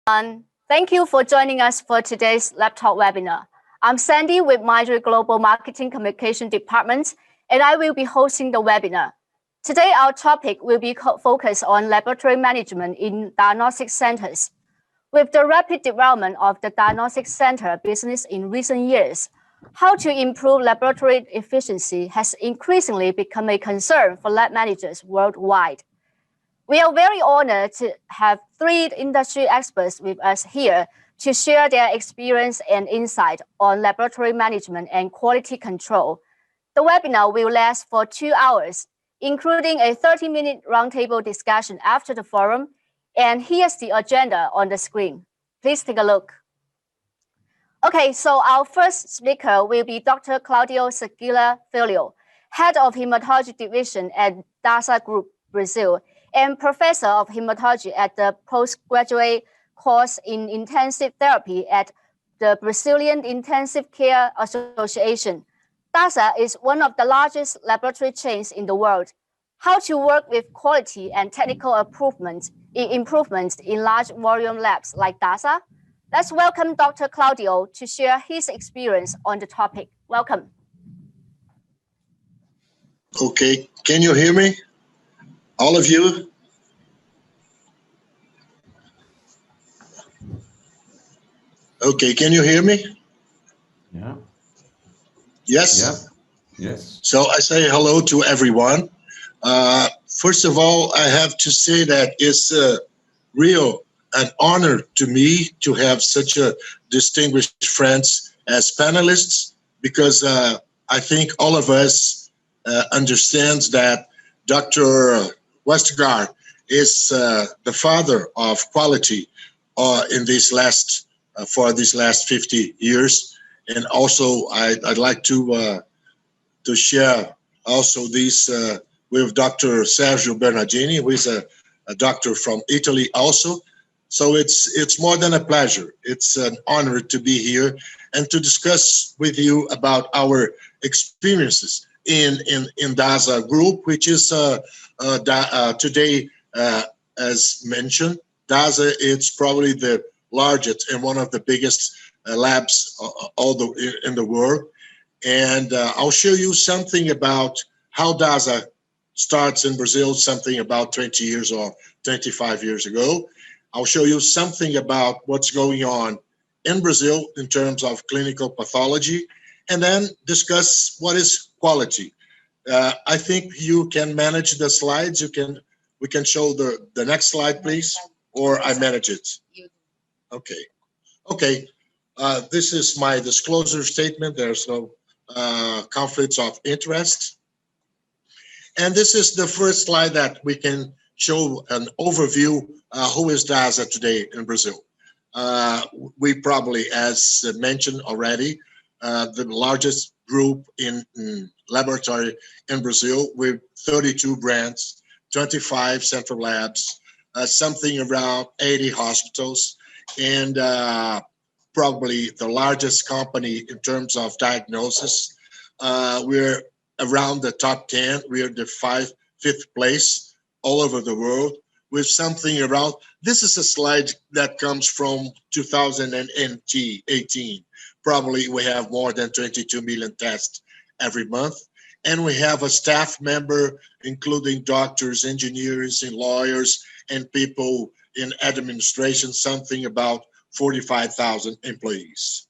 Thank you for joining us for today's LabTalk webinar. I'm Sandy with Mindray Global Marketing Communication Department, and I will be hosting the webinar. Today, our topic will be focused on laboratory management in diagnostic centers. With the rapid development of the diagnostic center business in recent years, how to improve laboratory efficiency has increasingly become a concern for lab managers worldwide. We are very honored to have three industry experts with us here to share their experience and insight on laboratory management and quality control. The webinar will last for 2 hours, including a 30-minute roundtable discussion after the forum. And here's the agenda on the screen. Please take a look. Okay, so our first speaker will be Dr. Claudio Seguila Filho, Head of Hematology Division at DASA Group, Brazil, and Professor of Hematology at the postgraduate course in Intensive Therapy at the Brazilian Intensive Care Association. DASA is one of the largest laboratory chains in the world. How to work with quality and technical improvements in large volume labs like DASA? Let's welcome Dr. Claudio to share his experience on the topic. Welcome. Okay, can you hear me? All of you? Okay, can you hear me? Yeah. Yes? Yeah. Yes. So I say hello to everyone. First of all, I have to say that it's an honor to me to have such a distinguished friends as panelists, because I think all of us understands that Dr. Westgard is the father of quality in these last 50 years, and also I'd like to share also this with Dr. Sergio Bernardini, who is a doctor from Italy also. So it's more than a pleasure. It's an honor to be here and to discuss with you about our experiences in DASA Group, which is today, as mentioned, DASA it's probably the largest and one of the biggest labs in the world. And I'll show you something about how DASA starts in Brazil, something about 20 years or 25 years ago. I'll show you something about what's going on in Brazil in terms of clinical pathology, and then discuss what is quality. I think you can manage the slides. We can show the next slide, please, or I manage it. Okay. Okay. This is my disclosure statement. There's no conflicts of interest. And this is the first slide that we can show an overview who is DASA today in Brazil. We probably, as mentioned already, the largest group in laboratory in Brazil with 32 brands, 25 central labs, something around 80 hospitals, and probably the largest company in terms of diagnosis. We're around the top 10. We're the fifth place all over the world with something around, this is a slide that comes from 2018. Probably we have more than 22 million tests every month. And we have a staff member, including doctors, engineers, and lawyers, and people in administration, something about 45,000 employees.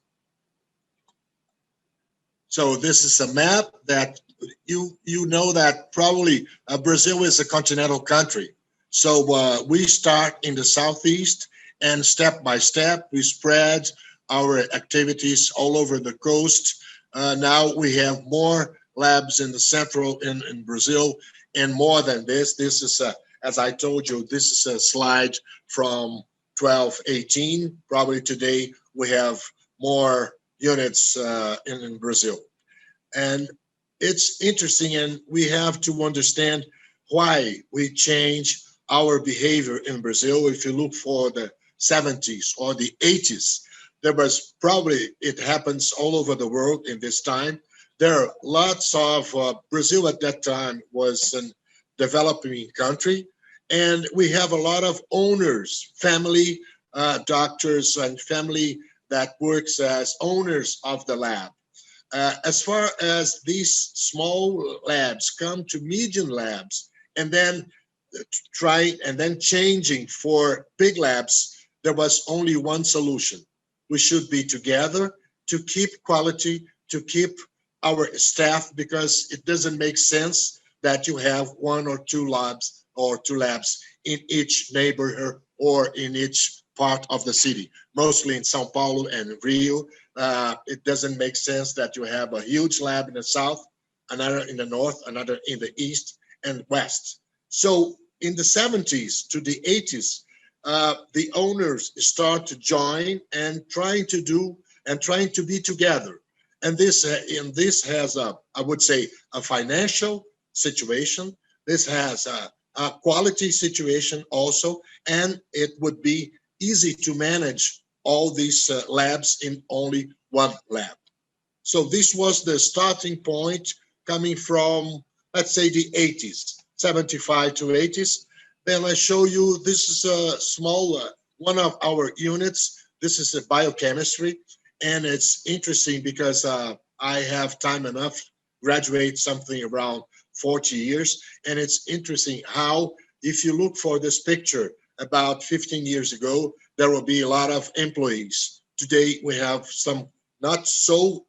So this is a map that you know that probably Brazil is a continental country. So we start in the southeast, and step by step we spread our activities all over the coast. Now we have more labs in the central in Brazil, and more than this. This is as I told you, this is a slide from 12-18. Probably today we have more units in Brazil. And it's interesting, and we have to understand why we change our behavior in Brazil. If you look for the 70s or the 80s, there was probably, it happens all over the world in this time. There are lots of, Brazil at that time was a developing country, and we have a lot of owners, family doctors and family that works as owners of the lab. As far as these small labs come to medium labs and then changing for big labs, there was only one solution. We should be together to keep quality, to keep our staff, because it doesn't make sense that you have one or two labs in each neighborhood or in each part of the city, mostly in Sao Paulo and Rio. It doesn't make sense that you have a huge lab in the south, another in the north, another in the east and west. So in the 70s to the 80s, the owners start to join and trying to be together. And this has I would say, a financial situation. This has a quality situation also, and it would be easy to manage all these labs in only one lab. So this was the starting point coming from, let's say, the 80s, 75 to 80s. Then I show you, this is a small, one of our units. This is a biochemistry. And it's interesting because I have time enough, graduate something around 40 years. And it's interesting how, if you look for this picture about 15 years ago, there will be a lot of employees. Today, we have some not so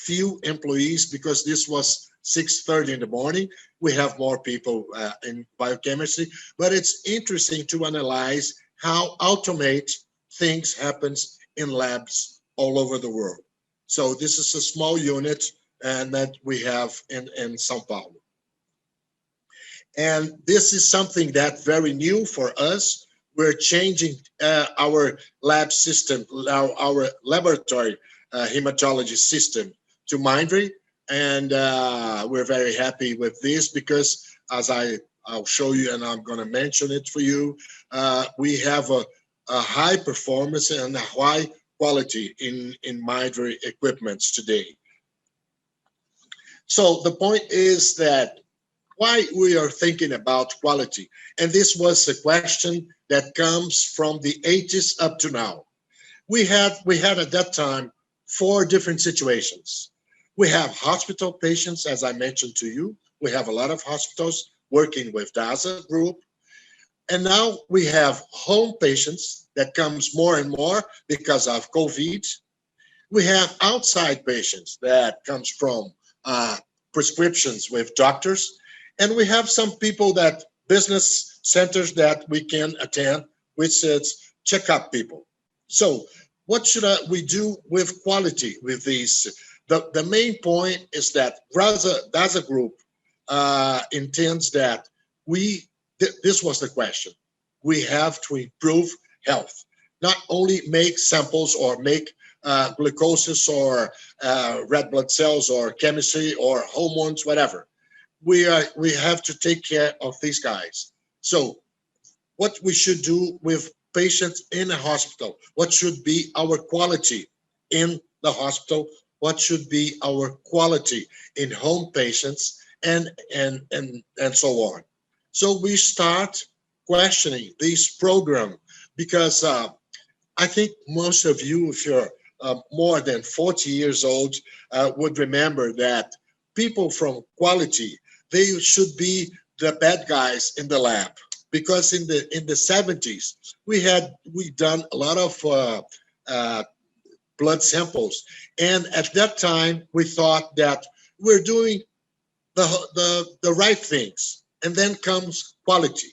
few employees, because this was 6:30 in the morning. We have more people in biochemistry, but it's interesting to analyze how automate things happens in labs all over the world. So this is a small unit and that we have in Sao Paulo. And this is something that's very new for us. We're changing our lab system, our laboratory hematology system to Mindray. And we're very happy with this because, as I'll show you, and I'm going to mention it for you, we have a high performance and a high quality in Mindray equipments today. So the point is that why we are thinking about quality, and this was a question that comes from the 80s up to now. We had at that time 4 different situations. We have hospital patients, as I mentioned to you. We have a lot of hospitals working with DASA group. And now we have home patients that comes more and more because of COVID. We have outside patients that comes from prescriptions with doctors. And we have some people that business centers that we can attend, which is checkup people. So what should we do with quality with these? The main point is that DASA group intends that this was the question. We have to improve health, not only make samples or make glucoses or red blood cells or chemistry or hormones, whatever. We have to take care of these guys. So what we should do with patients in a hospital, what should be our quality in the hospital, what should be our quality in home patients, and so on. So we start questioning this program because I think most of you, if you're more than 40 years old, would remember that people from quality, they should be the bad guys in the lab, because in the 70s we done a lot of blood samples, and at that time we thought that we're doing the right things, and then comes quality.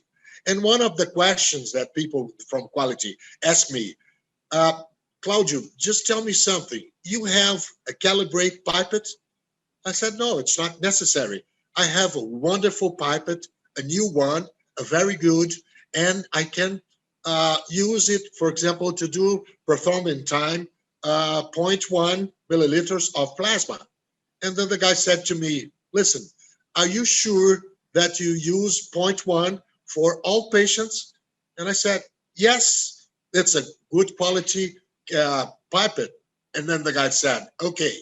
And one of the questions that people from quality ask me, Claudio, just tell me something. You have a calibrate pipette? I said, no, it's not necessary. I have a wonderful pipette, a new one, a very good, and I can use it, for example, to perform in time 0.1 milliliters of plasma. And then the guy said to me, listen, are you sure that you use 0.1 for all patients? And I said, yes, it's a good quality pipette. And then the guy said, okay,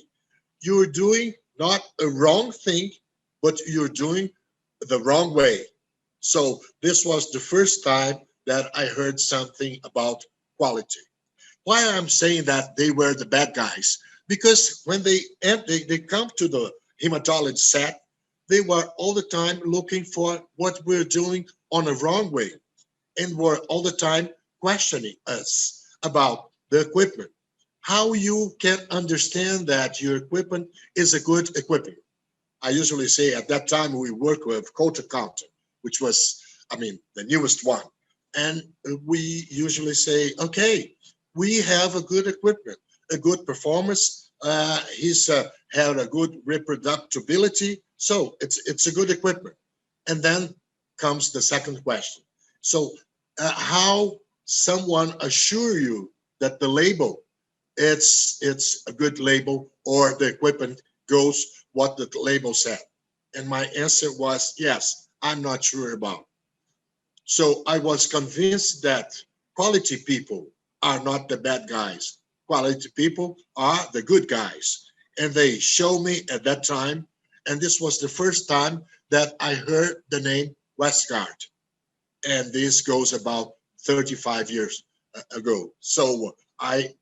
you're doing not a wrong thing, but you're doing the wrong way. So this was the first time that I heard something about quality. Why I'm saying that they were the bad guys? Because when they come to the hematology set, they were all the time looking for what we're doing on a wrong way, and were all the time questioning us about the equipment. How you can understand that your equipment is a good equipment? I usually say at that time we worked with Culture Counter, which was, the newest one. And we usually say, okay, we have a good equipment, a good performance. He's had a good reproducibility. So it's a good equipment. And then comes the second question. So how someone assure you that the label, it's a good label, or the equipment goes what the label said? And my answer was, yes, I'm not sure about. So I was convinced that quality people are not the bad guys. Quality people are the good guys. And they show me at that time, and this was the first time that I heard the name Westgard. And this goes about 35 years ago. So I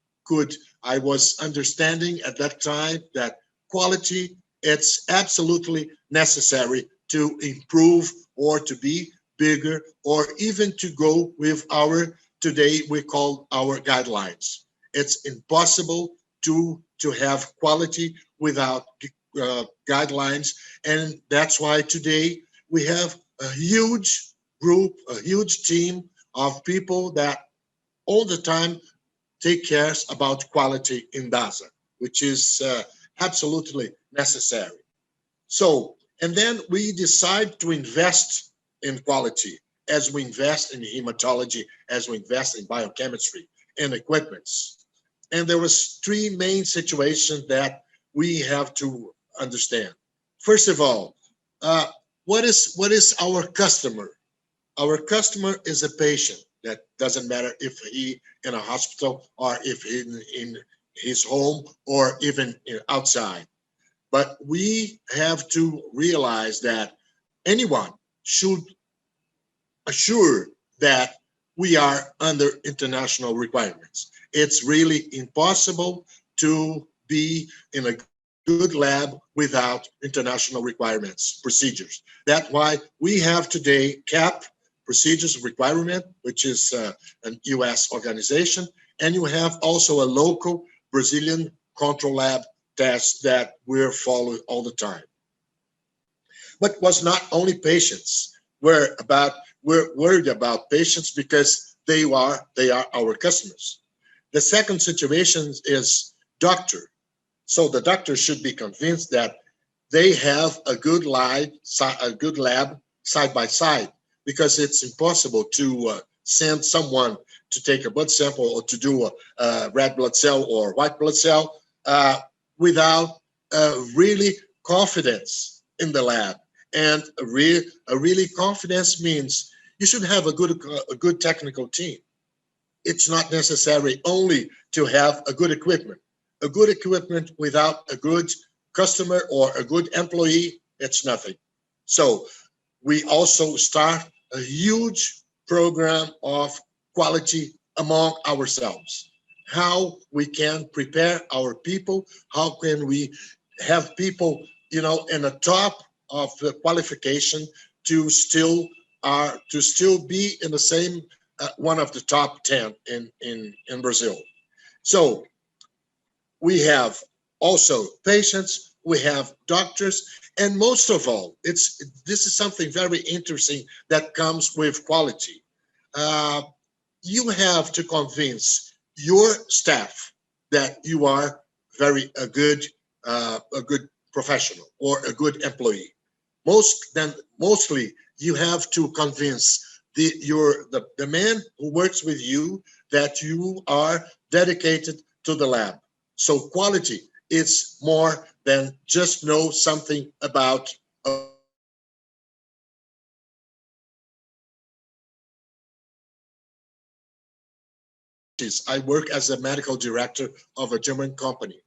was understanding at that time that quality, it's absolutely necessary to improve or to be bigger, or even to go with our, today we call our guidelines. It's impossible to have quality without guidelines. And that's why today we have a huge group, a huge team of people that all the time take care about quality in DASA, which is absolutely necessary. So, and then we decide to invest in quality, as we invest in hematology, as we invest in biochemistry and equipments. And there was three main situations that we have to understand. First of all, what is our customer? Our customer is a patient. That doesn't matter if he in a hospital or if in his home or even outside. But we have to realize that anyone should assure that we are under international requirements. It's really impossible to be in a good lab without international requirements, procedures. That's why we have today CAP, Procedures Requirement, which is an US organization, and you have also a local Brazilian control lab test that we're following all the time. But was not only patients. We're worried about patients because they are our customers. The second situation is doctor. So the doctor should be convinced that they have a good lab side by side, because it's impossible to send someone to take a blood sample or to do a red blood cell or white blood cell without really confidence in the lab. And a really confidence means you should have a good technical team. It's not necessary only to have a good equipment. A good equipment without a good customer or a good employee, it's nothing. So we also start a huge program of quality among ourselves. How we can prepare our people, how can we have people, in the top of the qualification to still be in the same one of the top 10 in Brazil. So we have also patients, we have doctors, and most of all, this is something very interesting that comes with quality. You have to convince your staff that you are a good professional or a good employee. Mostly, you have to convince the man who works with you that you are dedicated to the lab. So quality is more than just know something about I work as a medical director of a German company.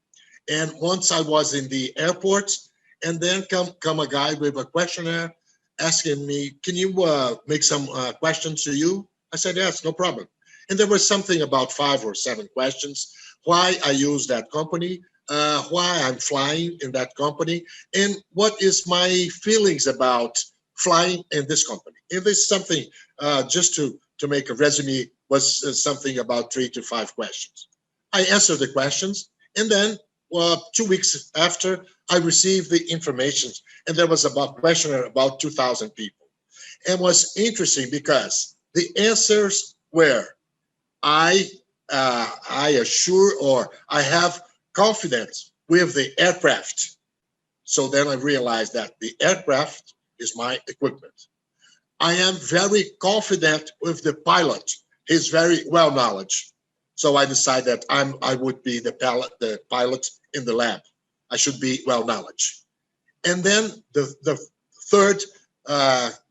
And once I was in the airport, and then come a guy with a questionnaire asking me, can you make some questions to you? I said, yes, no problem. And there was something about 5 or 7 questions. Why I use that company, why I'm flying in that company, and what is my feelings about flying in this company. And this is something, just to make a resume, was something about 3 to 5 questions. I answered the questions, and then 2 weeks after, I received the information, and there was about questionnaire about 2,000 people. And was interesting because the answers were, I assure, or I have confidence with the aircraft. So then I realized that the aircraft is my equipment. I am very confident with the pilot. He's very well knowledge. So I decided that I would be the pilot in the lab. I should be well knowledge. And then the third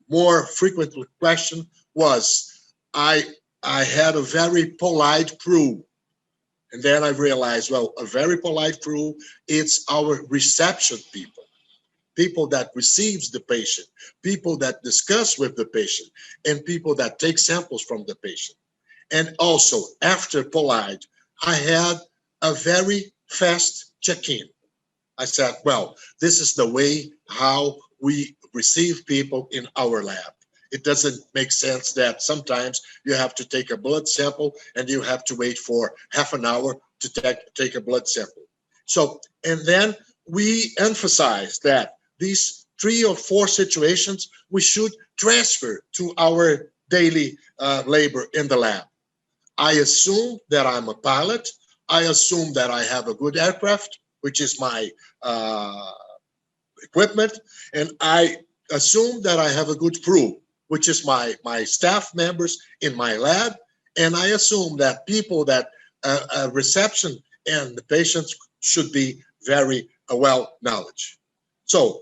more frequent question was, I had a very polite crew. And then I realized, well, a very polite crew, it's our reception people, people that receives the patient, people that discuss with the patient, and people that take samples from the patient. And also, after polite, I had a very fast check-in. I said, well, this is the way how we receive people in our lab. It doesn't make sense that sometimes you have to take a blood sample and you have to wait for half an hour to take a blood sample. So, and then we emphasize that these 3 or 4 situations we should transfer to our daily labor in the lab. I assume that I'm a pilot. I assume that I have a good aircraft, which is my equipment, and I assume that I have a good crew, which is my staff members in my lab, and I assume that people that reception and the patients should be very well knowledge. So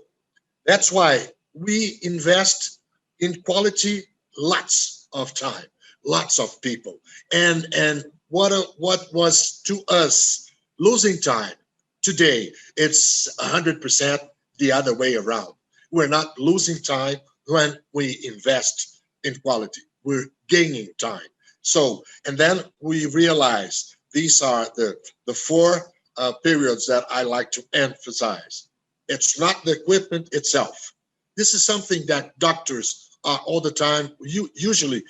that's why we invest in quality lots of time, lots of people, and what was to us losing time today, it's 100% the other way around. We're not losing time when we invest in quality. We're gaining time. So, and then we realize these are the 4 periods that I like to emphasize. It's not the equipment itself. This is something that doctors are all the time, usually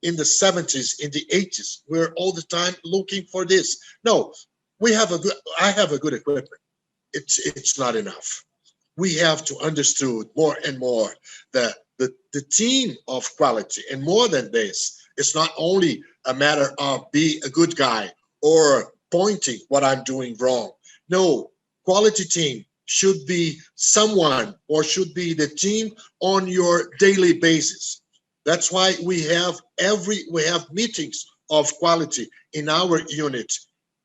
in the 70s, in the 80s, we're all the time looking for this. No, I have a good equipment. It's not enough. We have to understand more and more the team of quality. And more than this, it's not only a matter of be a good guy or pointing what I'm doing wrong. No, quality team should be someone or should be the team on your daily basis. That's why we have meetings of quality in our unit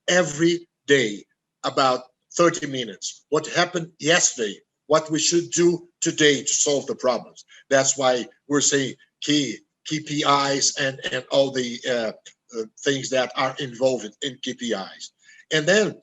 every day, about 30 minutes. What happened yesterday, what we should do today to solve the problems. That's why we're saying KPIs and all the things that are involved in KPIs. And then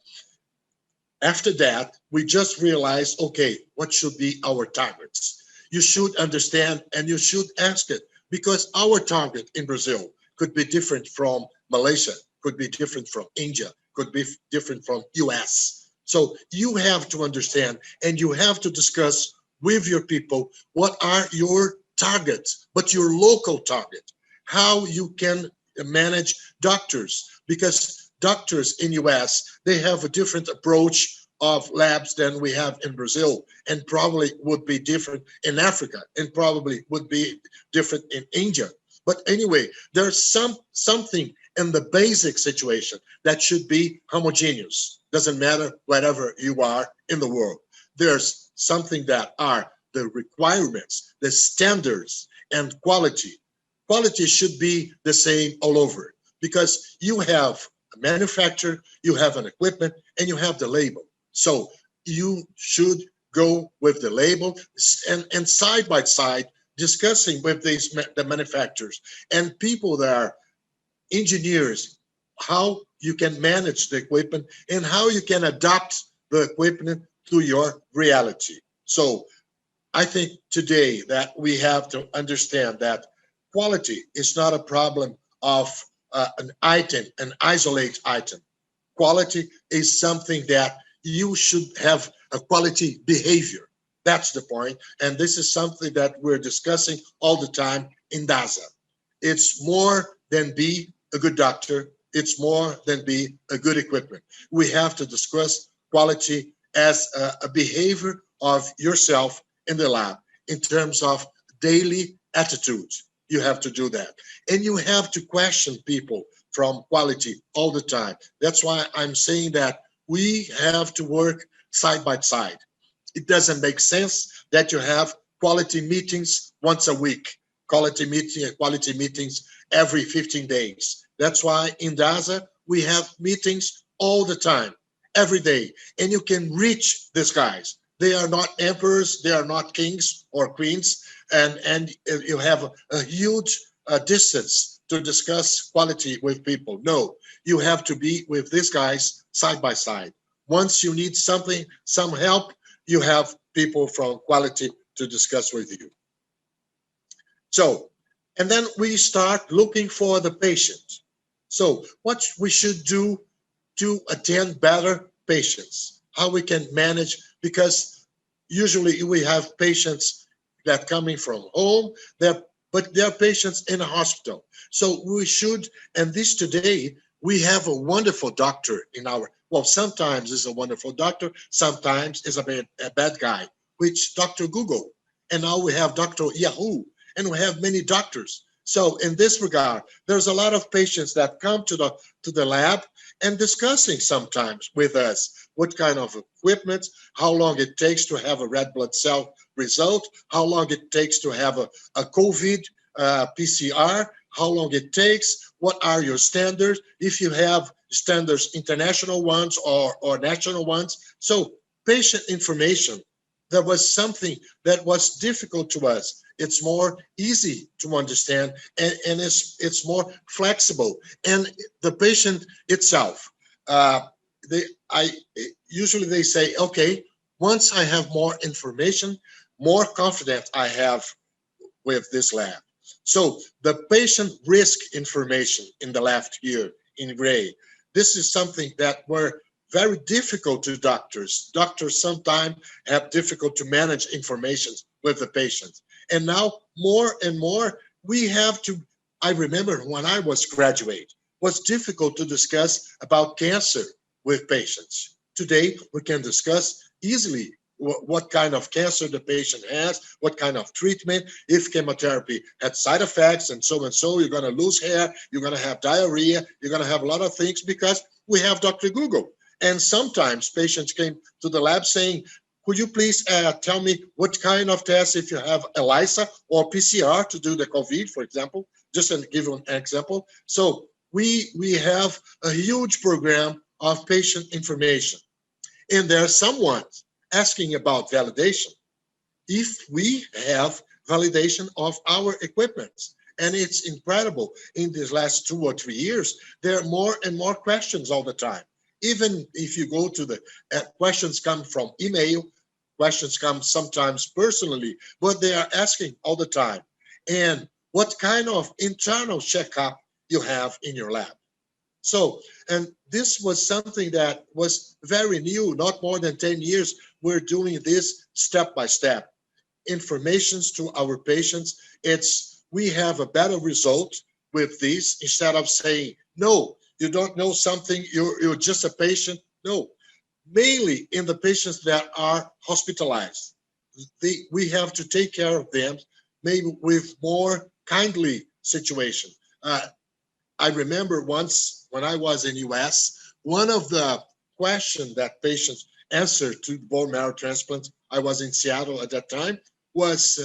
after that, we just realized, okay, what should be our targets? You should understand and you should ask it, because our target in Brazil could be different from Malaysia, could be different from India, could be different from US. So you have to understand and you have to discuss with your people what are your targets, but your local target, how you can manage doctors, because doctors in US, they have a different approach of labs than we have in Brazil, and probably would be different in Africa, and probably would be different in India. But anyway, there's something in the basic situation that should be homogeneous. Doesn't matter wherever you are in the world. There's something that are the requirements, the standards, and quality. Quality should be the same all over, because you have a manufacturer, you have an equipment, and you have the label. So you should go with the label and side by side discussing with the manufacturers and people that are engineers, how you can manage the equipment and how you can adapt the equipment to your reality. So I think today that we have to understand that quality is not a problem of an item, an isolate item. Quality is something that you should have a quality behavior. That's the point. And this is something that we're discussing all the time in DASA. It's more than be a good doctor. It's more than be a good equipment. We have to discuss quality as a behavior of yourself in the lab in terms of daily attitudes. You have to do that. And you have to question people from quality all the time. That's why I'm saying that we have to work side by side. It doesn't make sense that you have quality meetings once a week, quality meetings every 15 days. That's why in DASA, we have meetings all the time, every day. And you can reach these guys. They are not emperors, they are not kings or queens, and you have a huge distance to discuss quality with people. No, you have to be with these guys side by side. Once you need something, some help, you have people from quality to discuss with you. So, and then we start looking for the patient. So what we should do to attend better patients, how we can manage, because usually we have patients that coming from home, but they're patients in a hospital. So we should, and this today, we have a wonderful doctor in our, well, sometimes is a wonderful doctor, sometimes is a bad guy, which Dr. Google. And now we have Dr. Yahoo, and we have many doctors. So in this regard, there's a lot of patients that come to the lab and discussing sometimes with us what kind of equipment, how long it takes to have a red blood cell result, how long it takes to have a COVID PCR, how long it takes, what are your standards, if you have standards, international ones or national ones. So patient information, that was something that was difficult to us. It's more easy to understand, and it's more flexible. And the patient itself, usually they say, okay, once I have more information, more confident I have with this lab. So the patient risk information in the left here in gray, this is something that were very difficult to doctors. Doctors sometimes have difficult to manage information with the patients. And now more and more we have to, I remember when I was graduate, was difficult to discuss about cancer with patients. Today, we can discuss easily what kind of cancer the patient has, what kind of treatment, if chemotherapy had side effects and so, you're gonna lose hair, you're gonna have diarrhea, you're gonna have a lot of things because we have Dr. Google. And sometimes patients came to the lab saying, could you please tell me what kind of test, if you have ELISA or PCR to do the COVID, for example, just to give you an example. So we have a huge program of patient information. And there's someone asking about validation. If we have validation of our equipment, and it's incredible, in these last 2 or 3 years, there are more and more questions all the time. Even if you go to the questions come from email, questions come sometimes personally, but they are asking all the time. And what kind of internal checkup you have in your lab. So, and this was something that was very new, not more than 10 years. We're doing this step by step. Informations to our patients. We have a better result with this instead of saying, no, you don't know something, you're just a patient. No, mainly in the patients that are hospitalized. We have to take care of them, maybe with more kindly situation. I remember once when I was in US, one of the questions that patients answered to bone marrow transplant, I was in Seattle at that time, was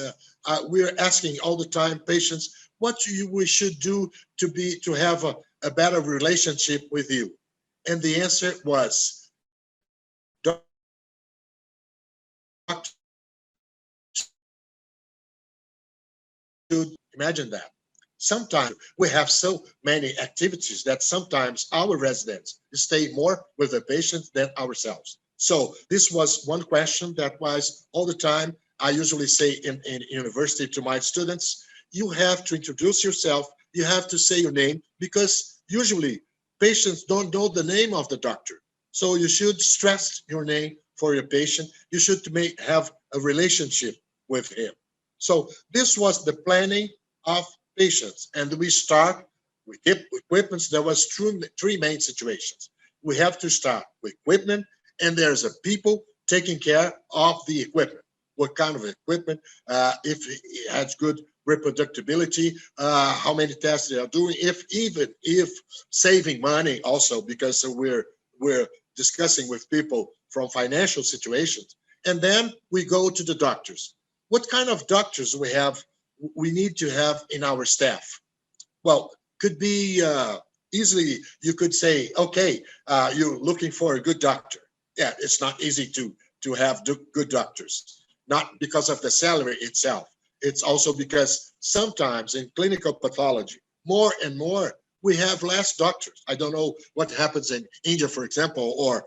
we're asking all the time patients, what we should do to have a better relationship with you. And the answer was, imagine that. Sometimes we have so many activities that sometimes our residents stay more with the patients than ourselves. So this was one question that was all the time. I usually say in university to my students, you have to introduce yourself, you have to say your name, because usually patients don't know the name of the doctor. So you should stress your name for your patient. You should have a relationship with him. So this was the planning of patients. And we start with equipment. There was three main situations. We have to start with equipment, and there's a people taking care of the equipment. What kind of equipment, if it has good reproducibility, how many tests they are doing, if saving money also, because we're discussing with people from financial situations. And then we go to the doctors. What kind of doctors we need to have in our staff? Well, could be easily, you could say, okay, you're looking for a good doctor. Yeah, it's not easy to have good doctors, not because of the salary itself. It's also because sometimes in clinical pathology, more and more, we have less doctors. I don't know what happens in India, for example, or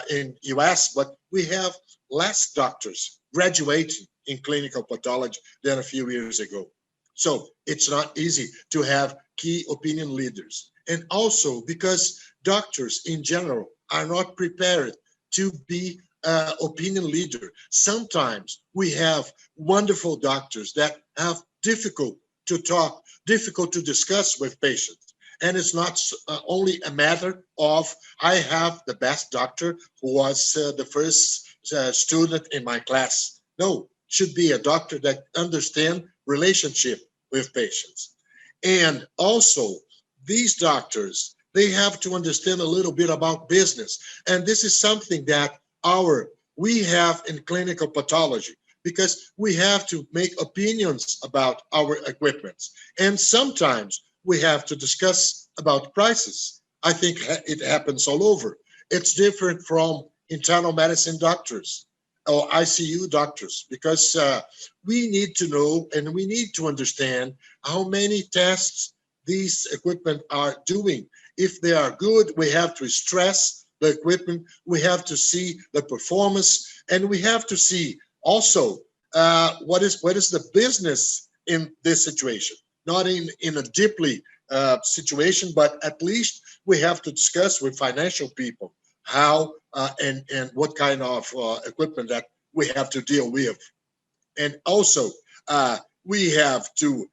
in US, but we have less doctors graduating in clinical pathology than a few years ago. So it's not easy to have key opinion leaders. And also because doctors in general are not prepared to be opinion leader. Sometimes we have wonderful doctors that have difficult to talk, difficult to discuss with patients. And it's not only a matter of, I have the best doctor who was the first student in my class. No, should be a doctor that understands relationship with patients. And also, these doctors, they have to understand a little bit about business. And this is something that we have in clinical pathology, because we have to make opinions about our equipment. And sometimes we have to discuss about prices. I think it happens all over. It's different from internal medicine doctors or ICU doctors, because we need to know and we need to understand how many tests these equipment are doing. If they are good, we have to stress the equipment, we have to see the performance, and we have to see also what is the business in this situation. Not in a deeply situation, but at least we have to discuss with financial people how and what kind of equipment that we have to deal with. And also we have to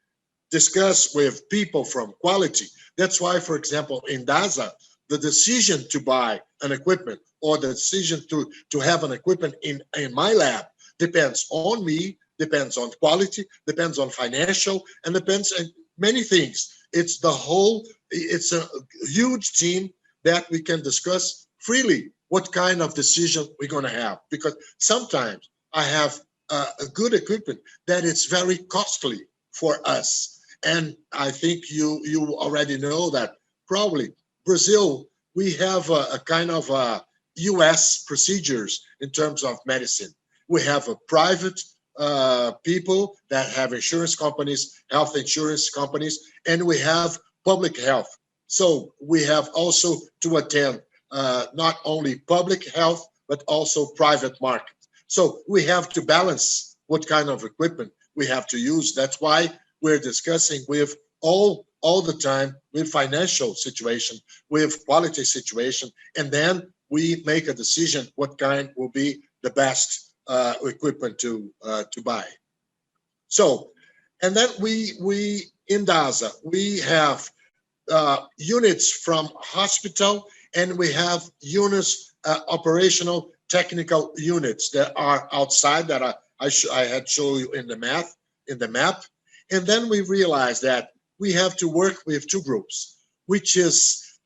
discuss with people from quality. That's why, for example, in DASA, the decision to buy an equipment or the decision to have an equipment in my lab depends on me, depends on quality, depends on financial, and depends on many things. It's a huge team that we can discuss freely what kind of decision we're going to have. Because sometimes I have a good equipment that it's very costly for us. And I think you already know that probably Brazil, we have a kind of US procedures in terms of medicine. We have a private people that have insurance companies, health insurance companies, and we have public health. So we have also to attend not only public health, but also private market. So we have to balance what kind of equipment we have to use. That's why we're discussing with all the time with financial situation, with quality situation, and then we make a decision what kind will be the best equipment to buy. So, and then we in DASA, we have units from hospital, and we have units, operational technical units that are outside that I had shown you in the map. And then we realized that we have to work with two groups, which is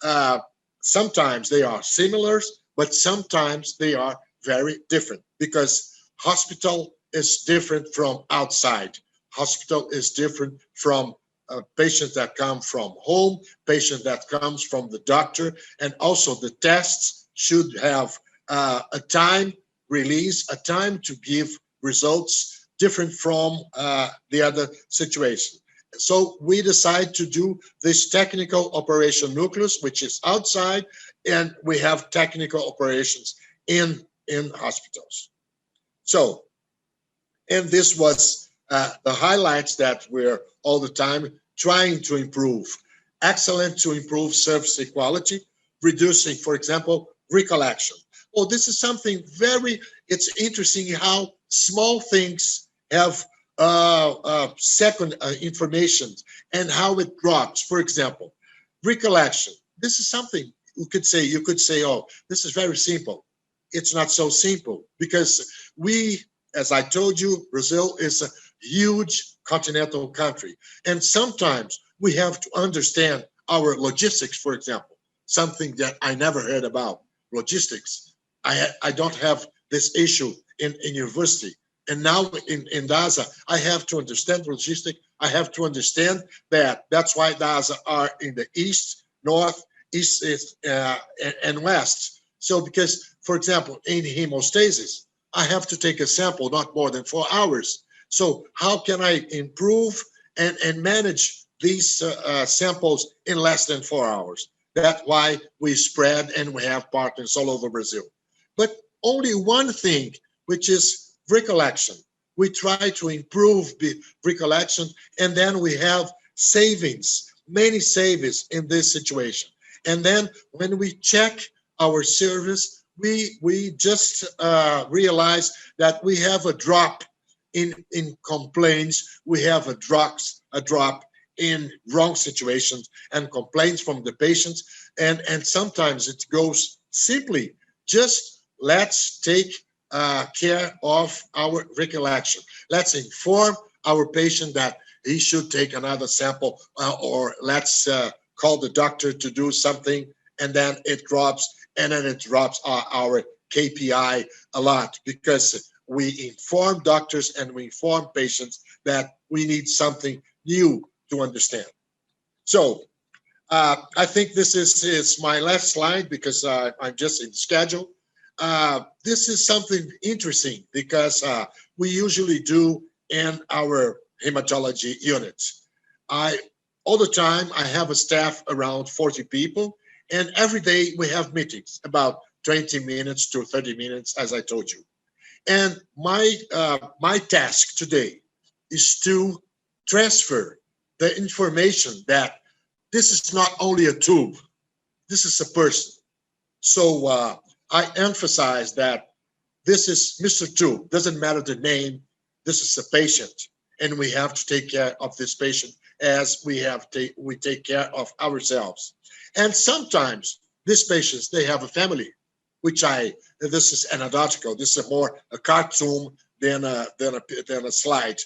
sometimes they are similar, but sometimes they are very different, because hospital is different from outside. Hospital is different from patients that come from home, patient that comes from the doctor, and also the tests should have a time release, a time to give results different from the other situation. So we decide to do this technical operation nucleus, which is outside, and we have technical operations in hospitals. So, and this was the highlights that we're all the time trying to improve. Excellent to improve service quality, reducing, for example, recollection. Oh, this is something it's interesting how small things have second information and how it drops. For example, recollection. This is something you could say, oh, this is very simple. It's not so simple because we, as I told you, Brazil is a huge continental country. And sometimes we have to understand our logistics, for example, something that I never heard about, logistics. I don't have this issue in university. And now in DASA, I have to understand logistics. I have to understand that. That's why DASA are in the east, north, east, and west. So because, for example, in hemostasis, I have to take a sample not more than 4 hours. So how can I improve and manage these samples in less than 4 hours? That's why we spread and we have partners all over Brazil. But only one thing, which is recollection. We try to improve recollection, and then we have savings, many savings in this situation. And then when we check our service, we just realize that we have a drop in complaints. We have a drop in wrong situations and complaints from the patients. And sometimes it goes simply, just let's take care of our recollection. Let's inform our patient that he should take another sample, or let's call the doctor to do something, and then it drops, and then it drops our KPI a lot because we inform doctors and we inform patients that we need something new to understand. So I think this is my last slide because I'm just in schedule. This is something interesting because we usually do in our hematology units. All the time, I have a staff around 40 people, and every day we have meetings about 20 minutes to 30 minutes, as I told you. And my task today is to transfer the information that this is not only a tube, this is a person. So I emphasize that this is Mr. Tube, doesn't matter the name, this is a patient, and we have to take care of this patient as we take care of ourselves. And sometimes these patients, they have a family, which this is anecdotal, this is more a cartoon than a slide.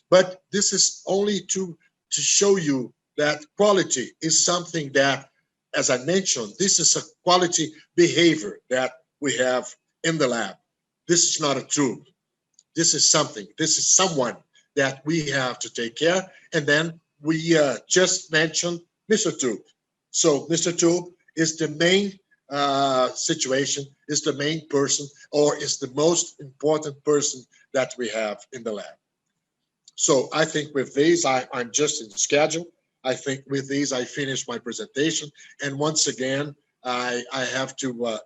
But this is only to show you that quality is something that, as I mentioned, this is a quality behavior that we have in the lab. This is not a tube. This is something. This is someone that we have to take care. And then we just mentioned Mr. Tube. So Mr. Tube is the main situation, is the main person, or is the most important person that we have in the lab. So I think with these, I'm just in the schedule. I think with these, I finished my presentation. And once again, I have to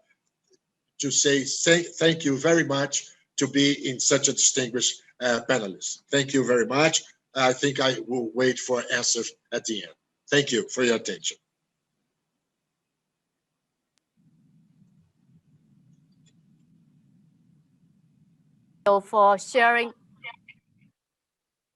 say thank you very much to be in such a distinguished panelist. Thank you very much. I think I will wait for answers at the end. Thank you for your attention. For sharing.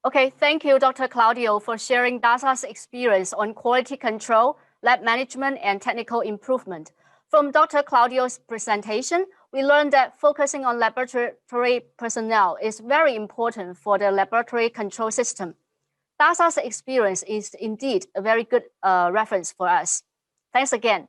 Okay, thank you, Dr. Claudio, for sharing DASA's experience on quality control, lab management, and technical improvement. From Dr. Claudio's presentation, we learned that focusing on laboratory personnel is very important for the laboratory control system. DASA's experience is indeed a very good reference for us. Thanks again.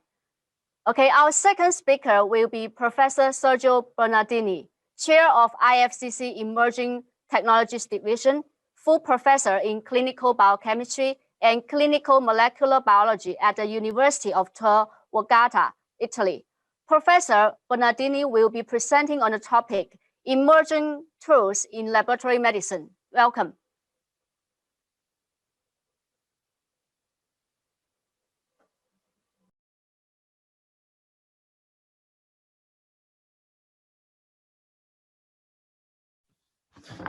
Okay, our second speaker will be Professor Sergio Bernardini, Chair of IFCC Emerging Technologies Division, full professor in clinical biochemistry and clinical molecular biology at the University of Tor Vergata, Italy. Professor Bernardini will be presenting on the topic, Emerging Tools in Laboratory Medicine. Welcome.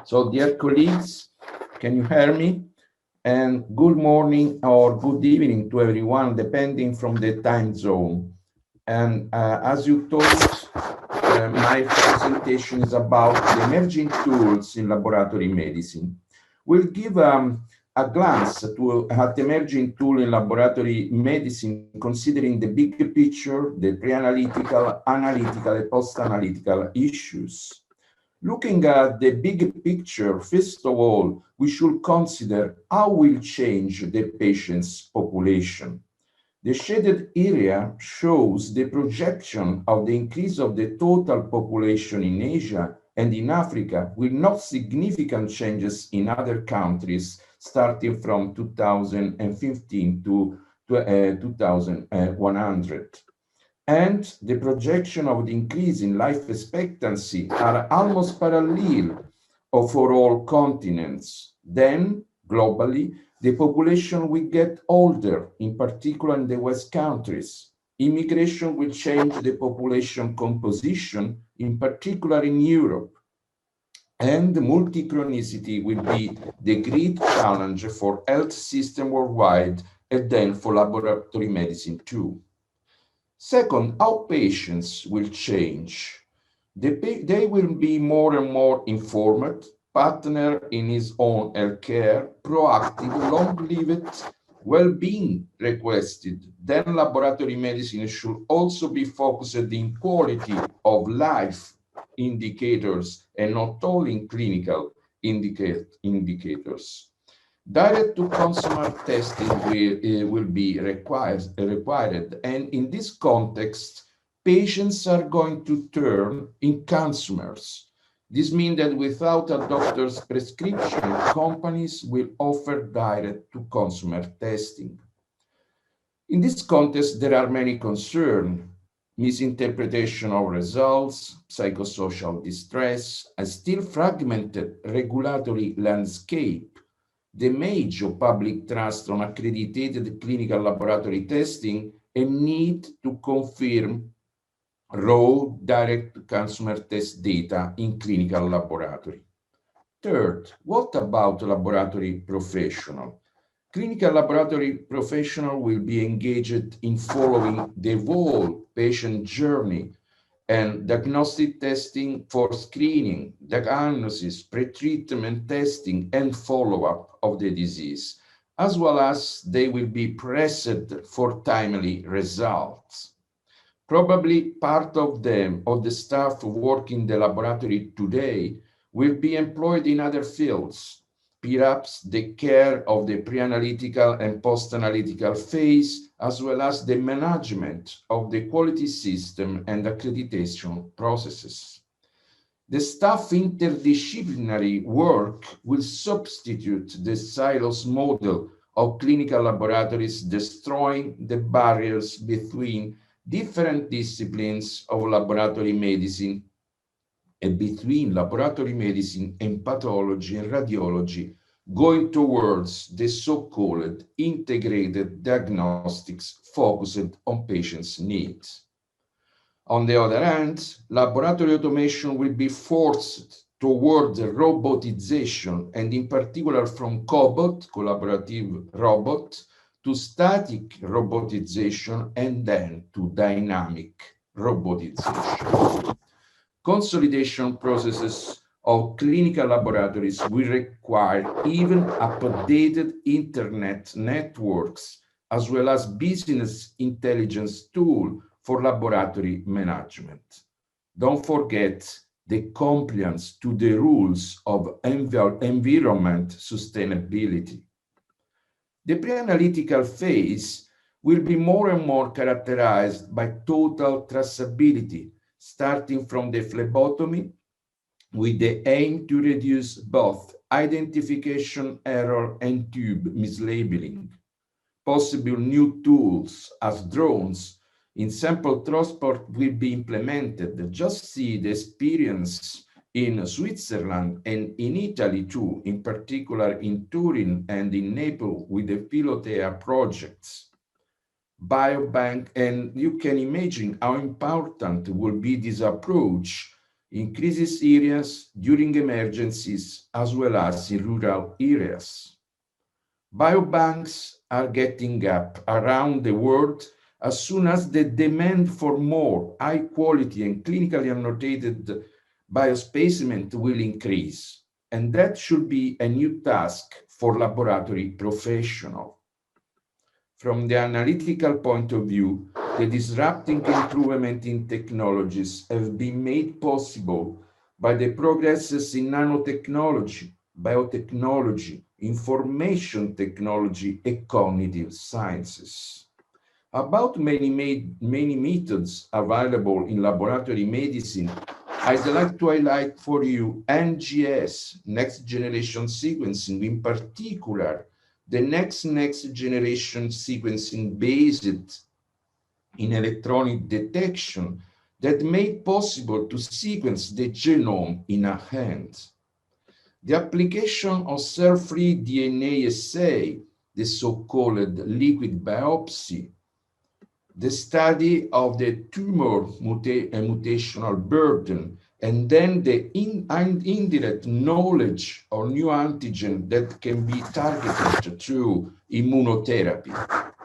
So, dear colleagues, can you hear me? And good morning or good evening to everyone, depending from the time zone. And as you told, my presentation is about the emerging tools in laboratory medicine. We'll give a glance at emerging tool in laboratory medicine, considering the big picture, the pre-analytical, analytical, and post-analytical issues. Looking at the big picture, first of all, we should consider how will change the patient's population. The shaded area shows the projection of the increase of the total population in Asia and in Africa with no significant changes in other countries starting from 2015 to 2100. And the projection of the increase in life expectancy are almost parallel for all continents. Then, globally, the population will get older, in particular in the West countries. Immigration will change the population composition, in particular in Europe. And multi-chronicity will be the great challenge for health system worldwide and then for laboratory medicine too. Second, how patients will change. They will be more and more informed, partner in his own healthcare, proactive, long-lived, well-being requested. Then laboratory medicine should also be focused in quality of life indicators and not only in clinical indicators. Direct-to-consumer testing will be required, and in this context, patients are going to turn in consumers. This means that without a doctor's prescription, companies will offer direct-to-consumer testing. In this context, there are many concerns: misinterpretation of results, psychosocial distress, a still fragmented regulatory landscape, the major public trust on accredited clinical laboratory testing, and need to confirm raw direct consumer test data in clinical laboratory. Third, what about laboratory professional? Clinical laboratory professional will be engaged in following the whole patient journey and diagnostic testing for screening, diagnosis, pre-treatment testing, and follow-up of the disease, as well as they will be pressed for timely results. Probably part of the staff working in the laboratory today will be employed in other fields, perhaps the care of the pre-analytical and post-analytical phase, as well as the management of the quality system and accreditation processes. The staff interdisciplinary work will substitute the silos model of clinical laboratories, destroying the barriers between different disciplines of laboratory medicine and between laboratory medicine and pathology and radiology, going towards the so-called integrated diagnostics focused on patients' needs. On the other hand, laboratory automation will be forced toward the robotization, and in particular from cobot, collaborative robot, to static robotization, and then to dynamic robotization. Consolidation processes of clinical laboratories will require even updated internet networks, as well as business intelligence tools for laboratory management. Don't forget the compliance to the rules of environment sustainability. The pre-analytical phase will be more and more characterized by total traceability, starting from the phlebotomy, with the aim to reduce both identification error and tube mislabeling. Possible new tools as drones in sample transport will be implemented. Just see the experience in Switzerland and in Italy too, in particular in Turin and in Naples with the Pilotea projects. Biobank, and you can imagine how important will be this approach in crisis areas during emergencies as well as in rural areas. Biobanks are getting up around the world as soon as the demand for more high quality and clinically annotated biospecimen will increase. And that should be a new task for laboratory professionals. From the analytical point of view, the disrupting improvement in technologies have been made possible by the progresses in nanotechnology, biotechnology, information technology, and cognitive sciences. About many methods available in laboratory medicine, I'd like to highlight for you NGS, next generation sequencing, in particular, the next generation sequencing based in electronic detection that made possible to sequence the genome in a hand. The application of cell-free DNA assay, the so-called liquid biopsy, the study of the tumor mutational burden, and then the indirect knowledge of new antigen that can be targeted through immunotherapy.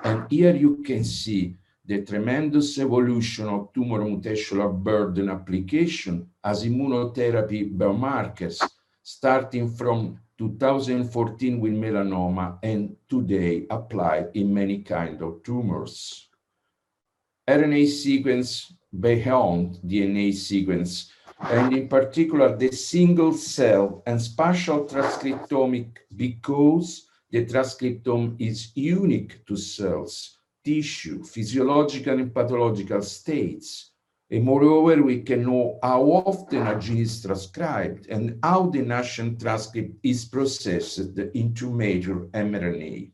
And here you can see the tremendous evolution of tumor mutational burden application as immunotherapy biomarkers, starting from 2014 with melanoma and today applied in many kinds of tumors. RNA sequence beyond DNA sequence, and in particular the single cell and spatial transcriptomic, because the transcriptome is unique to cells, tissue, physiological and pathological states. And moreover, we can know how often a gene is transcribed and how the nascent transcript is processed into major mRNA.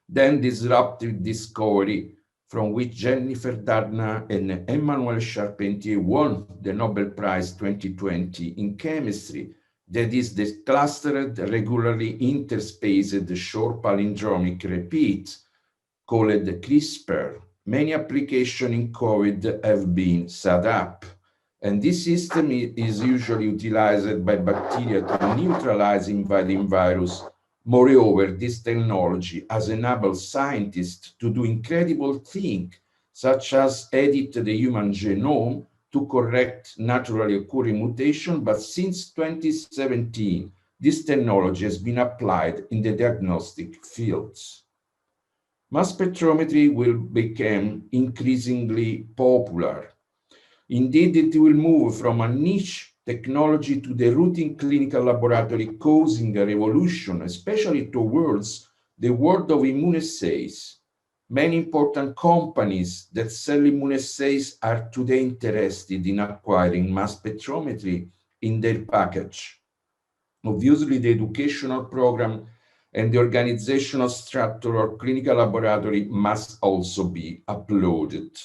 Then disruptive discovery, from which Jennifer Doudna and Emmanuel Charpentier won the Nobel Prize 2020 in chemistry, that is the clustered, regularly interspaced short palindromic repeat, called CRISPR. Many applications in COVID have been set up, and this system is usually utilized by bacteria to neutralize invading virus. Moreover, this technology has enabled scientists to do incredible things, such as edit the human genome to correct naturally occurring mutation, but since 2017, this technology has been applied in the diagnostic fields. Mass spectrometry will become increasingly popular. Indeed, it will move from a niche technology to the routine clinical laboratory, causing a revolution, especially towards the world of immunoassays. Many important companies that sell immunoassays are today interested in acquiring mass spectrometry in their package. Obviously, the educational program and the organizational structure of clinical laboratory must also be uploaded.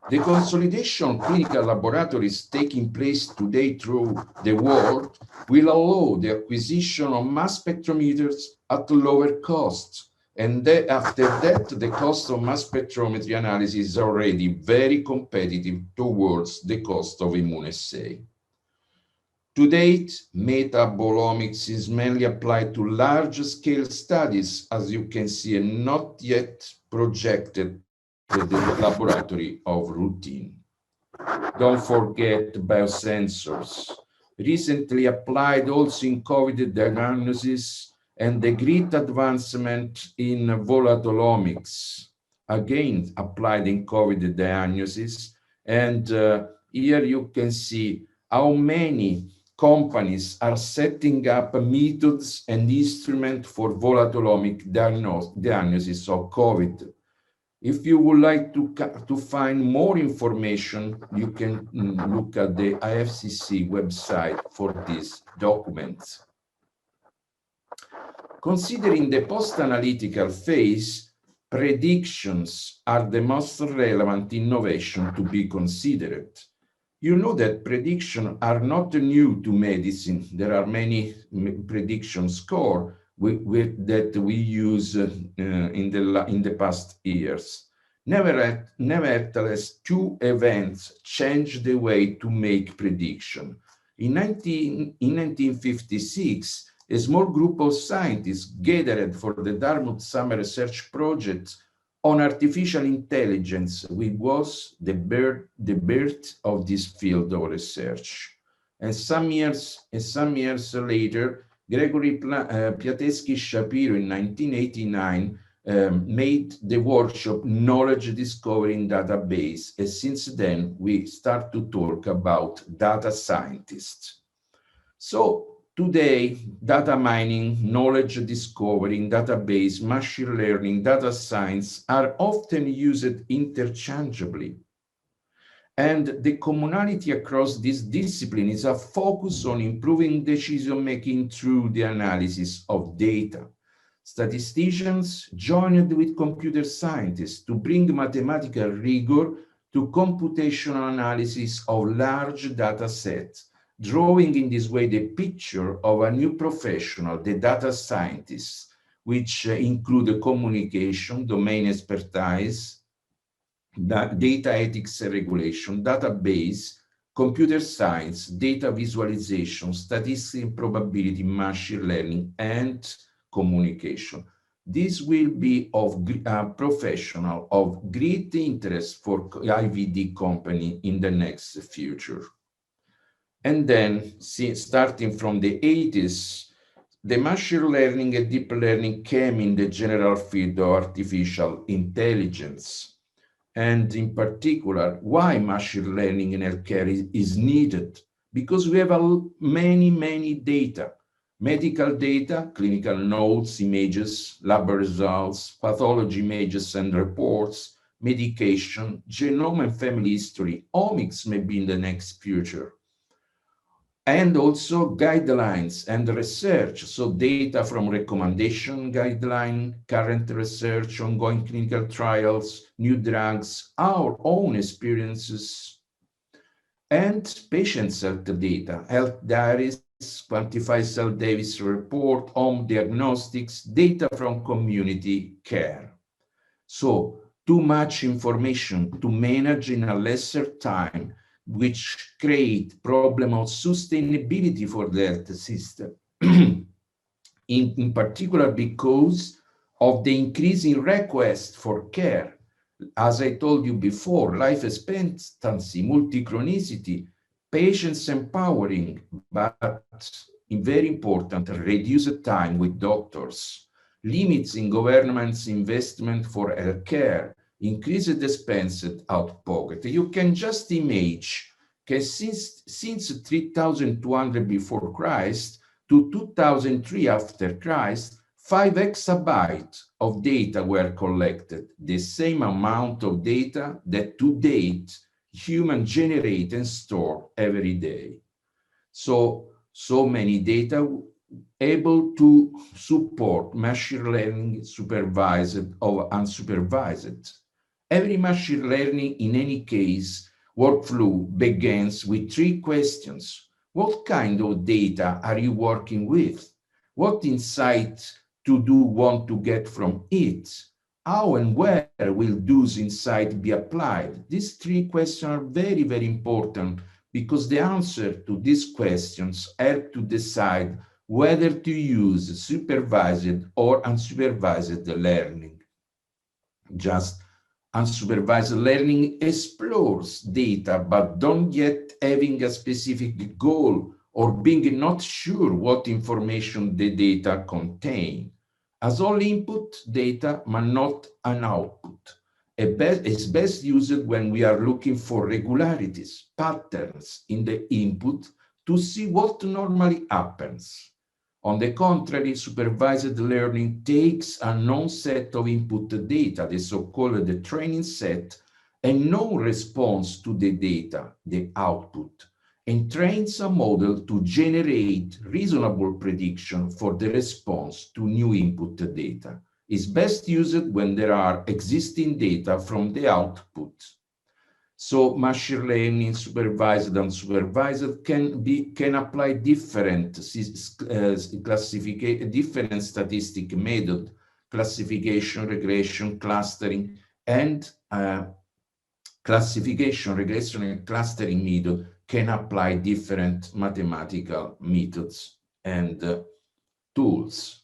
The consolidation of clinical laboratories taking place today through the world will allow the acquisition of mass spectrometers at lower costs. And after that, the cost of mass spectrometry analysis is already very competitive towards the cost of immunoassay. To date, metabolomics is mainly applied to large-scale studies, as you can see, and not yet projected to the laboratory of routine. Don't forget biosensors, recently applied also in COVID diagnosis, and the great advancement in volatolomics, again applied in COVID diagnosis. And here you can see how many companies are setting up methods and instruments for volatolomic diagnosis of COVID. If you would like to find more information, you can look at the IFCC website for these documents. Considering the post-analytical phase, predictions are the most relevant innovation to be considered. You know that predictions are not new to medicine. There are many prediction scores that we use in the past years. Nevertheless, two events changed the way to make prediction. In 1956, A small group of scientists gathered for the Dartmouth Summer Research Project on artificial intelligence, which was the birth of this field of research. And some years later, Gregory Piateschi-Shapiro in 1989 made the workshop Knowledge Discovery in Database, and since then we start to talk about data scientists. So today, data mining, knowledge discovery in database, machine learning, data science are often used interchangeably. And the commonality across this discipline is a focus on improving decision-making through the analysis of data. Statisticians joined with computer scientists to bring mathematical rigor to computational analysis of large data sets, drawing in this way the picture of a new professional, the data scientists, which include communication, domain expertise, data ethics and regulation, database, computer science, data visualization, statistics and probability, machine learning, and communication. This will be of a professional of great interest for IVD company in the next future. And then, starting from the 80s, the machine learning and deep learning came in the general field of artificial intelligence. And in particular, why machine learning in healthcare is needed? Because we have many data. Medical data, clinical notes, images, lab results, pathology images and reports, medication, genome and family history, omics may be in the next future. And also guidelines and research, so data from recommendation guideline, current research, ongoing clinical trials, new drugs, our own experiences, and patient health data, health diaries, quantified cell Davis report, home diagnostics, data from community care. So too much information to manage in a lesser time, which create problem of sustainability for the health system. in particular because of the increasing request for care. As I told you before, life expectancy, multi-chronicity, patients empowering, but very important, reduced time with doctors, limits in government's investment for healthcare, increased expense out of pocket. You can just imagine that since 3200 before Christ to 2003 after Christ, 5 exabytes of data were collected, the same amount of data that to date humans generate and store every day. So many data able to support machine learning supervised or unsupervised. Every machine learning, in any case, workflow begins with 3 questions. What kind of data are you working with? What insight to do want to get from it? How and where will those insights be applied? These 3 questions are very, very important because the answer to these questions help to decide whether to use supervised or unsupervised learning. Just unsupervised learning explores data, but don't yet having a specific goal or being not sure what information the data contain. As all input data, but not an output. It's best used when we are looking for regularities, patterns in the input to see what normally happens. On the contrary, supervised learning takes a known set of input data, the so-called the training set, and no response to the data, the output, and trains a model to generate reasonable prediction for the response to new input data. It's best used when there are existing data from the output. So machine learning, supervised and unsupervised, can apply different different statistic method, classification, regression, clustering, and classification, regression, and clustering method can apply different mathematical methods and tools.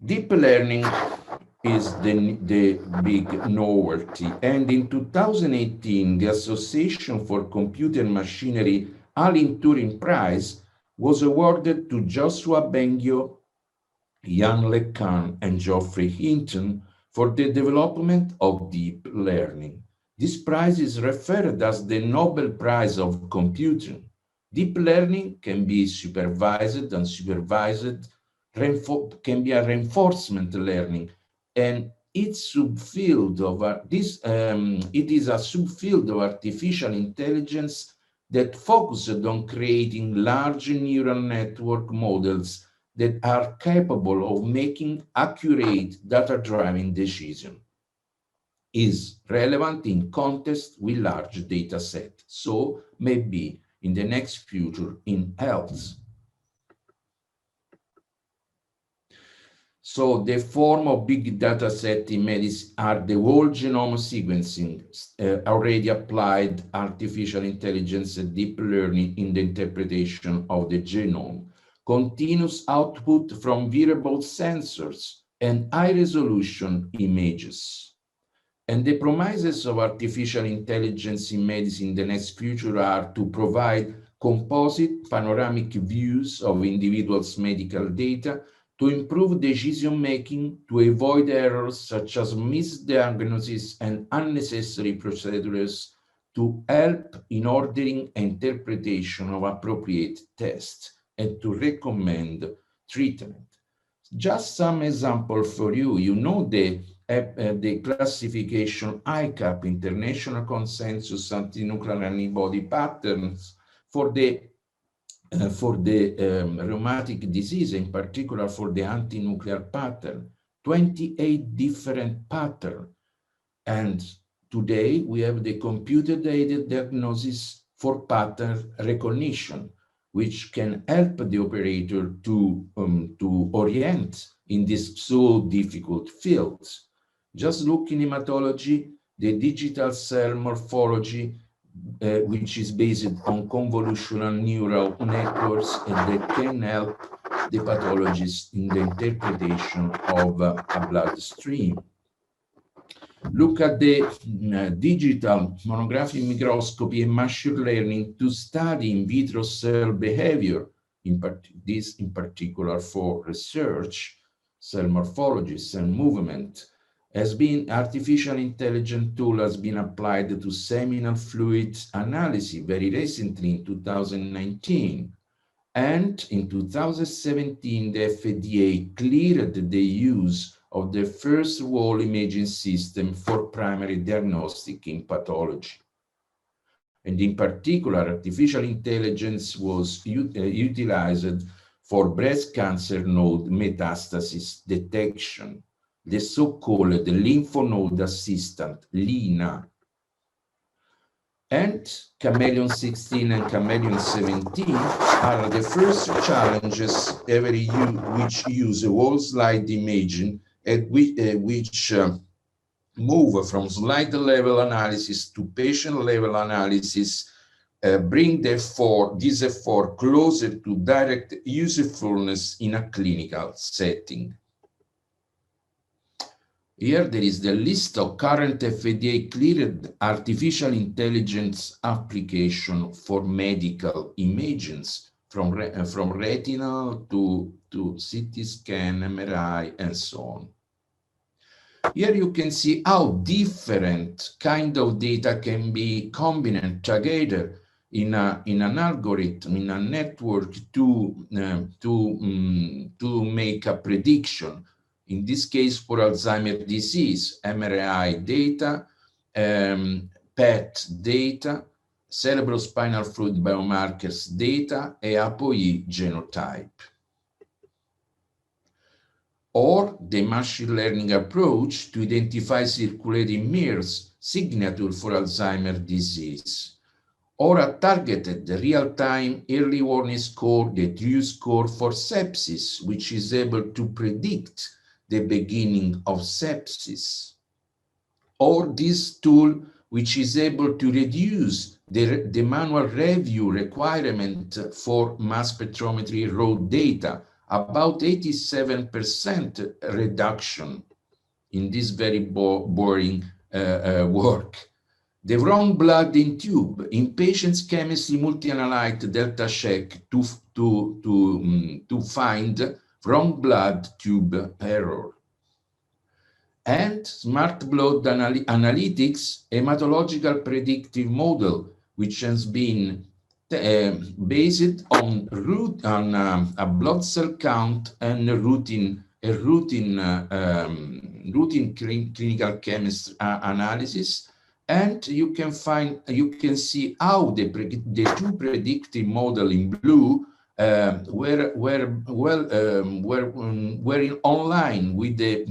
Deep learning is the big novelty, and in 2018, the Association for Computer Machinery Alan Turing Prize was awarded to Joshua Bengio, Yann LeCun, and Geoffrey Hinton for the development of deep learning. This prize is referred as the Nobel Prize of Computing. Deep learning can be supervised, unsupervised, can be a reinforcement learning, and its subfield of it is a subfield of artificial intelligence that focused on creating large neural network models that are capable of making accurate data-driven decisions. Is relevant in context with large data set, so maybe in the next future in health. So the form of big data set in medicine are the whole genome sequencing, already applied artificial intelligence and deep learning in the interpretation of the genome, continuous output from wearable sensors, and high-resolution images. And the promises of artificial intelligence in medicine in the next future are to provide composite panoramic views of individuals' medical data, to improve decision-making, to avoid errors such as misdiagnosis and unnecessary procedures, to help in ordering and interpretation of appropriate tests, and to recommend treatment. Just some example for you. You know the classification ICAP, International Consensus Antinuclear Antibody Patterns, for the rheumatic disease, in particular for the anti-nuclear pattern, 28 different patterns. And today we have the computer-aided diagnosis for pattern recognition, which can help the operator to orient in this so difficult field. Just look in hematology, the digital cell morphology, which is based on convolutional neural networks, and that can help the pathologist in the interpretation of a bloodstream. Look at the digital monographic microscopy and machine learning to study in vitro cell behavior, in particular for research, cell morphology, cell movement. Artificial intelligence tool has been applied to seminal fluid analysis very recently in 2019. And in 2017, the FDA cleared the use of the first whole imaging system for primary diagnostic in pathology. And in particular, artificial intelligence was utilized for breast cancer node metastasis detection, the so-called lymph node assistant, LINA. And Chameleon 16 and Chameleon 17 are the first challenges ever which use a whole slide imaging and which move from slide level analysis to patient level analysis, bring therefore this effort closer to direct usefulness in a clinical setting. Here there is the list of current FDA cleared artificial intelligence application for medical images, from retinal to CT scan, MRI, and so on. Here you can see how different kind of data can be combined together in an algorithm, in a network to make a prediction. In this case, for Alzheimer's disease, MRI data, PET data, cerebrospinal fluid biomarkers data, e ApoE genotype. Or the machine learning approach to identify circulating mirrors signature for Alzheimer's disease. Or a targeted real-time early warning score, the TRUE score for sepsis, which is able to predict the beginning of sepsis. Or this tool which is able to reduce the manual review requirement for mass spectrometry raw data, about 87% reduction in this very boring work. The wrong blood in tube in patients' chemistry multi-analyte delta check to find wrong blood tube error. And smart blood analytics, hematological predictive model, which has been based on a blood cell count and routine clinical chemistry analysis. And you can see how the two predictive model in blue were in online with the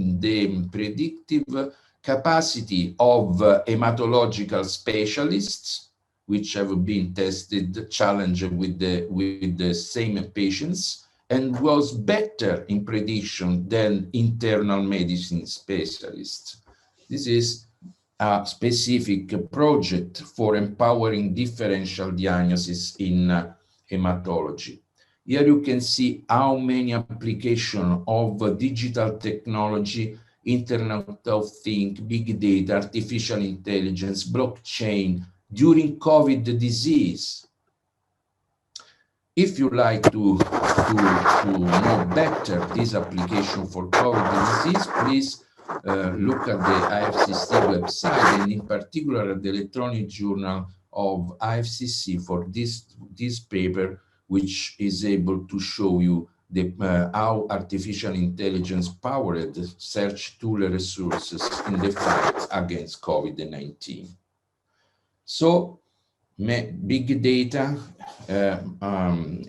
predictive capacity of hematological specialists, which have been tested, challenged with the same patients, and was better in prediction than internal medicine specialists. This is a specific project for empowering differential diagnosis in hematology. Here you can see how many applications of digital technology, Internet of Things, big data, artificial intelligence, blockchain during COVID disease. If you like to know better this application for COVID disease, please look at the IFCC website, and in particular at the electronic journal of IFCC for this paper, which is able to show you how artificial intelligence powered search tool resources in the fight against COVID-19. So, big data,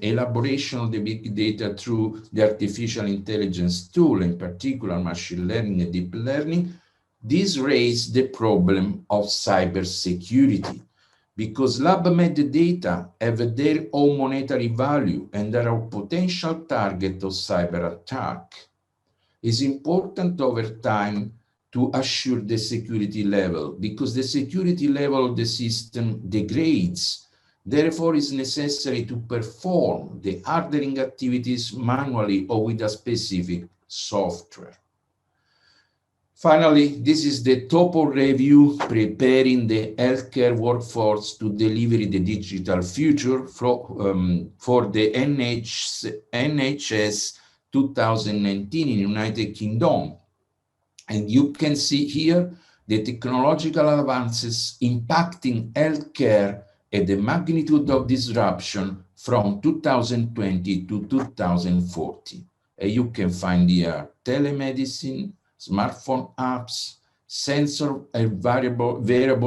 elaboration of the big data through the artificial intelligence tool, in particular machine learning and deep learning, this raised the problem of cybersecurity, because lab-made data have their own monetary value and are a potential target of cyber attack. It's important over time to assure the security level, because the security level of the system degrades. Therefore, it's necessary to perform the hardening activities manually or with a specific software. Finally, this is the topo review preparing the healthcare workforce to deliver the digital future for the NHS 2019 in United Kingdom. And you can see here the technological advances impacting healthcare and the magnitude of disruption from 2020 to 2040. You can find here telemedicine, smartphone apps, sensor and variable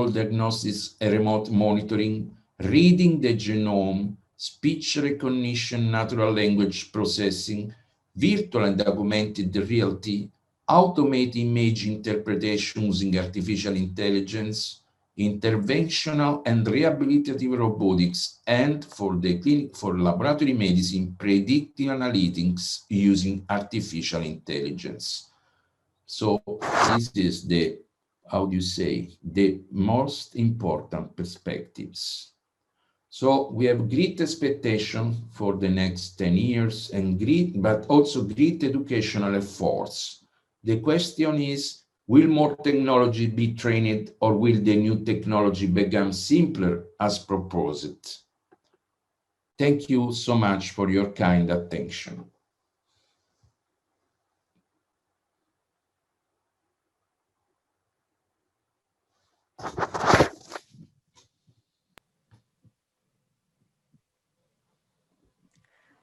diagnostics and remote monitoring, reading the genome, speech recognition, natural language processing, virtual and augmented reality, automate image interpretation using artificial intelligence, interventional and rehabilitative robotics, and for laboratory medicine, predictive analytics using artificial intelligence. So this is the most important perspectives. So we have great expectation for the next 10 years and but also great educational efforts. The question is, will more technology be trained, or will the new technology become simpler as proposed? Thank you so much for your kind attention.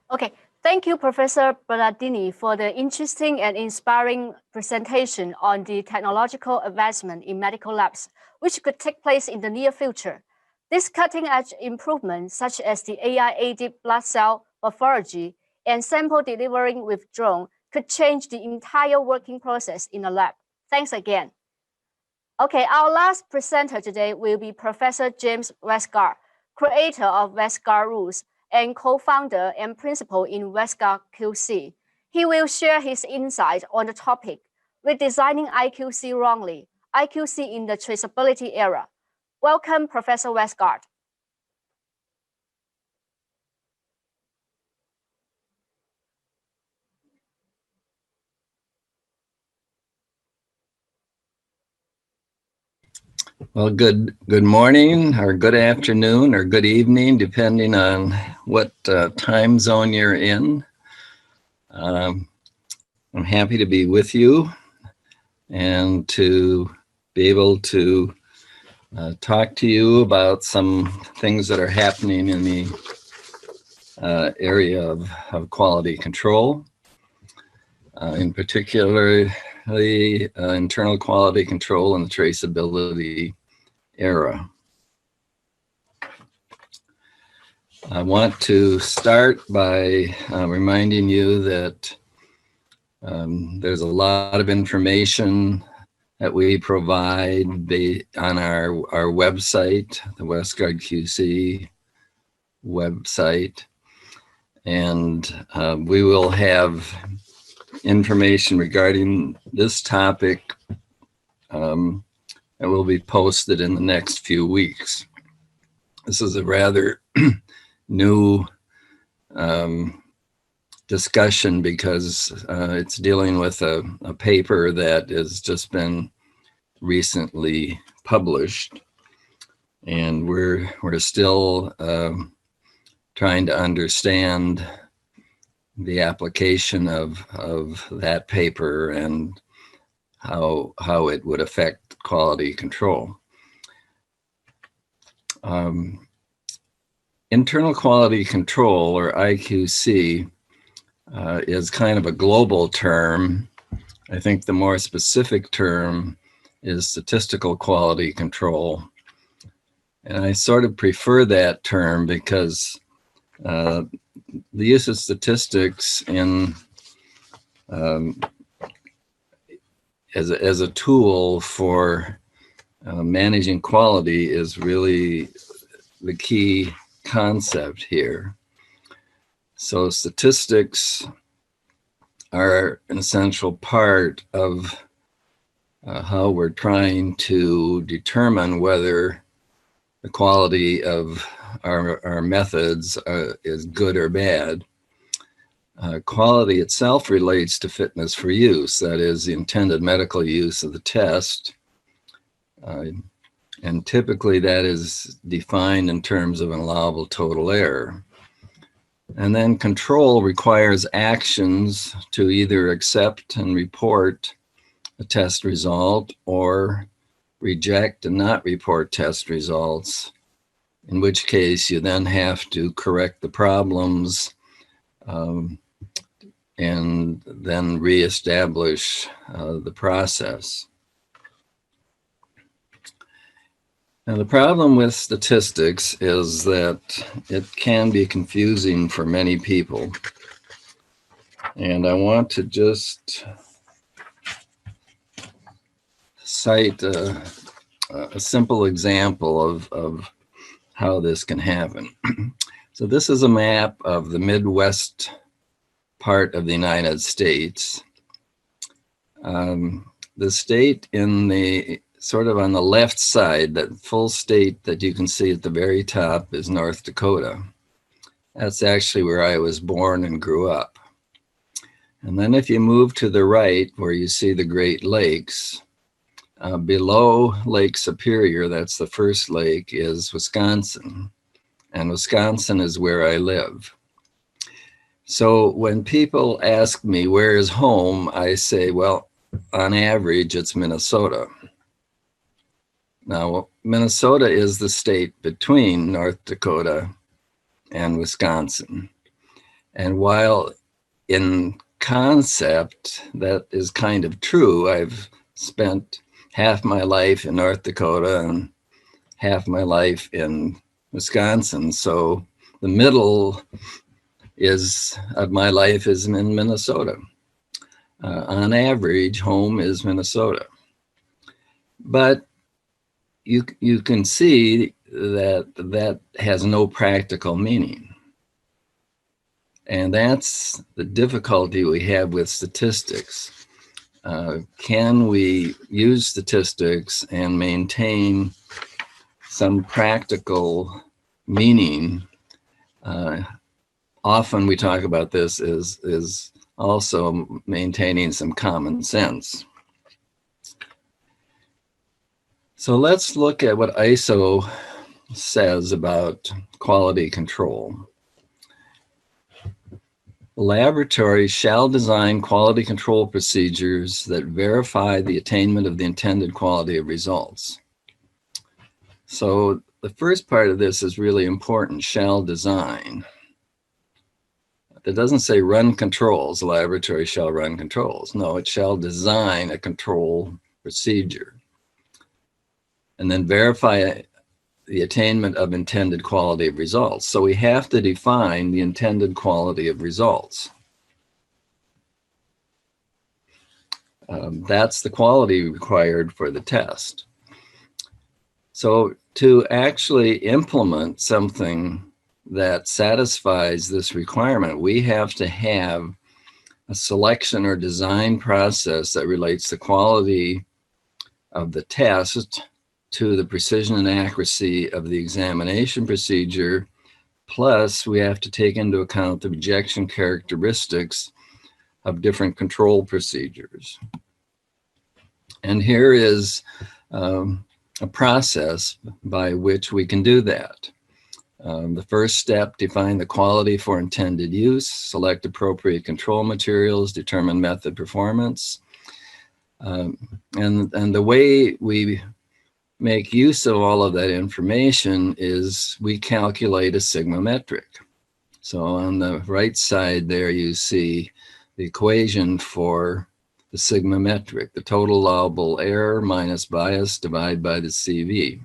Okay, thank you, Professor Bernardini, for the interesting and inspiring presentation on the technological advancement in medical labs, which could take place in the near future. This cutting-edge improvement, such as the AI-aided blood cell morphology and sample delivering with drone, could change the entire working process in a lab. Thanks again. Okay, our last presenter today will be Professor James Westgard, creator of Westgard rules and co-founder and principal in Westgard QC. He will share his insight on the topic, redesigning IQC wrongly, IQC in the traceability era. Welcome, Professor Westgard. Well, good morning, or good afternoon, or good evening, depending on what time zone you're in. I'm happy to be with you and to be able to talk to you about some things that are happening in the area of quality control, in particular internal quality control and the traceability era. I want to start by reminding you that there's a lot of information that we provide on our website, the Westgard QC website, and we will have information regarding this topic that will be posted in the next few weeks. This is a rather new discussion because it's dealing with a paper that has just been recently published, and we're still trying to understand the application of that paper and how it would affect quality control. Internal quality control, or IQC, is kind of a global term. I think the more specific term is statistical quality control. And I sort of prefer that term because the use of statistics in as a tool for managing quality is really the key concept here. So statistics are an essential part of how we're trying to determine whether the quality of our methods is good or bad. Quality itself relates to fitness for use, that is, the intended medical use of the test. And typically that is defined in terms of an allowable total error. And then control requires actions to either accept and report a test result or reject and not report test results, in which case you then have to correct the problems and then reestablish the process. Now, the problem with statistics is that it can be confusing for many people. And I want to just cite a simple example of how this can happen. So this is a map of the Midwest part of the United States. The state in the sort of on the left side, that full state that you can see at the very top, is North Dakota. That's actually where I was born and grew up. And then if you move to the right, where you see the Great Lakes, below Lake Superior, that's the first lake, is Wisconsin. And Wisconsin is where I live. So when people ask me, where is home? I say, well, on average, it's Minnesota. Now, Minnesota is the state between North Dakota and Wisconsin. And while in concept that is kind of true, I've spent half my life in North Dakota and half my life in Wisconsin. So the middle of my life is in Minnesota. On average, home is Minnesota. But you can see that has no practical meaning. And that's the difficulty we have with statistics. Can we use statistics and maintain some practical meaning. Often we talk about this is also maintaining some common sense. So let's look at what ISO says about quality control. Laboratories shall design quality control procedures that verify the attainment of the intended quality of results. So the first part of this is really important, shall design. It doesn't say run controls, the laboratory shall run controls. No, it shall design a control procedure and then verify the attainment of intended quality of results. So we have to define the intended quality of results. That's the quality required for the test. So to actually implement something that satisfies this requirement, we have to have a selection or design process that relates the quality of the test to the precision and accuracy of the examination procedure. Plus, we have to take into account the rejection characteristics of different control procedures. And here is a process by which we can do that. The first step, define the quality for intended use, select appropriate control materials, determine method performance. And the way we make use of all of that information is we calculate a sigma metric. So on the right side there, you see the equation for the sigma metric, the total allowable error minus bias divided by the CV.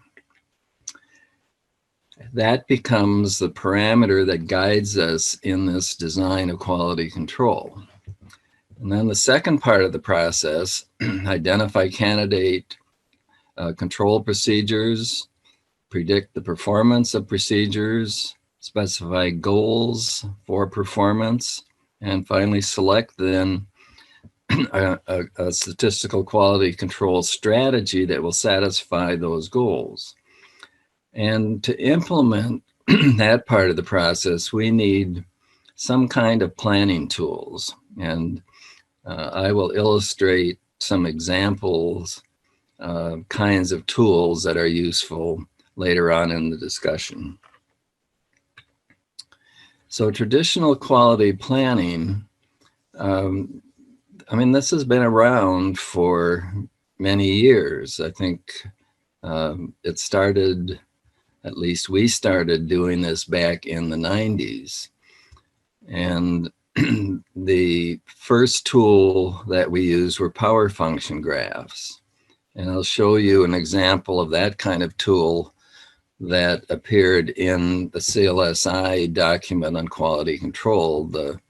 That becomes the parameter that guides us in this design of quality control. And then the second part of the process, identify candidate control procedures, predict the performance of procedures, specify goals for performance, and finally select then a statistical quality control strategy that will satisfy those goals. And to implement that part of the process, we need some kind of planning tools. And I will illustrate some examples, kinds of tools that are useful later on in the discussion. So traditional quality planning, I mean, this has been around for many years. I think it started, at least we started doing this back in the 90s. And the first tool that we used were power function graphs. And I'll show you an example of that kind of tool that appeared in the CLSI document on quality control, the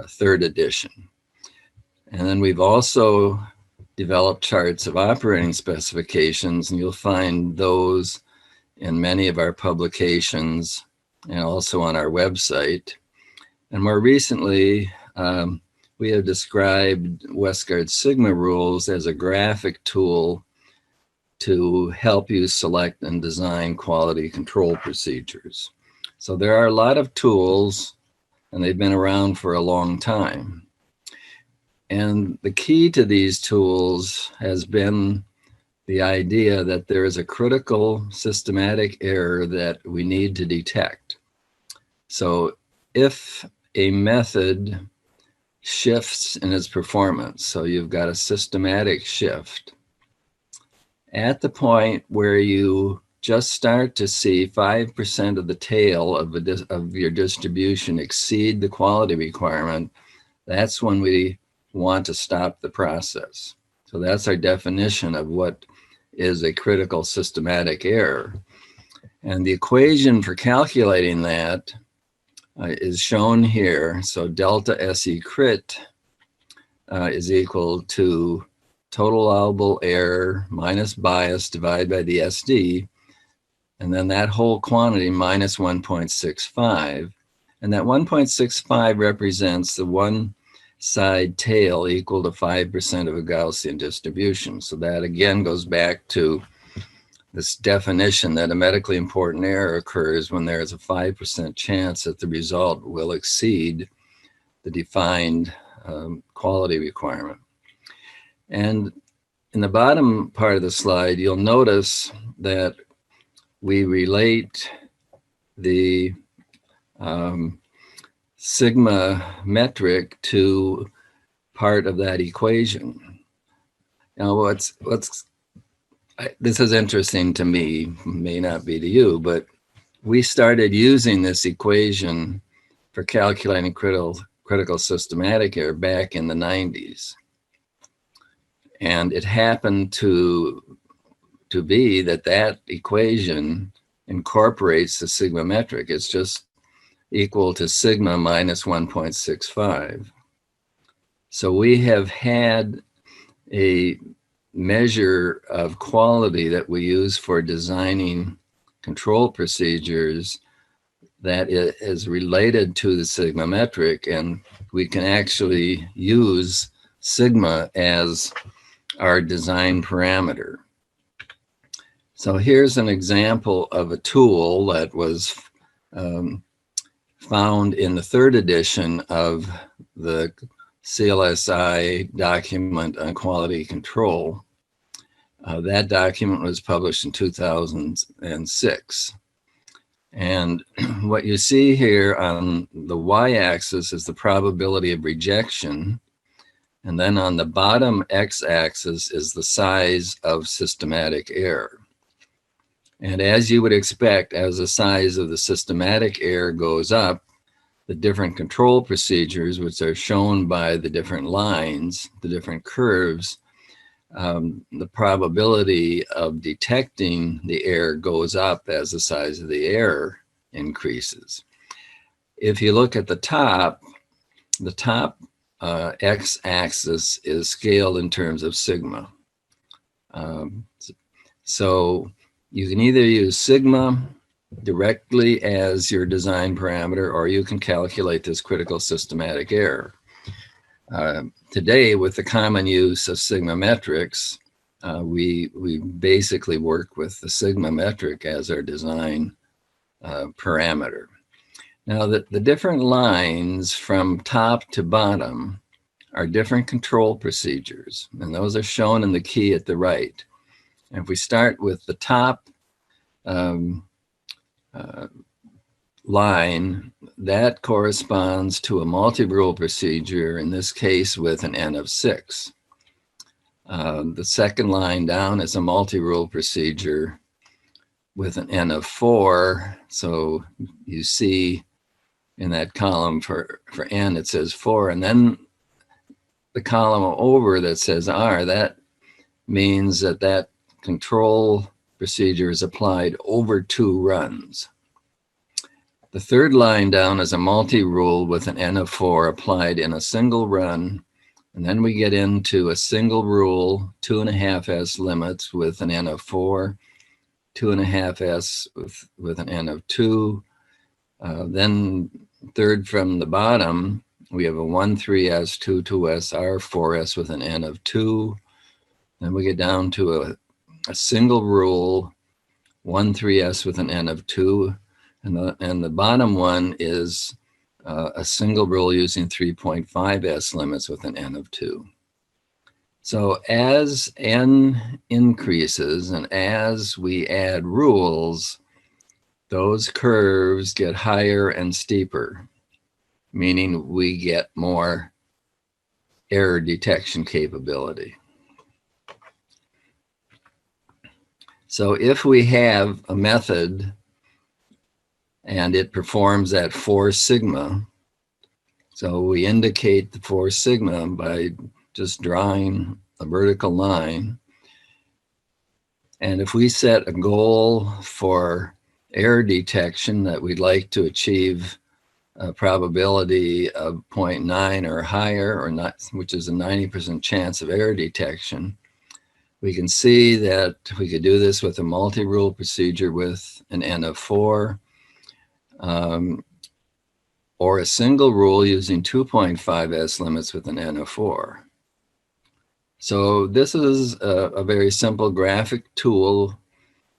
third edition. And then we've also developed charts of operating specifications, and you'll find those in many of our publications and also on our website. And more recently, we have described Westgard Sigma rules as a graphic tool to help you select and design quality control procedures. So there are a lot of tools, and they've been around for a long time. And the key to these tools has been the idea that there is a critical systematic error that we need to detect. So if a method shifts in its performance, so you've got a systematic shift, at the point where you just start to see 5% of the tail of your distribution exceed the quality requirement, that's when we want to stop the process. So that's our definition of what is a critical systematic error. And the equation for calculating that is shown here. So delta SE crit is equal to total allowable error minus bias divided by the SD, and then that whole quantity minus 1.65. And that 1.65 represents the one side tail equal to 5% of a Gaussian distribution. So that again goes back to this definition that a medically important error occurs when there is a 5% chance that the result will exceed the defined quality requirement. And in the bottom part of the slide, you'll notice that we relate the sigma metric to part of that equation. Now, this is interesting to me, may not be to you, but we started using this equation for calculating critical systematic error back in the 90s. And it happened to be that equation incorporates the sigma metric. It's just equal to sigma minus 1.65. So we have had a measure of quality that we use for designing control procedures that is related to the sigma metric, and we can actually use sigma as our design parameter. So here's an example of a tool that was found in the 3rd edition of the CLSI document on quality control. That document was published in 2006. And what you see here on the y-axis is the probability of rejection. And then on the bottom x-axis is the size of systematic error. And as you would expect, as the size of the systematic error goes up, the different control procedures, which are shown by the different lines, the different curves, the probability of detecting the error goes up as the size of the error increases. If you look at the top x-axis is scaled in terms of sigma. So you can either use sigma directly as your design parameter, or you can calculate this critical systematic error. Today, with the common use of sigma metrics, we basically work with the sigma metric as our design parameter. Now, the different lines from top to bottom are different control procedures, and those are shown in the key at the right. And if we start with the top line, that corresponds to a multi-rule procedure, in this case with an N of 6. The second line down is a multi-rule procedure with an N of 4. So you see in that column for N, it says 4. And then the column over that says R, that means that control procedure is applied over 2 runs. The third line down is a multi-rule with an N of 4 applied in a single run. And then we get into a single rule, 2.5s limits with an N of 4, 2.5s with an N of 2. Then third from the bottom, we have a 1,3s, 2,2s, R4s with an N of 2. Then we get down to a single rule, 1,3s with an N of 2. And the bottom one is a single rule using 3.5s limits with an N of 2. So as N increases and as we add rules, those curves get higher and steeper, meaning we get more error detection capability. So if we have a method and it performs at 4 sigma, so we indicate the 4 sigma by just drawing a vertical line. And if we set a goal for error detection that we'd like to achieve a probability of 0.9 or higher, or not, which is a 90% chance of error detection, we can see that we could do this with a multi-rule procedure with an N of 4, or a single rule using 2.5s limits with an N of 4. So this is a very simple graphic tool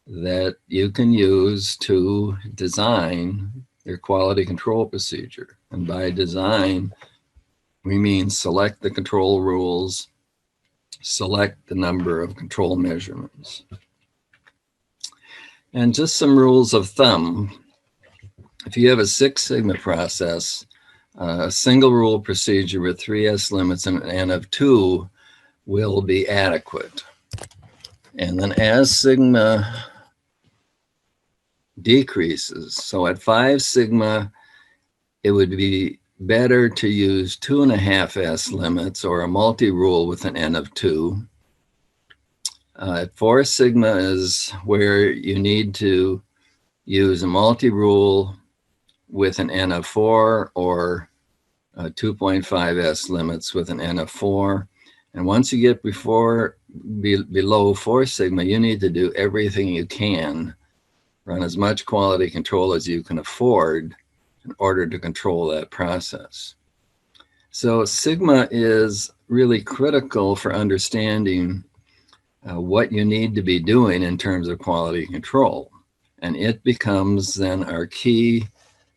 that you can use to design your quality control procedure. And by design, we mean select the control rules, select the number of control measurements. And just some rules of thumb. If you have a Six Sigma process, a single rule procedure with 3S limits and an N of 2 will be adequate. And then as sigma decreases, so at 5 sigma, it would be better to use 2.5S limits or a multi-rule with an N of 2. At 4 sigma is where you need to use a multi-rule with an N of 4 or 2.5S limits with an N of 4. And once you get below 4 sigma, you need to do everything you can, run as much quality control as you can afford in order to control that process. So sigma is really critical for understanding what you need to be doing in terms of quality control. And it becomes then our key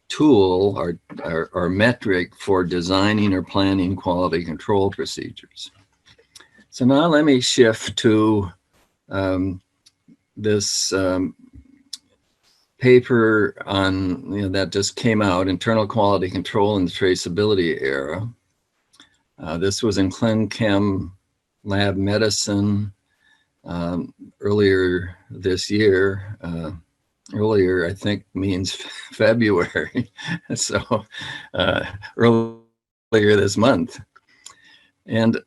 tool or metric for designing or planning quality control procedures. So now let me shift to this paper on that just came out, Internal Quality Control in the Traceability Era. This was in ClinChem Lab Medicine earlier this year. Earlier, I think, means February, so earlier this month. And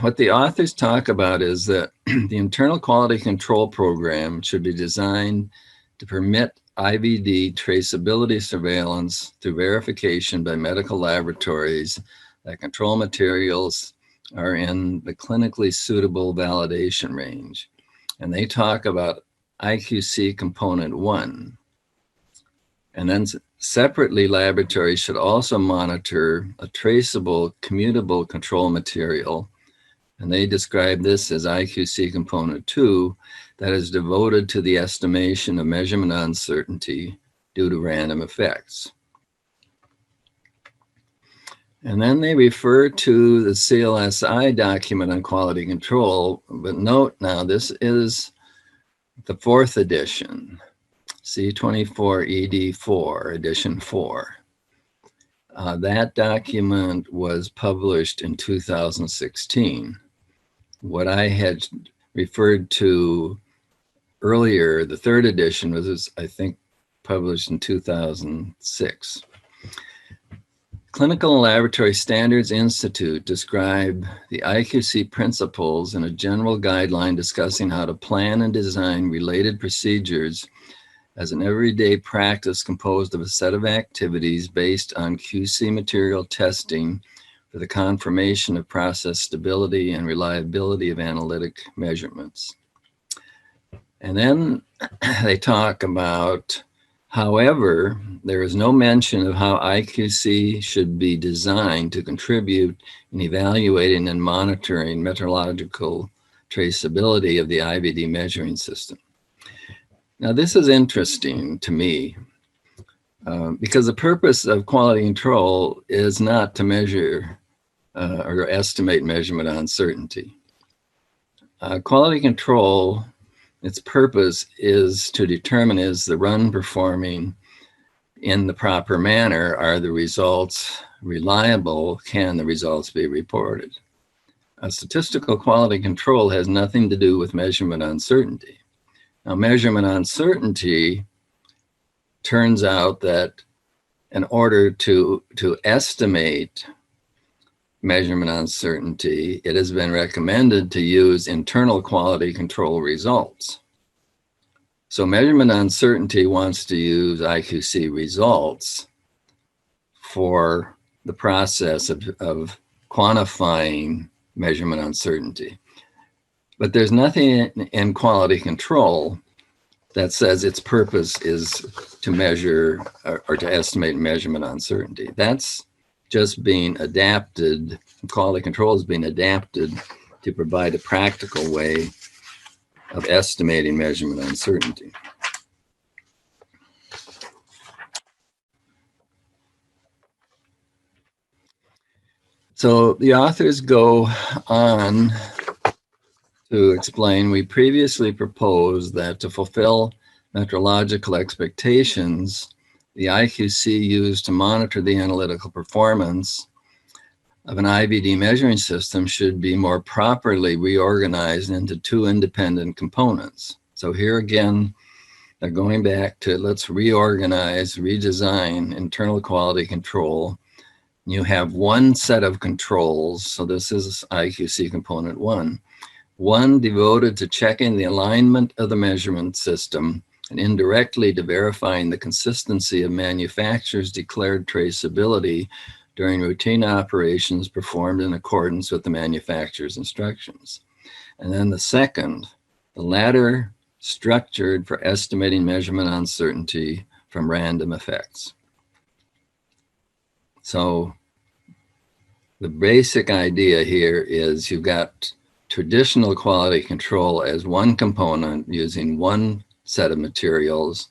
what the authors talk about is that the internal quality control program should be designed to permit IVD traceability surveillance through verification by medical laboratories that control materials are in the clinically suitable validation range. And they talk about IQC component 1. And then separately, laboratories should also monitor a traceable, commutable control material. And they describe this as IQC component 2, that is devoted to the estimation of measurement uncertainty due to random effects. And then they refer to the CLSI document on quality control, but note now this is the 4th edition, C24ED4, edition 4. That document was published in 2016. What I had referred to earlier, the 3rd edition, was, I think, published in 2006. Clinical and Laboratory Standards Institute described the IQC principles in a general guideline discussing how to plan and design related procedures as an everyday practice composed of a set of activities based on QC material testing for the confirmation of process stability and reliability of analytic measurements. And then they talk about, however, there is no mention of how IQC should be designed to contribute in evaluating and monitoring metrological traceability of the IVD measuring system. Now, this is interesting to me because the purpose of quality control is not to measure or estimate measurement uncertainty. Quality control, its purpose is to determine, is the run performing in the proper manner? Are the results reliable? Can the results be reported? Statistical quality control has nothing to do with measurement uncertainty. Now, measurement uncertainty turns out that in order to estimate measurement uncertainty, it has been recommended to use internal quality control results. So measurement uncertainty wants to use IQC results for the process of quantifying measurement uncertainty. But there's nothing in quality control that says its purpose is to measure or to estimate measurement uncertainty. That's just being adapted. Quality control is being adapted to provide a practical way of estimating measurement uncertainty. So the authors go on to explain, we previously proposed that to fulfill metrological expectations, the IQC used to monitor the analytical performance of an IVD measuring system should be more properly reorganized into two independent components. So here again, they're going back to let's reorganize, redesign internal quality control. You have one set of controls, so this is IQC component one devoted to checking the alignment of the measurement system and indirectly to verifying the consistency of manufacturer's declared traceability during routine operations performed in accordance with the manufacturer's instructions. And then the second, the latter structured for estimating measurement uncertainty from random effects. So the basic idea here is you've got traditional quality control as one component using one set of materials,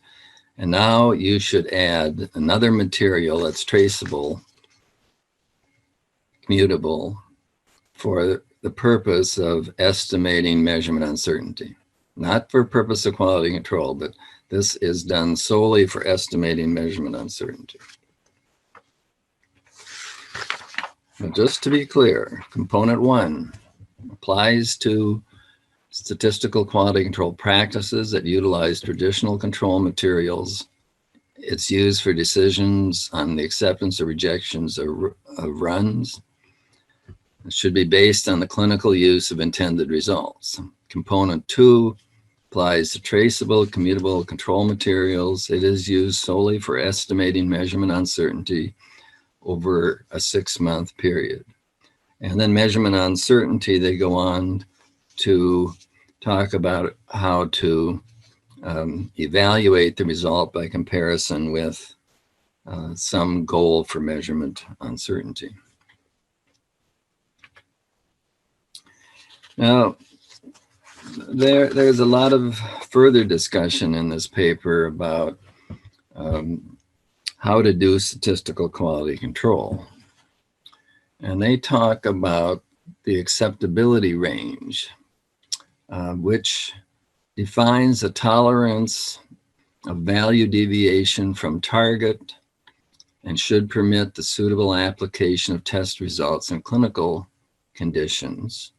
and now you should add another material that's traceable, commutable, for the purpose of estimating measurement uncertainty. Not for purpose of quality control, but this is done solely for estimating measurement uncertainty. But just to be clear, component one applies to statistical quality control practices that utilize traditional control materials. It's used for decisions on the acceptance or rejections of runs. It should be based on the clinical use of intended results. Component two applies to traceable, commutable control materials. It is used solely for estimating measurement uncertainty over a 6-month period. And then measurement uncertainty, they go on to talk about how to evaluate the result by comparison with some goal for measurement uncertainty. Now, there's a lot of further discussion in this paper about how to do statistical quality control. And they talk about the acceptability range, which defines a tolerance of value deviation from target and should permit the suitable application of test results in clinical conditions.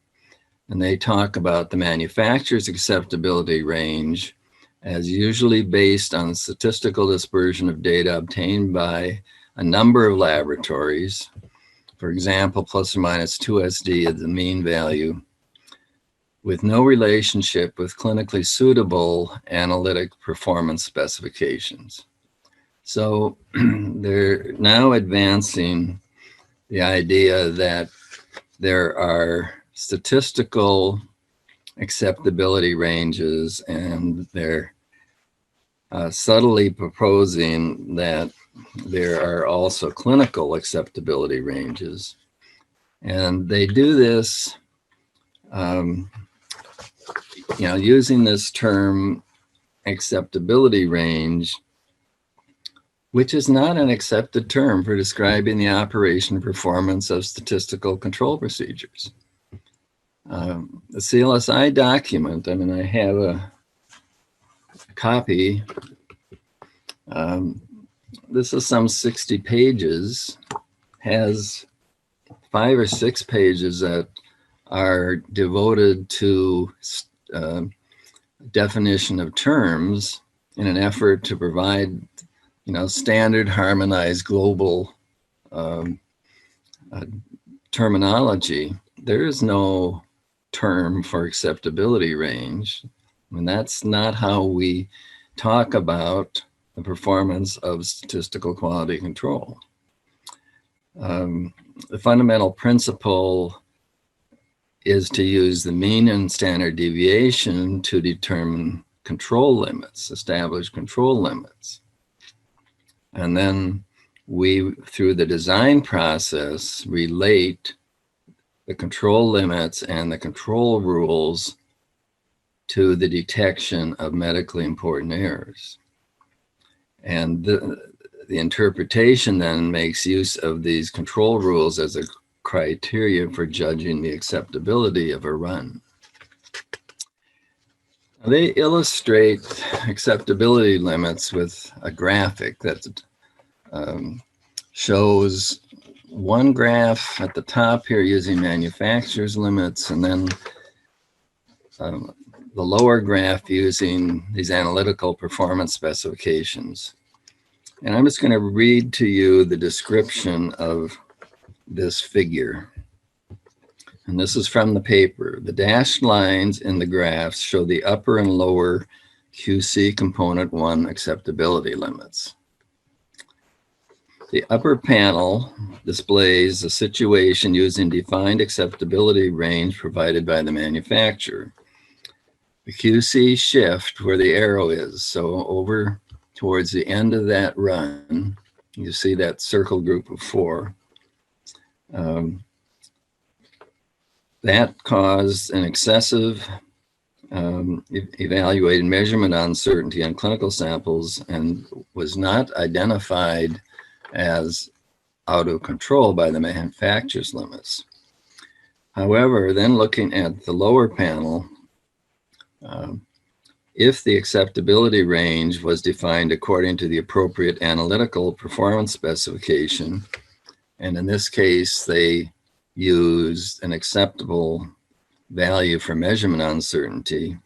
And they talk about the manufacturer's acceptability range as usually based on statistical dispersion of data obtained by a number of laboratories. For example, plus or minus 2 SD is the mean value, with no relationship with clinically suitable analytic performance specifications. So they're now advancing the idea that there are statistical acceptability ranges, and they're subtly proposing that there are also clinical acceptability ranges. And they do this, using this term acceptability range, which is not an accepted term for describing the operation and performance of statistical control procedures. The CLSI document, I mean, I have a copy. This is some 60 pages, has 5 or 6 pages that are devoted to definition of terms in an effort to provide, standard harmonized global terminology. There is no term for acceptability range. I mean, that's not how we talk about the performance of statistical quality control. The fundamental principle is to use the mean and standard deviation to determine control limits, establish control limits. And then we, through the design process, relate the control limits and the control rules to the detection of medically important errors. And the interpretation then makes use of these control rules as a criteria for judging the acceptability of a run. They illustrate acceptability limits with a graphic that shows one graph at the top here using manufacturer's limits, and then the lower graph using these analytical performance specifications. And I'm just going to read to you the description of this figure. And this is from the paper. The dashed lines in the graphs show the upper and lower QC component 1 acceptability limits. The upper panel displays the situation using defined acceptability range provided by the manufacturer. The QC shift where the arrow is, so over towards the end of that run, you see that circle group of 4. That caused an excessive evaluated measurement uncertainty on clinical samples and was not identified as out of control by the manufacturer's limits. However, then looking at the lower panel, if the acceptability range was defined according to the appropriate analytical performance specification, and in this case, they used an acceptable value for measurement uncertainty.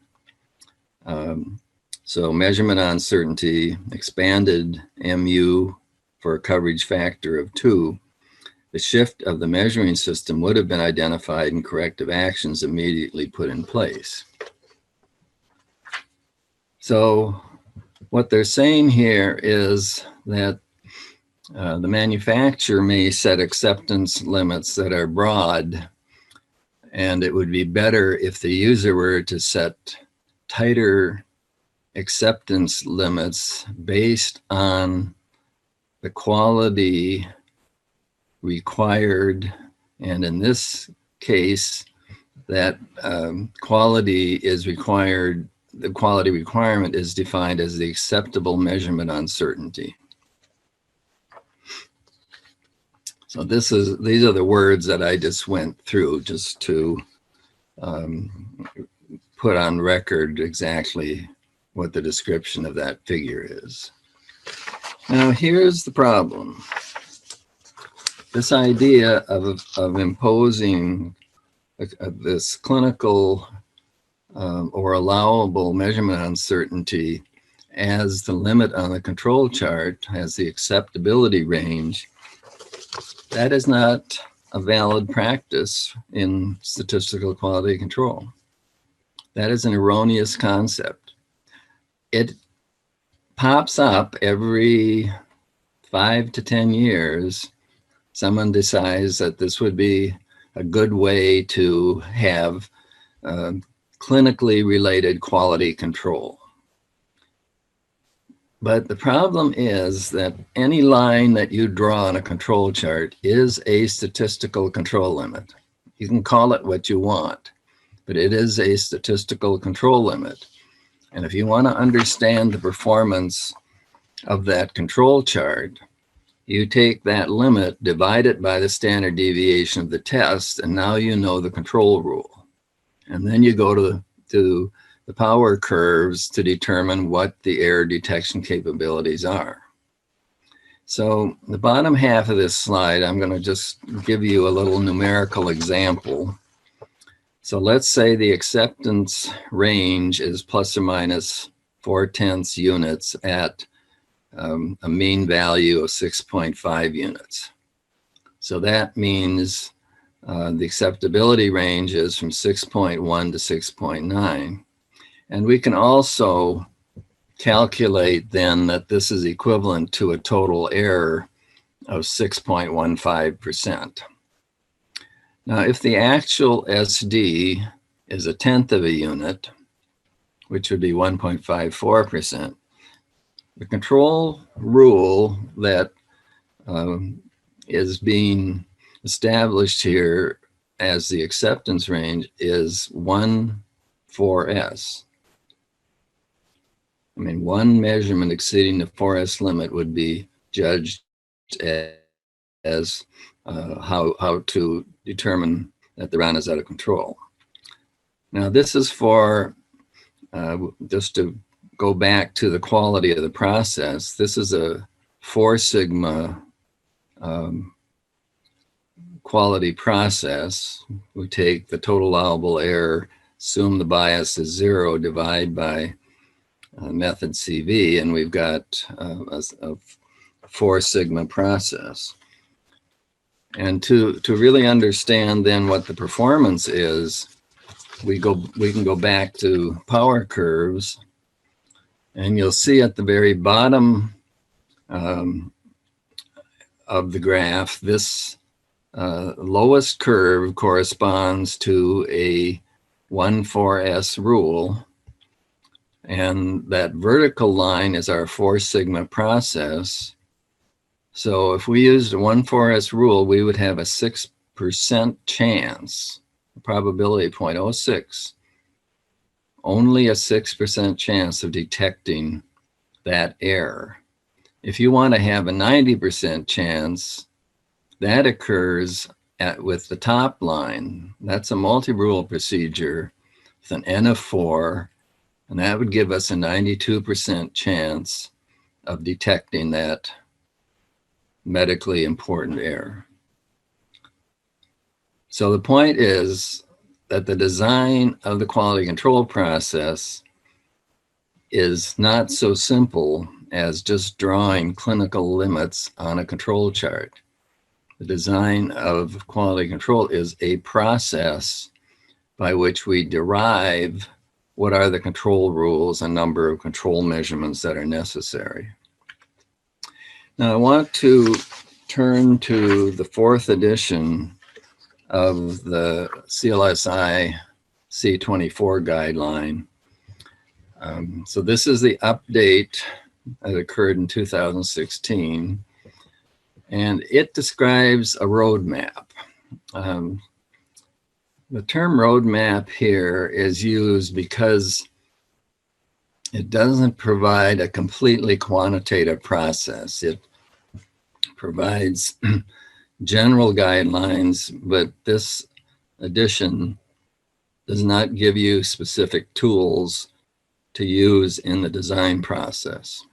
So measurement uncertainty expanded MU for a coverage factor of 2. The shift of the measuring system would have been identified and corrective actions immediately put in place. So what they're saying here is that the manufacturer may set acceptance limits that are broad, and it would be better if the user were to set tighter acceptance limits based on the quality required. And in this case, that quality is required, the quality requirement is defined as the acceptable measurement uncertainty. So these are the words that I just went through just to put on record exactly what the description of that figure is. Now here's the problem. This idea of imposing this clinical or allowable measurement uncertainty as the limit on the control chart, as the acceptability range, that is not a valid practice in statistical quality control. That is an erroneous concept. It pops up every 5 to 10 years. Someone decides that this would be a good way to have clinically related quality control. But the problem is that any line that you draw on a control chart is a statistical control limit. You can call it what you want, but it is a statistical control limit. And if you want to understand the performance of that control chart, you take that limit, divide it by the standard deviation of the test, and now you know the control rule. And then you go to the power curves to determine what the error detection capabilities are. So the bottom half of this slide, I'm going to just give you a little numerical example. So let's say the acceptance range is plus or minus 0.4 units at a mean value of 6.5 units. So that means the acceptability range is from 6.1 to 6.9. And we can also calculate then that this is equivalent to a total error of 6.15%. Now, if the actual SD is 1/10 of a unit, which would be 1.54%, the control rule that is being established here as the acceptance range is 1/4S. I mean, one measurement exceeding the 4S limit would be judged as how to determine that the run is out of control. Now, this is for, just to go back to the quality of the process, this is a 4 sigma quality process. We take the total allowable error, assume the bias is 0, divide by method CV, and we've got a 4 sigma process. And to really understand then what the performance is, we can go back to power curves, and you'll see at the very bottom of the graph, this lowest curve corresponds to a 1,4S rule, and that vertical line is our 4 sigma process. So if we used a 1,4S rule, we would have a 6% chance, probability 0.06, only a 6% chance of detecting that error. If you want to have a 90% chance, that occurs with the top line. That's a multi-rule procedure with an N of 4, and that would give us a 92% chance of detecting that medically important error. So the point is that the design of the quality control process is not so simple as just drawing clinical limits on a control chart. The design of quality control is a process by which we derive what are the control rules and number of control measurements that are necessary. Now I want to turn to the 4th edition of the CLSI C24 guideline. So this is the update that occurred in 2016, and it describes a roadmap. The term roadmap here is used because it doesn't provide a completely quantitative process. It provides general guidelines, but this edition does not give you specific tools to use in the design process.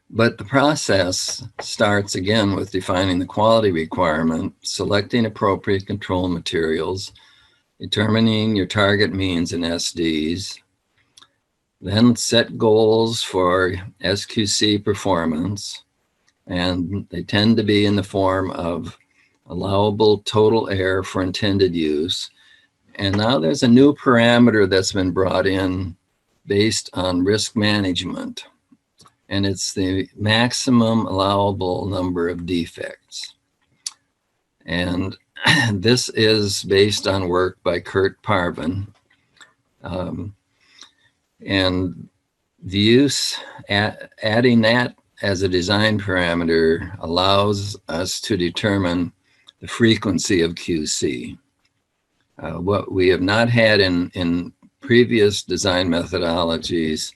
But the process starts again with defining the quality requirement, selecting appropriate control materials, determining your target means and SDs, then set goals for SQC performance, and they tend to be in the form of allowable total error for intended use. And now there's a new parameter that's been brought in based on risk management, and it's the maximum allowable number of defects. And this is based on work by Kurt Parvin. And the use, adding that as a design parameter allows us to determine the frequency of QC. What we have not had in previous design methodologies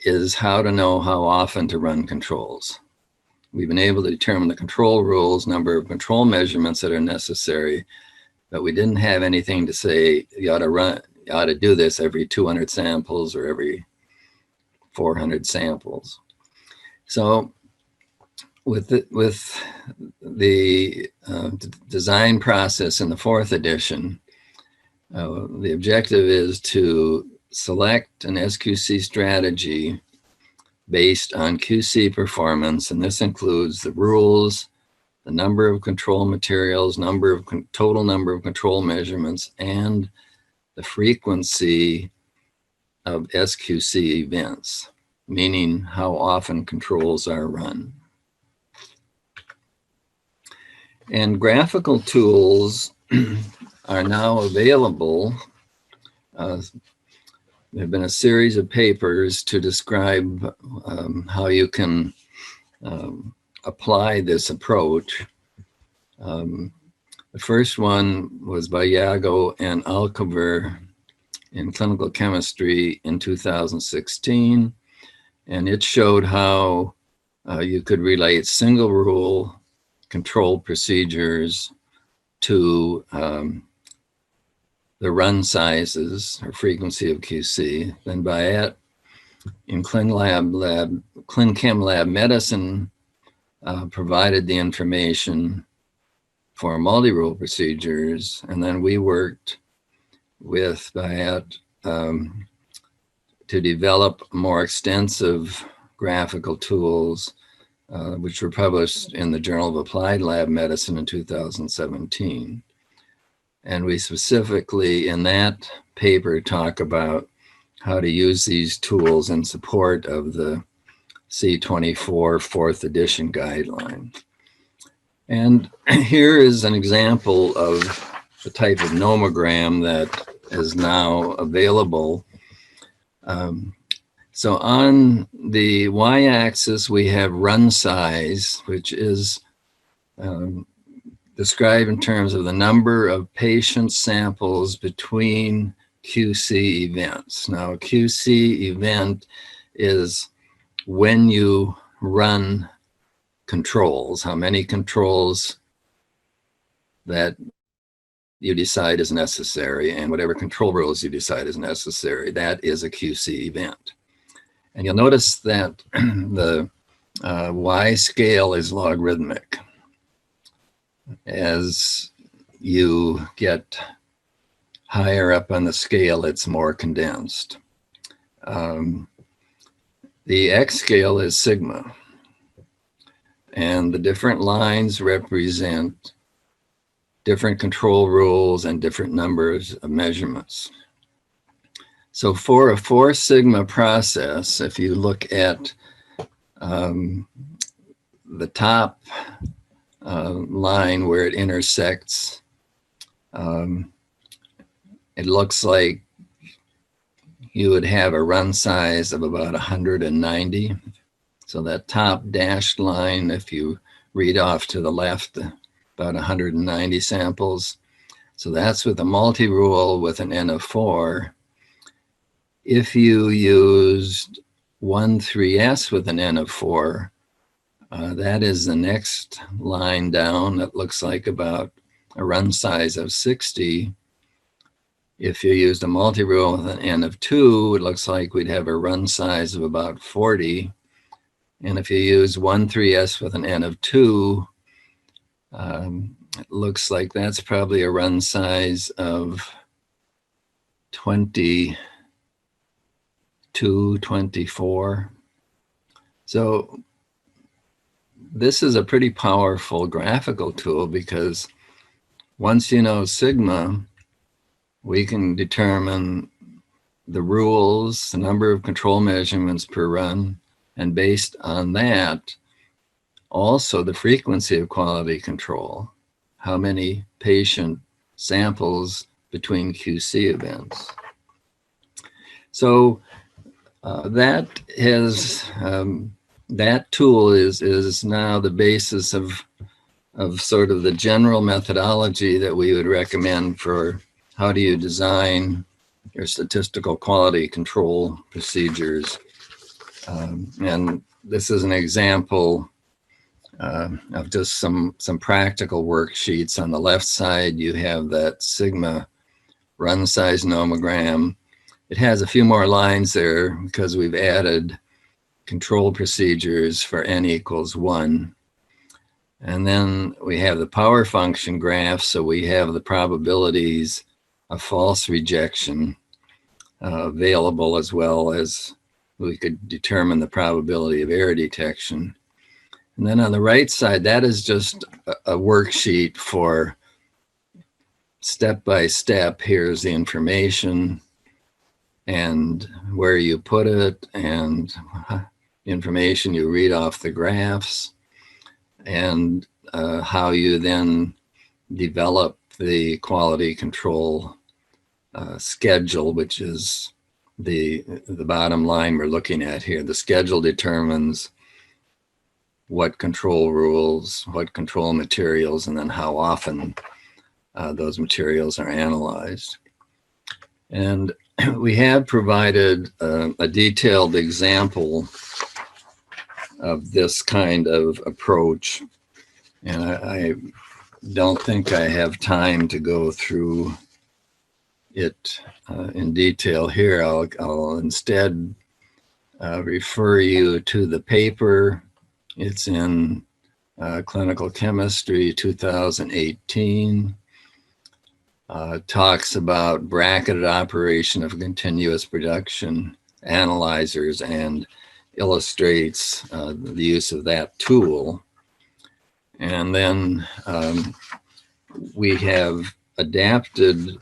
is how to know how often to run controls. We've been able to determine the control rules, number of control measurements that are necessary, but we didn't have anything to say you ought to do this every 200 samples or every 400 samples. So with the design process in the 4th edition, the objective is to select an SQC strategy based on QC performance, and this includes the rules, the number of control materials, total number of control measurements, and the frequency of SQC events, meaning how often controls are run. And graphical tools are now available. There have been a series of papers to describe how you can apply this approach. The first one was by Yago and Alcover in clinical chemistry in 2016, and it showed how you could relate single rule controlled procedures to the run sizes or frequency of QC. Then Bayet in ClinChem Lab Medicine provided the information for multi-rule procedures, and then we worked with Bayet to develop more extensive graphical tools, which were published in the Journal of Applied Lab Medicine in 2017. And we specifically in that paper talk about how to use these tools in support of the C24 4th edition guideline. And here is an example of the type of nomogram that is now available. So on the y-axis, we have run size, which is described in terms of the number of patient samples between QC events. Now, a QC event is when you run controls, how many controls that you decide is necessary, and whatever control rules you decide is necessary, that is a QC event. And you'll notice that the Y scale is logarithmic. As you get higher up on the scale, it's more condensed. The X scale is sigma, and the different lines represent different control rules and different numbers of measurements. So for a 4 sigma process, if you look at the top line where it intersects, it looks like you would have a run size of about 190. So that top dashed line, if you read off to the left, about 190 samples. So that's with a multi-rule with an N of 4. If you used 1,3S with an N of 4, that is the next line down. That looks like about a run size of 60. If you used a multi-rule with an N of 2, it looks like we'd have a run size of about 40. And if you use 1,3S with an N of 2, it looks like that's probably a run size of 22, 24. So this is a pretty powerful graphical tool, because once you know sigma, we can determine the rules, the number of control measurements per run, and based on that, also the frequency of quality control, how many patient samples between QC events. So that tool is now the basis of sort of the general methodology that we would recommend for how do you design your statistical quality control procedures. And this is an example of just some practical worksheets. On the left side, you have that sigma run size nomogram. It has a few more lines there because we've added control procedures for n equals 1. And then we have the power function graph, so we have the probabilities of false rejection available, as well as we could determine the probability of error detection. And then on the right side, that is just a worksheet for step by step. Here's the information and where you put it, and information you read off the graphs, and how you then develop the quality control schedule, which is the bottom line we're looking at here. The schedule determines what control rules, what control materials, and then how often those materials are analyzed. And we have provided a detailed example of this kind of approach, and I don't think I have time to go through it in detail here. I'll instead refer you to the paper. It's in Clinical Chemistry 2018. Talks about bracketed operation of continuous production analyzers and illustrates the use of that tool. And then we have adapted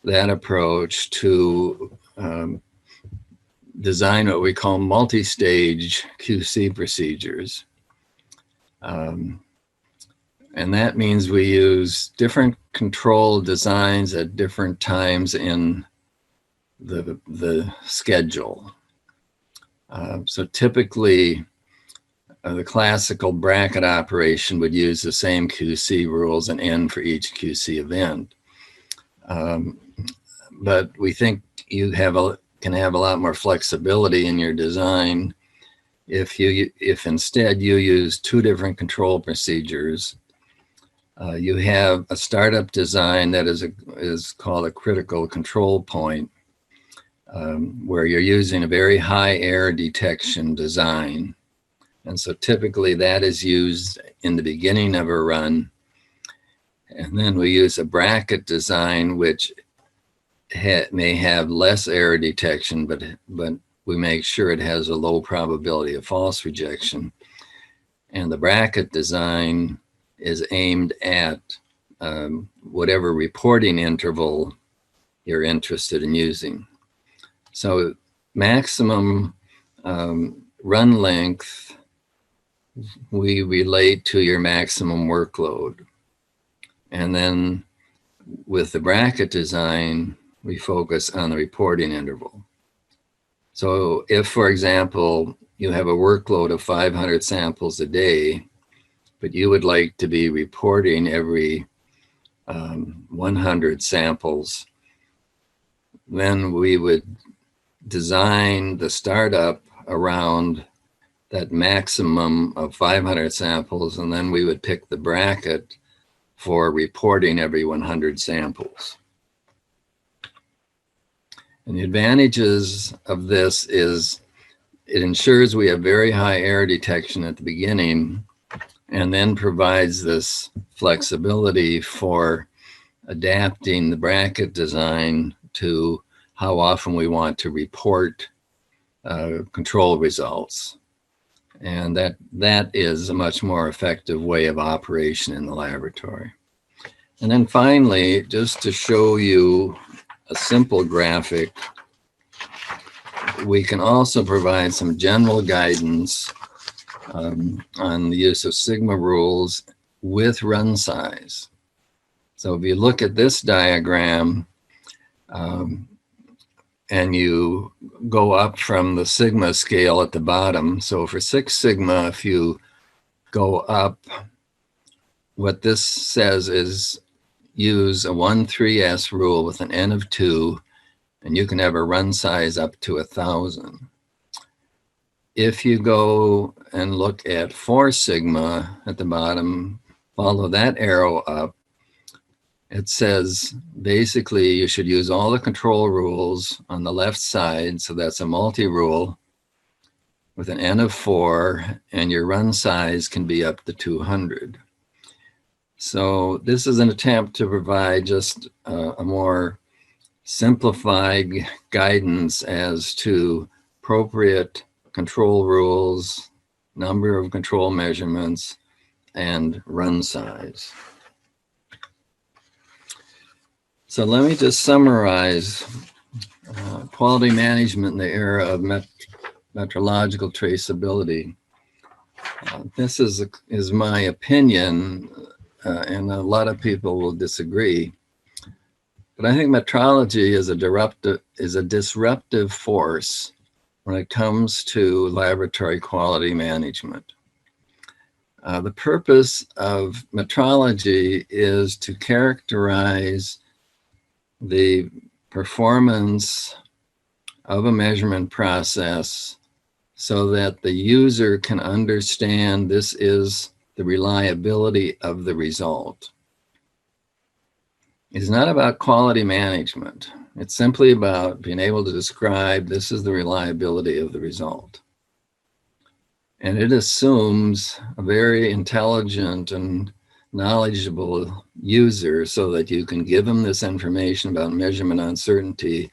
that approach to design what we call multi-stage QC procedures. And that means we use different control designs at different times in the schedule. So typically, the classical bracket operation would use the same QC rules and N for each QC event. But we think you can have a lot more flexibility in your design if instead you use two different control procedures. You have a startup design that is called a critical control point, where you're using a very high error detection design. And so typically that is used in the beginning of a run. And then we use a bracket design, which may have less error detection, but we make sure it has a low probability of false rejection. And the bracket design is aimed at whatever reporting interval you're interested in using. So maximum run length, we relate to your maximum workload. And then with the bracket design, we focus on the reporting interval. So if, for example, you have a workload of 500 samples a day, but you would like to be reporting every 100 samples, then we would design the startup around that maximum of 500 samples, and then we would pick the bracket for reporting every 100 samples. And the advantages of this is it ensures we have very high error detection at the beginning, and then provides this flexibility for adapting the bracket design to how often we want to report control results. And that is a much more effective way of operation in the laboratory. And then finally, just to show you a simple graphic, we can also provide some general guidance on the use of sigma rules with run size. So if you look at this diagram, and you go up from the sigma scale at the bottom. So for 6 sigma, if you go up, what this says is use a 1,3s rule with an N of 2, and you can have a run size up to 1,000. If you go and look at 4 sigma at the bottom, follow that arrow up, it says basically you should use all the control rules on the left side. So that's a multi-rule with an N of 4, and your run size can be up to 200. So this is an attempt to provide just a more simplified guidance as to appropriate control rules, number of control measurements, and run size. So let me just summarize quality management in the era of metrological traceability. This is my opinion, and a lot of people will disagree. But I think metrology is a disruptive force when it comes to laboratory quality management. The purpose of metrology is to characterize the performance of a measurement process so that the user can understand this is the reliability of the result. It's not about quality management. It's simply about being able to describe this is the reliability of the result. And it assumes a very intelligent and knowledgeable user so that you can give them this information about measurement uncertainty.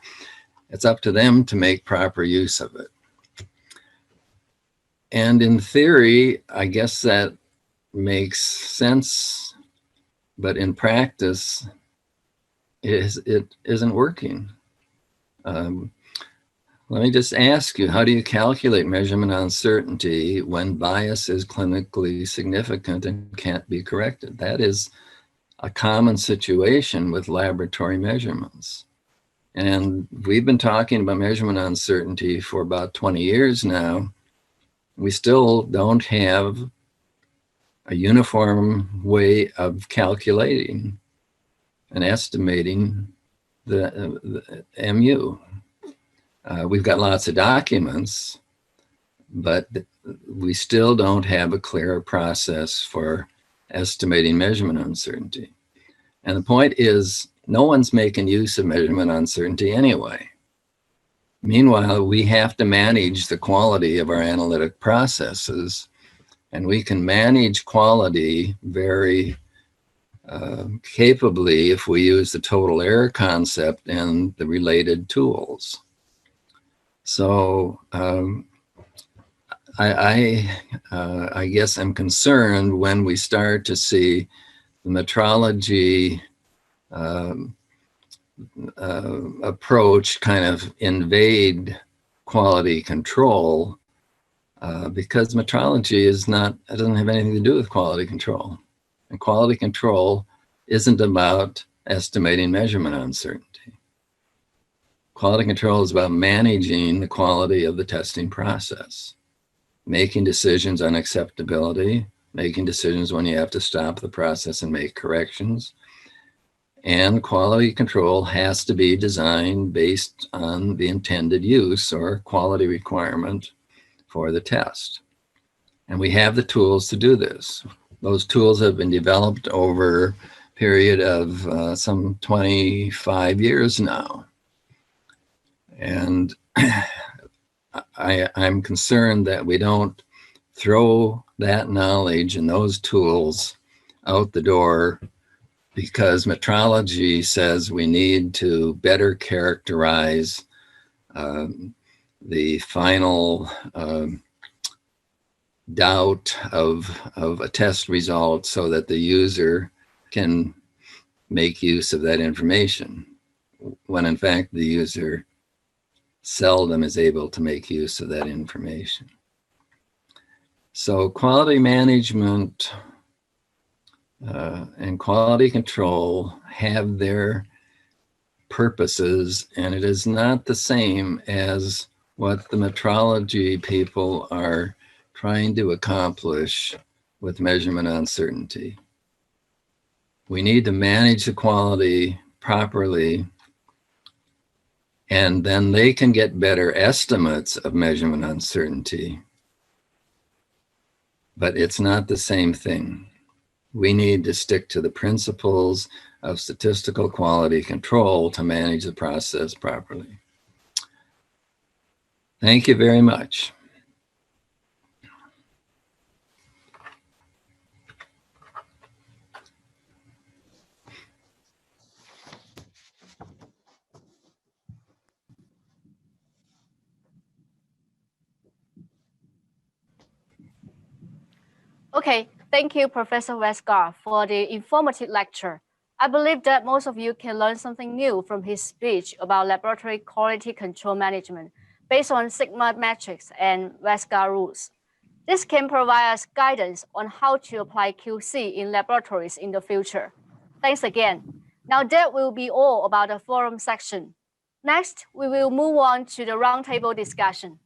It's up to them to make proper use of it. And in theory, I guess that makes sense, but in practice, it isn't working. Let me just ask you, how do you calculate measurement uncertainty when bias is clinically significant and can't be corrected? That is a common situation with laboratory measurements. And we've been talking about measurement uncertainty for about 20 years now. We still don't have a uniform way of calculating and estimating the MU. We've got lots of documents, but we still don't have a clear process for estimating measurement uncertainty. And the point is, no one's making use of measurement uncertainty anyway. Meanwhile, we have to manage the quality of our analytic processes, and we can manage quality very capably if we use the total error concept and the related tools. So I guess I'm concerned when we start to see the metrology approach kind of invade quality control because metrology is not, it doesn't have anything to do with quality control. And quality control isn't about estimating measurement uncertainty. Quality control is about managing the quality of the testing process, making decisions on acceptability, making decisions when you have to stop the process and make corrections. And quality control has to be designed based on the intended use or quality requirement for the test. And we have the tools to do this. Those tools have been developed over a period of some 25 years now. And I'm concerned that we don't throw that knowledge and those tools out the door because metrology says we need to better characterize the final doubt of a test result so that the user can make use of that information, when in fact the user seldom is able to make use of that information. So quality management and quality control have their purposes, and it is not the same as what the metrology people are trying to accomplish with measurement uncertainty. We need to manage the quality properly, and then they can get better estimates of measurement uncertainty. But it's not the same thing. We need to stick to the principles of statistical quality control to manage the process properly. Thank you very much. Okay, thank you, Professor Westgard, for the informative lecture. I believe that most of you can learn something new from his speech about laboratory quality control management based on Sigma metrics and Westgard rules. This can provide us guidance on how to apply QC in laboratories in the future. Thanks again. Now that will be all about the forum section. Next, we will move on to the roundtable discussion.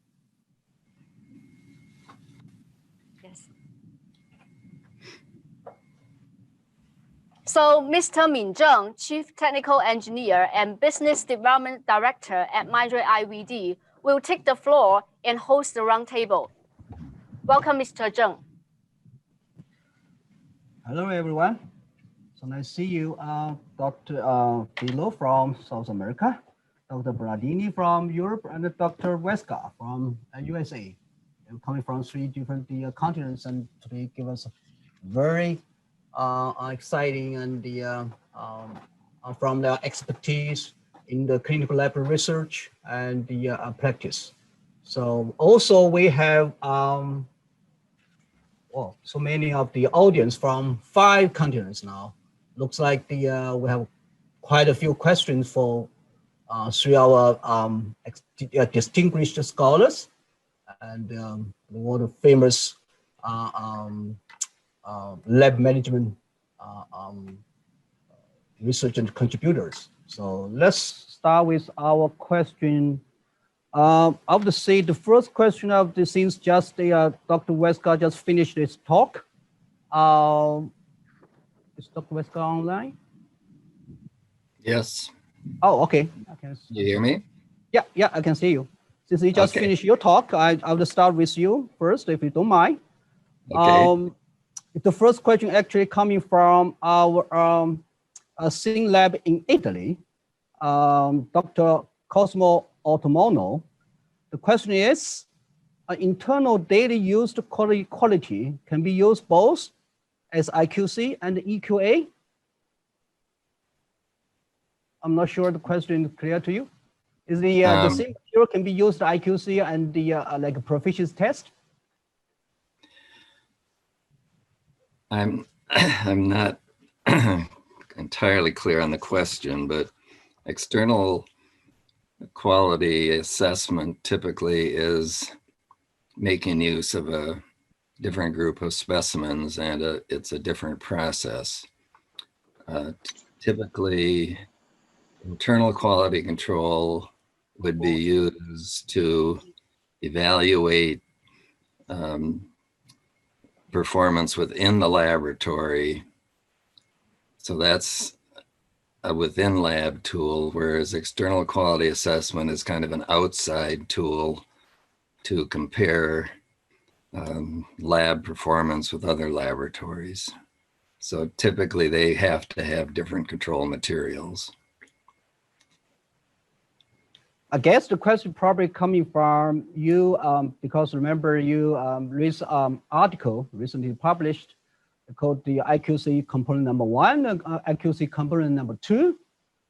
So Mr. Min Zheng, Chief Technical Engineer and Business Development Director at Mindray IVD, will take the floor and host the roundtable. Welcome, Mr. Zheng. Hello, everyone. So nice to see you, Dr. Bilo from South America, Dr. Bradini from Europe, and Dr. Westgard from USA. They're coming from 3 different continents, and today give us a very exciting and from their expertise in the clinical lab research and the practice. So also we have so many of the audience from 5 continents now. Looks like we have quite a few questions for 3 our distinguished scholars and one of the famous lab management research and contributors. So let's start with our question. I would say the first question of the since just Dr. Westgard just finished his talk. Is Dr. Westgard online? Yes. Oh, okay. You hear me? Yeah, I can see you. Since you just finished your talk, I will start with you first, if you don't mind. Okay. The first question actually coming from our Sing lab in Italy, Dr. Cosmo Ottomono. The question is, internal daily used quality can be used both as IQC and EQA? I'm not sure the question is clear to you. Is the same material can be used IQC and the like a proficiency test? I'm not entirely clear on the question, but external quality assessment typically is making use of a different group of specimens, and it's a different process. Typically, internal quality control would be used to evaluate performance within the laboratory. So that's a within lab tool, whereas external quality assessment is kind of an outside tool to compare lab performance with other laboratories. So typically they have to have different control materials. I guess the question probably coming from you because remember you read article recently published called the IQC component number 1 and IQC component number 2.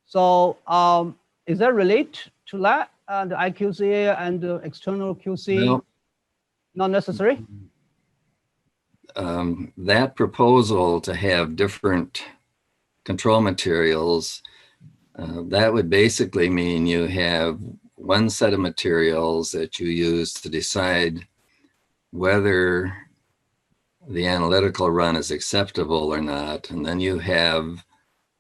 So is that related to that, the IQC and the external QC? No. Not necessary? That proposal to have different control materials, that would basically mean you have one set of materials that you use to decide whether the analytical run is acceptable or not. And then you have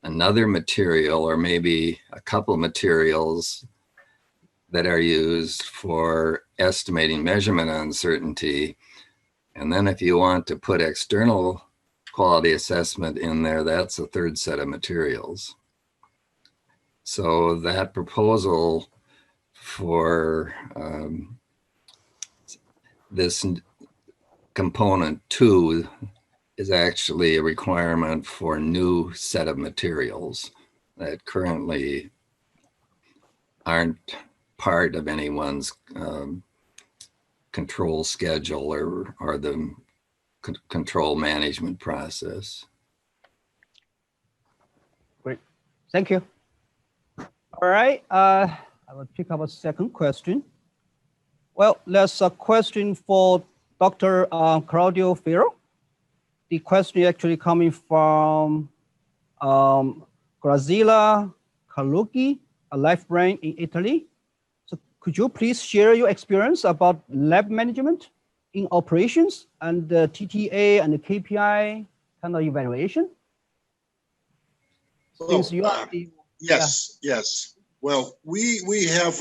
another material or maybe a couple materials that are used for estimating measurement uncertainty. And then if you want to put external quality assessment in there, that's a third set of materials. So that proposal for this component 2 is actually a requirement for a new set of materials that currently aren't part of anyone's control schedule or the control management process. Great, thank you. All right, I will pick up a second question. Well, there's a question for Dr. Claudio Ferro. The question actually coming from Graziella Carlucci, a life brain in Italy. So could you please share your experience about lab management in operations and the TTA and the KPI kind of evaluation? Well, yes. Well, we have,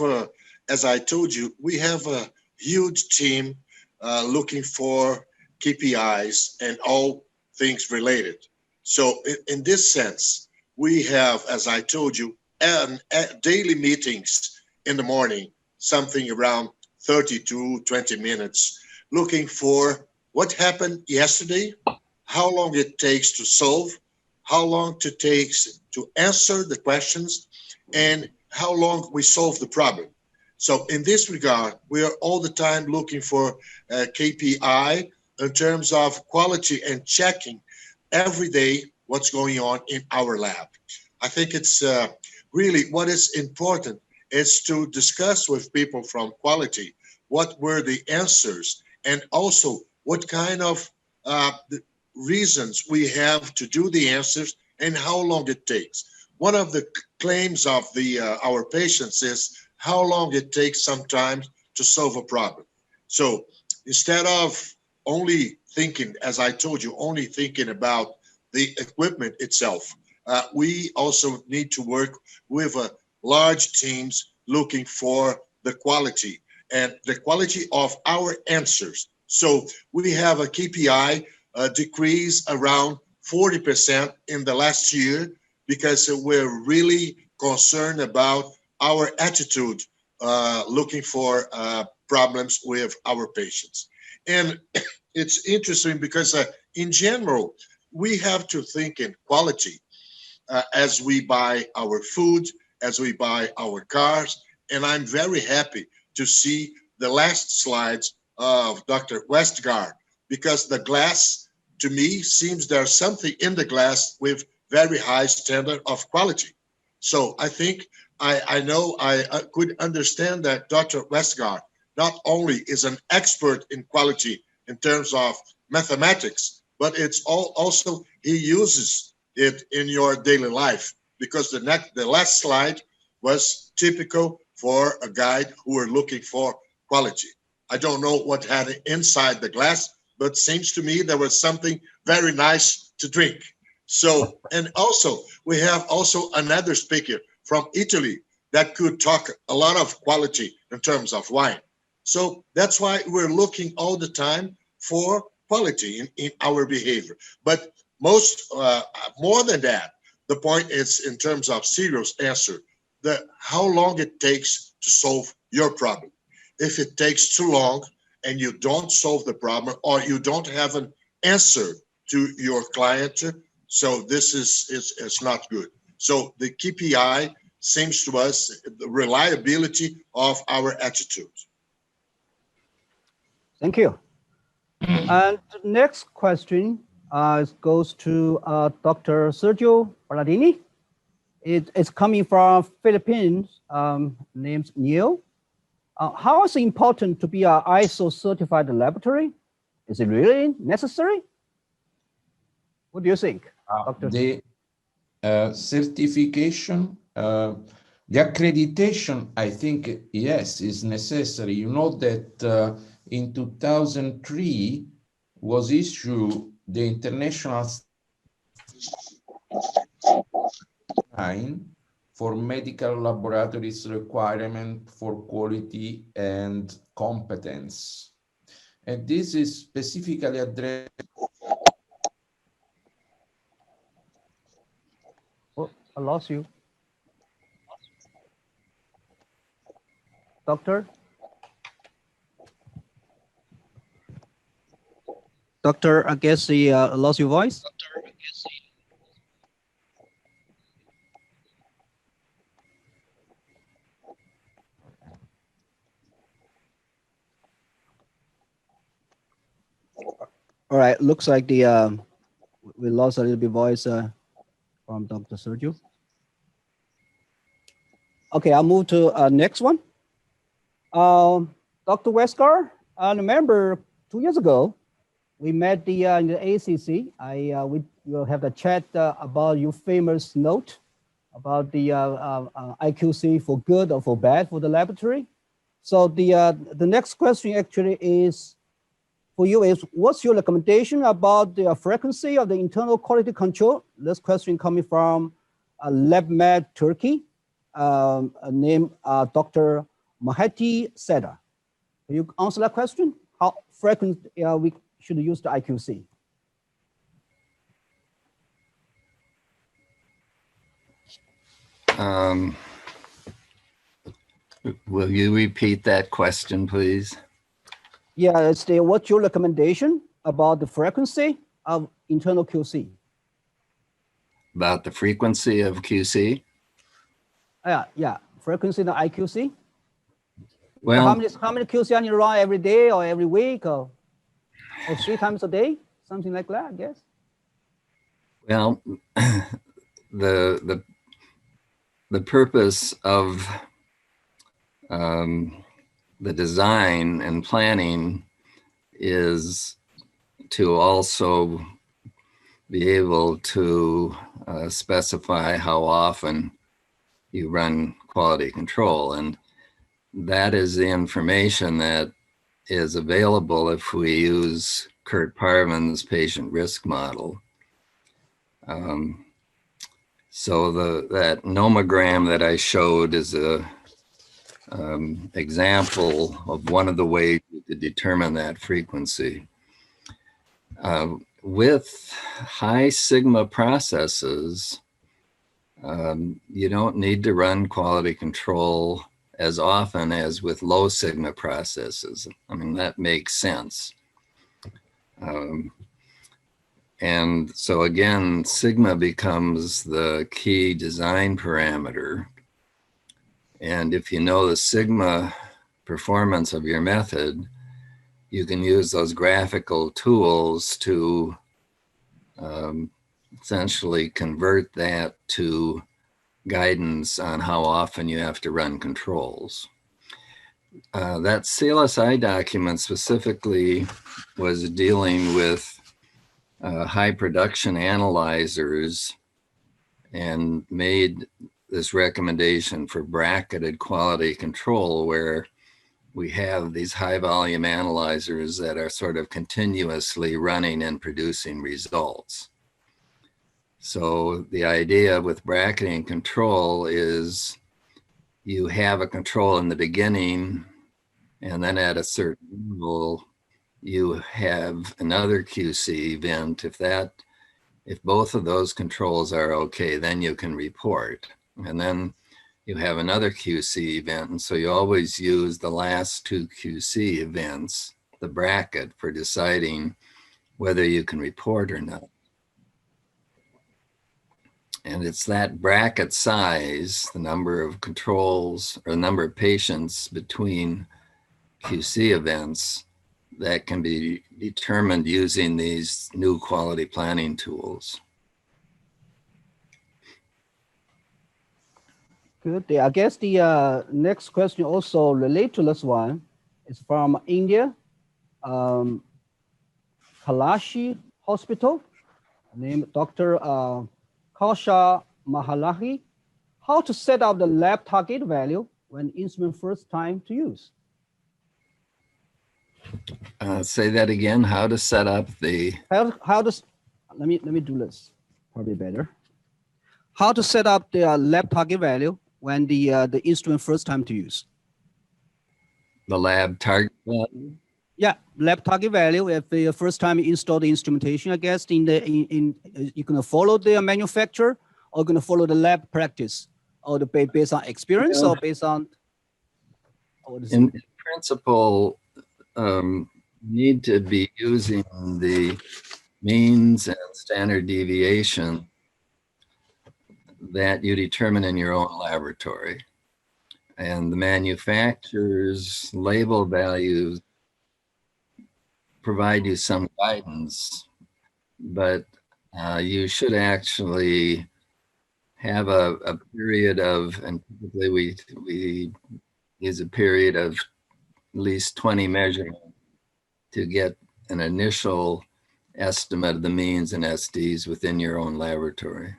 as I told you, we have a huge team looking for KPIs and all things related. So in this sense, we have, as I told you, daily meetings in the morning, something around 30 to 20 minutes, looking for what happened yesterday, how long it takes to solve, how long it takes to answer the questions, and how long we solve the problem. So in this regard, we are all the time looking for KPI in terms of quality and checking every day what's going on in our lab. I think it's really what is important is to discuss with people from quality what were the answers and also what kind of reasons we have to do the answers and how long it takes. One of the claims of our patients is how long it takes sometimes to solve a problem. So instead of only thinking, as I told you, only thinking about the equipment itself, we also need to work with large teams looking for the quality and the quality of our answers. So we have a KPI decrease around 40% in the last year because we're really concerned about our attitude looking for problems with our patients. And it's interesting because in general, we have to think in quality as we buy our food, as we buy our cars. And I'm very happy to see the last slides of Dr. Westgard, because the glass, to me, seems there's something in the glass with very high standard of quality. So I think I know I could understand that Dr. Westgard not only is an expert in quality in terms of mathematics, but it's also he uses it in your daily life, because the last slide was typical for a guide who were looking for quality. I don't know what had inside the glass, but seems to me there was something very nice to drink. So, and also we have also another speaker from Italy that could talk a lot of quality in terms of wine. So that's why we're looking all the time for quality in our behavior. But more than that, the point is in terms of serious answer, how long it takes to solve your problem. If it takes too long and you don't solve the problem or you don't have an answer to your client, so this is not good. So the KPI seems to us the reliability of our attitude. Thank you. And the next question goes to Dr. Sergio Palladini. It's coming from Philippines, named Neil. How is it important to be an ISO certified laboratory? Is it really necessary? What do you think, Dr.? The certification, the accreditation, I think, yes, is necessary. You know that in 2003 was issued the International Line for medical laboratories requirement for quality and competence. And this is specifically addressed. Oh, I lost you. Doctor? Doctor, I guess he lost your voice. All right, looks like we lost a little bit voice from Dr. Sergio. Okay, I'll move to next one. Dr. Westgard, I remember 2 years ago, we met in the ACC. We will have a chat about your famous note about the IQC for good or for bad for the laboratory. So the next question actually is for you is, what's your recommendation about the frequency of the internal quality control? This question coming from LabMed Turkey, named Dr. Mahati Seda. Can you answer that question? How frequent we should use the IQC? Will you repeat that question, please? Yeah, it's what's your recommendation about the frequency of internal QC? About the frequency of QC? Yeah, frequency of IQC. Well, how many QC are you run every day or every week or 3 times a day? Something like that, I guess. Well, the purpose of the design and planning is to also be able to specify how often you run quality control. And that is the information that is available if we use Kurt Parvin's patient risk model. So that nomogram that I showed is a example of one of the ways to determine that frequency. With high sigma processes, you don't need to run quality control as often as with low sigma processes. I mean, that makes sense. And so again, sigma becomes the key design parameter. And if you know the sigma performance of your method, you can use those graphical tools to essentially convert that to guidance on how often you have to run controls. That CLSI document specifically was dealing with high production analyzers and made this recommendation for bracketed quality control, where we have these high volume analyzers that are sort of continuously running and producing results. So the idea with bracketing control is you have a control in the beginning, and then at a certain level, you have another QC event. If both of those controls are okay, then you can report. And then you have another QC event. And so you always use the last 2 QC events, the bracket, for deciding whether you can report or not. And it's that bracket size, the number of controls or the number of patients between QC events, that can be determined using these new quality planning tools. Good. I guess the next question also relate to this one. It's from India, Kalashi Hospital, named Dr. Kausha Mahalahi. How to set up the lab target value when instrument first time to use? Say that again. How to set up the let me do this probably better. How to set up the lab target value when the instrument first time to use? The lab target value? Yeah, lab target value. If the first time you install the instrumentation, I guess you're gonna follow the manufacturer, or gonna follow the lab practice, or based on experience, or based on. In principle, need to be using the means and standard deviation that you determine in your own laboratory. And the manufacturer's label values provide you some guidance, but you should actually have a period of, and typically we use a period of at least 20 measurements to get an initial estimate of the means and SDs within your own laboratory.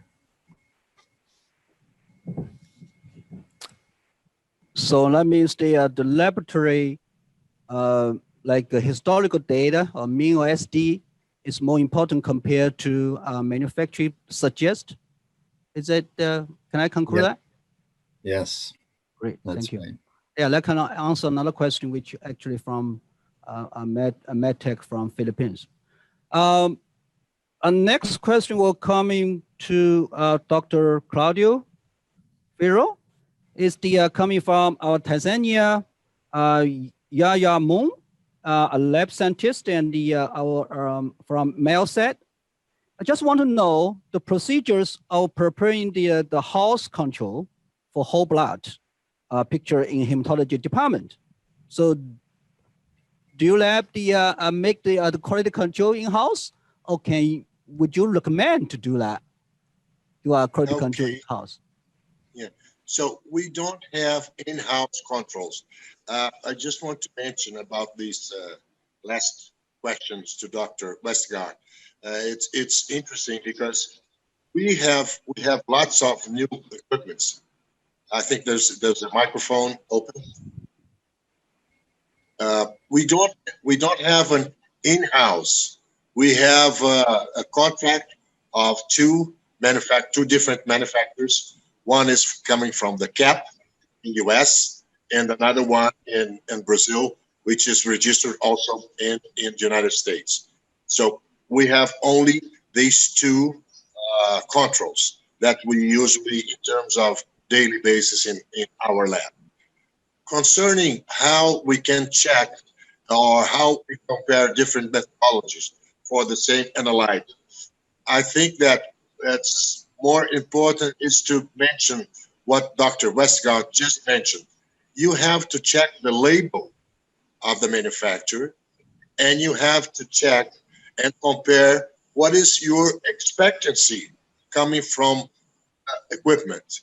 So that means the laboratory, like historical data or mean or SD, is more important compared to manufacturing suggest. Is it? Can I conclude that? Yes. Great. That's Thank you. right. Yeah, that can answer another question, which actually from a medtech from Philippines. Our next question will come in to Dr. Claudio Vero is the coming from our Tanzania, Yaya Moon, a lab scientist, and the from Mailset. I just want to know the procedures of preparing the house control for whole blood picture in hematology department. So do you lab make the quality control in-house, or would you recommend to do that? Do a quality control in-house? Yeah, so we don't have in-house controls. I just want to mention about these last questions to Dr. Westgard. It's interesting because we have lots of new equipments. I think there's a microphone open. We don't have an in-house. We have a contract of two different manufacturers. One is coming from the CAP in US, and another one in Brazil, which is registered also in the United States. So we have only these two controls that we usually in terms of daily basis in our lab. Concerning how we can check or how we compare different methodologies for the same Analyte, I think that's more important is to mention what Dr. Westgard just mentioned. You have to check the label of the manufacturer, and you have to check and compare what is your expectancy coming from equipment.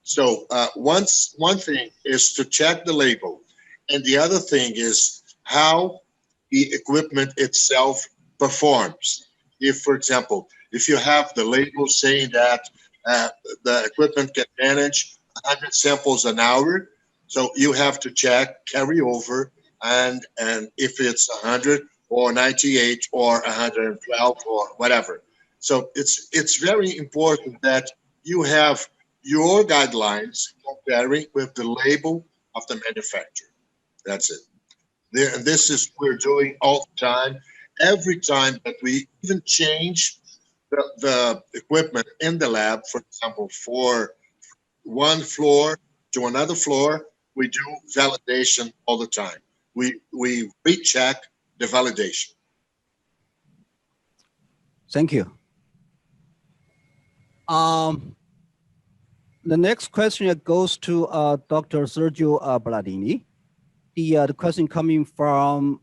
So one thing is to check the label, and the other thing is how the equipment itself performs. If, for example, if you have the label saying that the equipment can manage 100 samples an hour, so you have to check carryover, and if it's 100 or 98 or 112 or whatever. So it's very important that you have your guidelines comparing with the label of the manufacturer. That's it. This is we're doing all the time. Every time that we even change the equipment in the lab, for example, for one floor to another floor, we do validation all the time. We recheck the validation. Thank you. The next question goes to Dr. Sergio Ballardini. The question coming from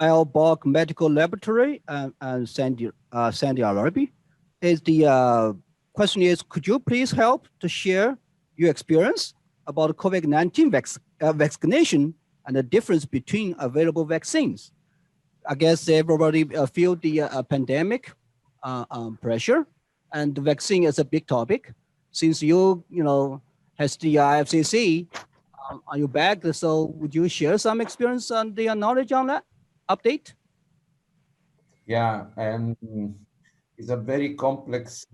Allowable Medical Laboratory and Sandy Arabi is the question is, could you please help to share your experience about COVID-19 vaccination and the difference between available vaccines? I guess everybody feel the pandemic pressure, and the vaccine is a big topic. Since you has the IFCC on your back, so would you share some experience and the knowledge on that update? Yeah, and it's a very complex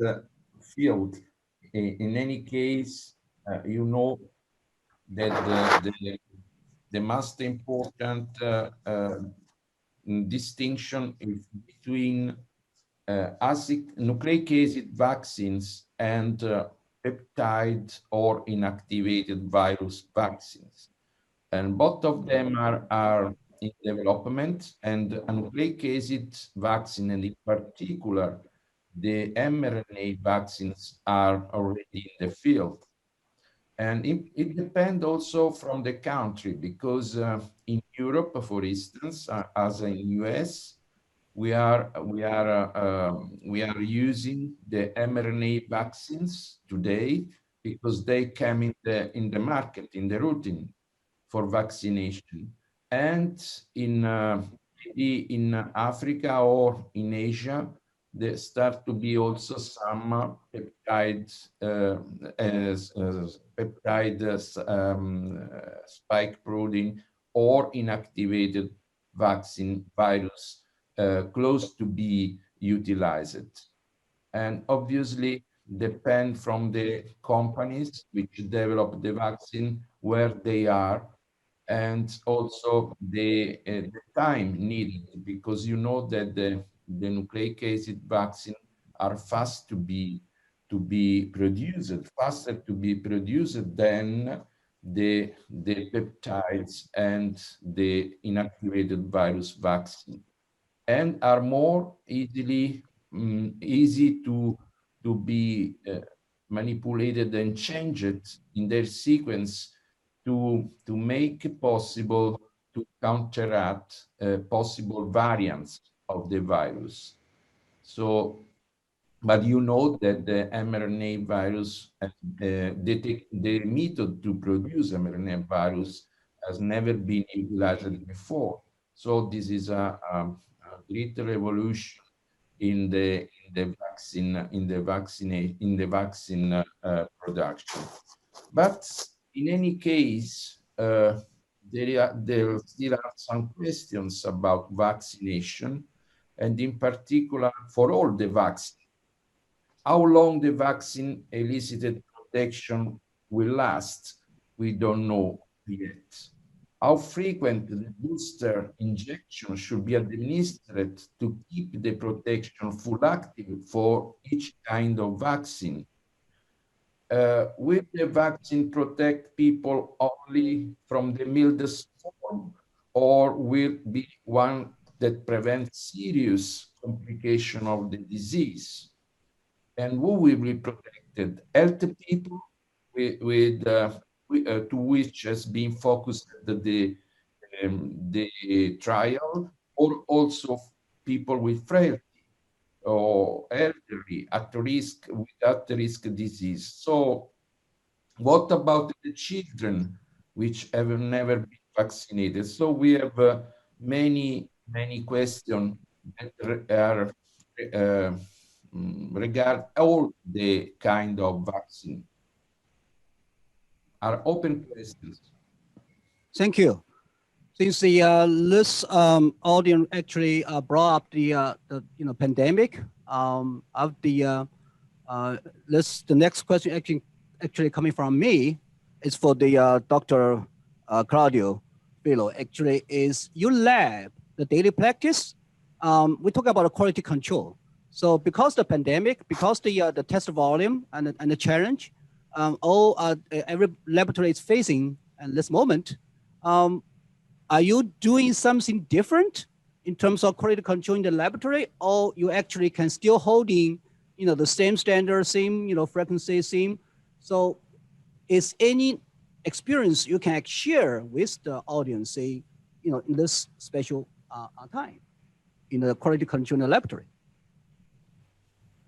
field. In any case, you know that the most important distinction is between nucleic acid vaccines and peptide or inactivated virus vaccines. And both of them are in development, and a nucleic acid vaccine, and in particular, the mRNA vaccines are already in the field. And it depends also from the country, because in Europe, for instance, as in US, we are using the mRNA vaccines today because they came in the market, in the routine for vaccination. And in Africa or in Asia, there start to be also some peptide spike protein or inactivated vaccine virus close to be utilized. And obviously depend from the companies which develop the vaccine, where they are, and also the time needed, because you know that the nucleic acid vaccine are fast to be to be produced, faster to be produced than the peptides and the inactivated virus vaccine, and are more easy to be manipulated and changed in their sequence to make it possible to counteract possible variants of the virus. So, but you know that the mRNA virus, the method to produce mRNA virus has never been utilized before. So this is a great revolution in the vaccine production. But in any case, there still are some questions about vaccination, and in particular for all the vaccines. How long the vaccine elicited protection will last, we don't know yet. How frequent the booster injection should be administered to keep the protection full active for each kind of vaccine. Will the vaccine protect people only from the mildest form, or will it be one that prevents serious complication of the disease? And who will be protected? Healthy people to which has been focused the trial, or also people with frailty or elderly at risk with at-risk disease. So what about the children which have never been vaccinated? So we have many questions that are regard all the kind of vaccine. Are open questions. Thank you. Since the this audience actually brought up the pandemic of the the next question actually coming from me is for the Dr. Claudio Pillow. Actually, is your lab the daily practice? We talk about quality control. So because the pandemic, because the test volume and the challenge, every laboratory is facing at this moment. Are you doing something different in terms of quality control in the laboratory, or you actually can still holding, the same standard, same, frequency, same? So is any experience you can share with the audience, say, in this special time in the quality control in the laboratory?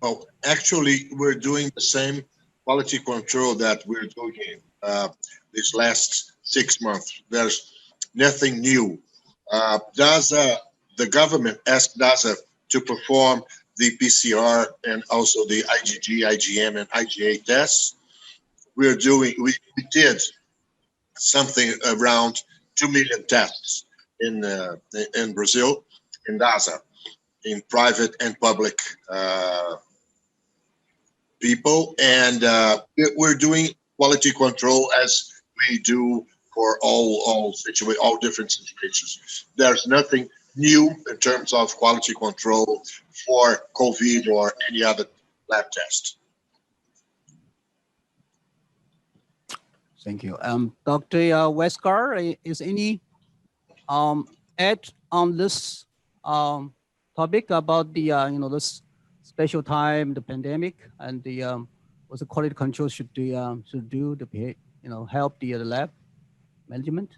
Oh, actually, we're doing the same quality control that we're doing these last 6 months. There's nothing new. The government asked DASA to perform the PCR and also the IgG, IgM, and IgA tests. We did something around 2 million tests in Brazil, in DASA, in private and public people, and we're doing quality control as we do for all different situations. There's nothing new in terms of quality control for COVID or any other lab test. Thank you. Dr. Westgard, is any add on this topic about the this special time, the pandemic, and the what the quality control should do to help the lab management?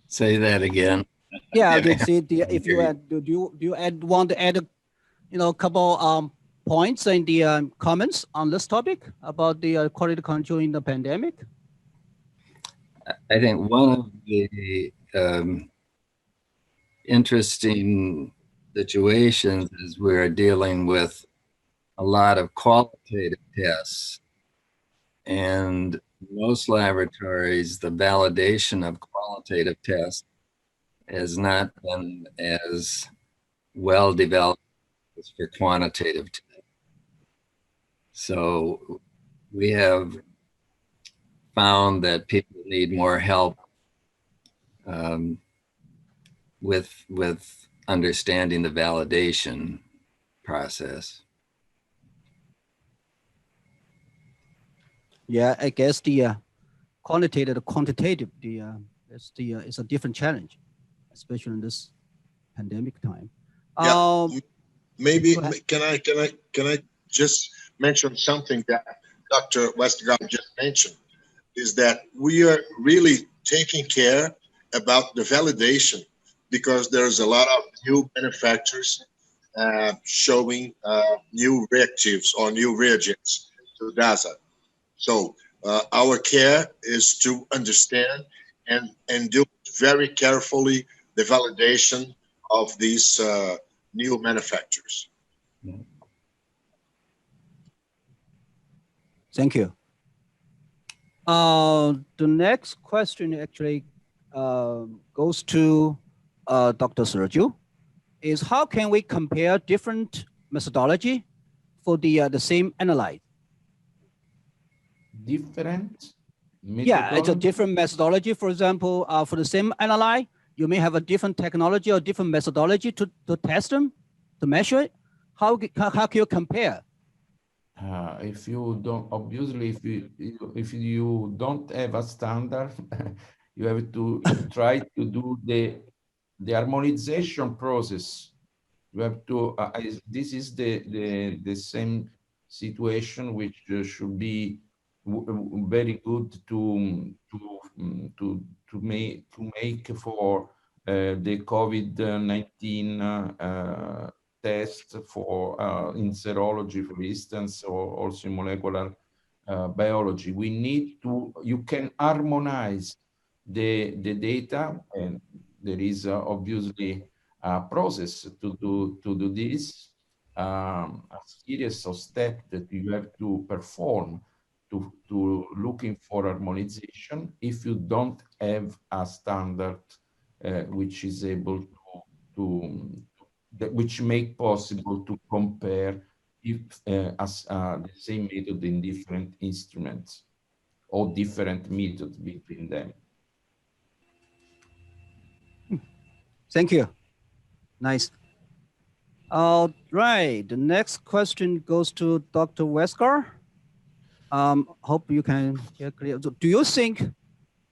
Say that again. Yeah, if you add, do you want to add a couple points in the comments on this topic about the quality control in the pandemic? I think one of the interesting situations is we're dealing with a lot of qualitative tests, and most laboratories, the validation of qualitative tests has not been as well developed as for quantitative tests. So we have found that people need more help with understanding the validation process. Yeah, I guess the quantitative, the quantitative, is a different challenge, especially in this pandemic time. Yeah. Maybe Go ahead. can I just mention something that Dr. Westgard just mentioned, is that we are really taking care about the validation, because there's a lot of new manufacturers showing new reactives or new reagents to DASA. So our care is to understand and do very carefully the validation of these new manufacturers. Thank you. The next question actually goes to Dr. Sergio, is how can we compare different methodology for the same analyte? Different Yeah, it's a methodology? different methodology. For example, for the same analyte, you may have a different technology or different methodology to test them, to measure it. How can you compare? If you don't, obviously, if you don't have a standard, you have to try to do the harmonization process. You have to. This is the same situation which should be very good to make for the COVID-19 test for in serology, for instance, or also in molecular biology. We need to. You can harmonize the data, and there is obviously a process to do this. A series of steps that you have to perform to looking for harmonization if you don't have a standard which is able which make possible to compare if as the same method in different instruments or different methods between them. Thank you. Nice. All right, the next question goes to Dr. Westgard. Hope you can hear clear. So do you think,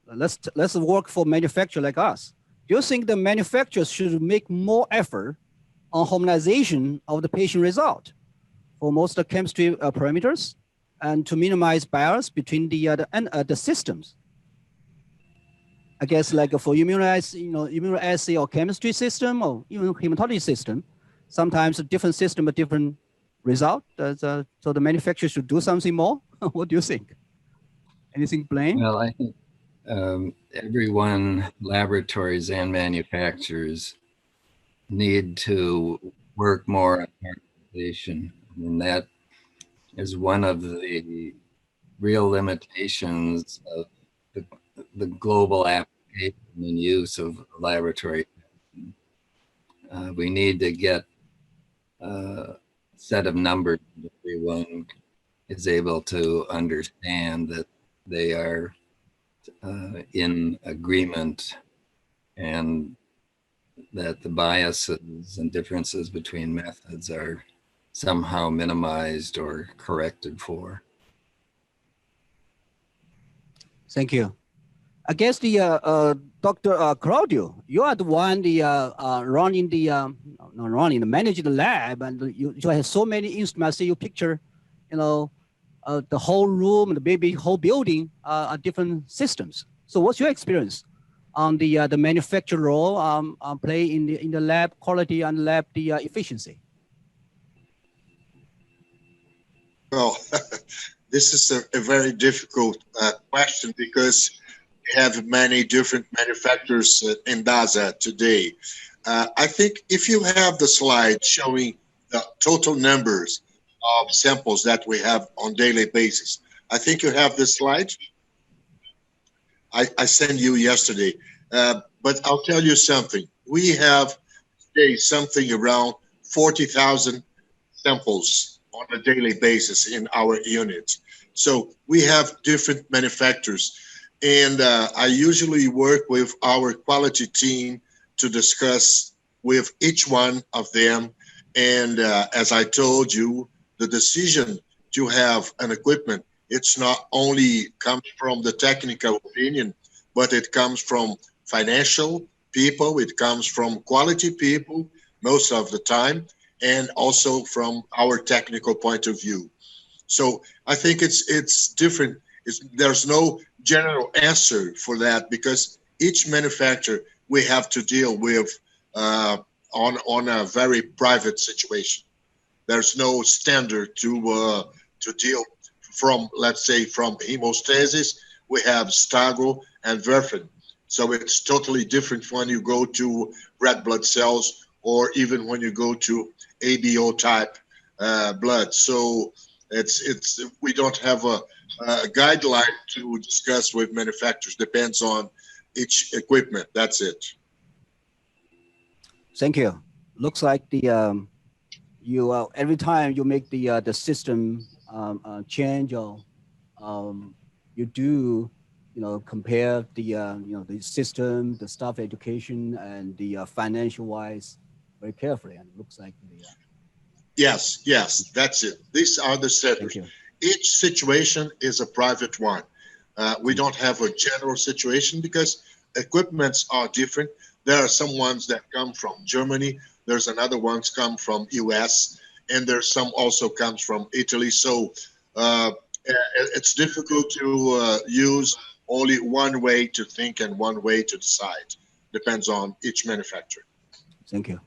let's work for manufacturer like us. Do you think the manufacturers should make more effort on harmonization of the patient result for most of the chemistry parameters and to minimize bias between the systems? I guess like for immunoassay or chemistry system or even hematology system, sometimes a different system, a different result. So the manufacturer should do something more. What do you think? Anything, Blaine? Well, I think everyone, laboratories and manufacturers, need to work more on harmonization. And that is one of the real limitations of the global application and use of laboratory. We need to get a set of numbers that everyone is able to understand that they are in agreement, and that the biases and differences between methods are somehow minimized or corrected for. Thank you. I guess the Dr. Claudio, you are the one managing the lab, and you have so many instruments. I see you picture, the whole room, the baby whole building are different systems. So what's your experience on the manufacturer role play in the lab quality and lab efficiency? Well, this is a very difficult question, because we have many different manufacturers in DASA today. I think if you have the slide showing the total numbers of samples that we have on daily basis, I think you have this slide. I sent you yesterday, but I'll tell you something. We have today something around 40,000 samples on a daily basis in our unit. So we have different manufacturers, and I usually work with our quality team to discuss with each one of them. And as I told you, the decision to have an equipment It's not only comes from the technical opinion, but it comes from financial people, it comes from quality people most of the time, and also from our technical point of view. So I think it's different. There's no general answer for that, because each manufacturer we have to deal with on a very private situation. There's no standard to deal from, let's say, from hemostasis. We have Stago and Werfen. So it's totally different when you go to red blood cells, or even when you go to ABO type blood. So it's we don't have a guideline to discuss with manufacturers. Depends on each equipment. That's it. Thank you. Looks like the you every time you make the system change, or you do compare the the system, the staff education, and the financial wise very carefully, and it looks like the yes, that's it. These are the settings. Each situation is a private one. We don't have a general situation because equipments are different. There are some ones that come from Germany. There's another ones come from US, and there's some also comes from Italy. So it's difficult to use only one way to think and one way to decide. Depends on each manufacturer. Thank you.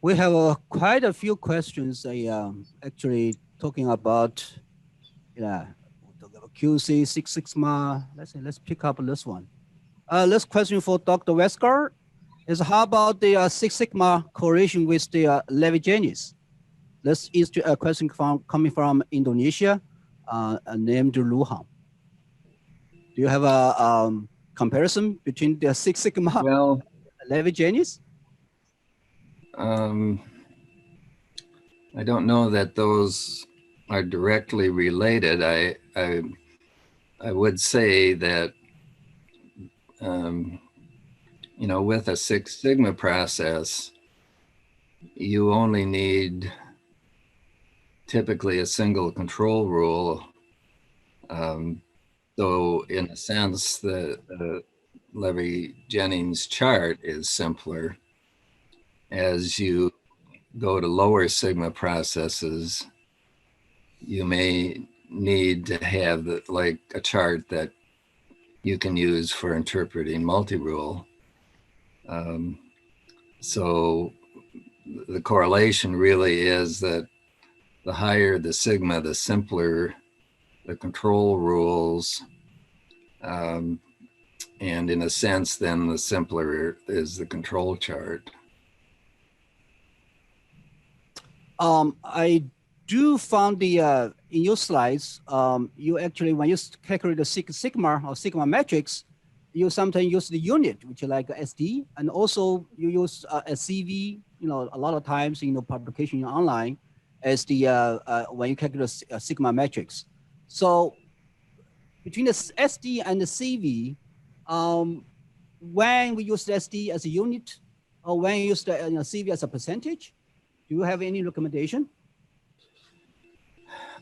We have quite a few questions actually talking about QC, Six Sigma. Let's pick up this one. This question for Dr. Westgard is, how about the Six Sigma correlation with the Levi-Janis? This is a question coming from Indonesia, named Luhan. Do you have a comparison between the Six Sigma and Levi-Janis? I don't know that those are directly related. I would say that with a Six Sigma process, you only need typically a single control rule. So in a sense, the Levy-Jennings chart is simpler. As you go to lower sigma processes, you may need to have like a chart that you can use for interpreting multi-rule. So the correlation really is that the higher the sigma, the simpler the control rules. And in a sense, then the simpler is the control chart. I do found the in your slides, you actually, when you calculate the Six Sigma or Sigma metrics, you sometimes use the unit, which is like SD, and also you use a CV, a lot of times in the publication online as the when you calculate Sigma metrics. So between the SD and the CV, when we use the SD as a unit, or when you use the CV as a percentage, do you have any recommendation?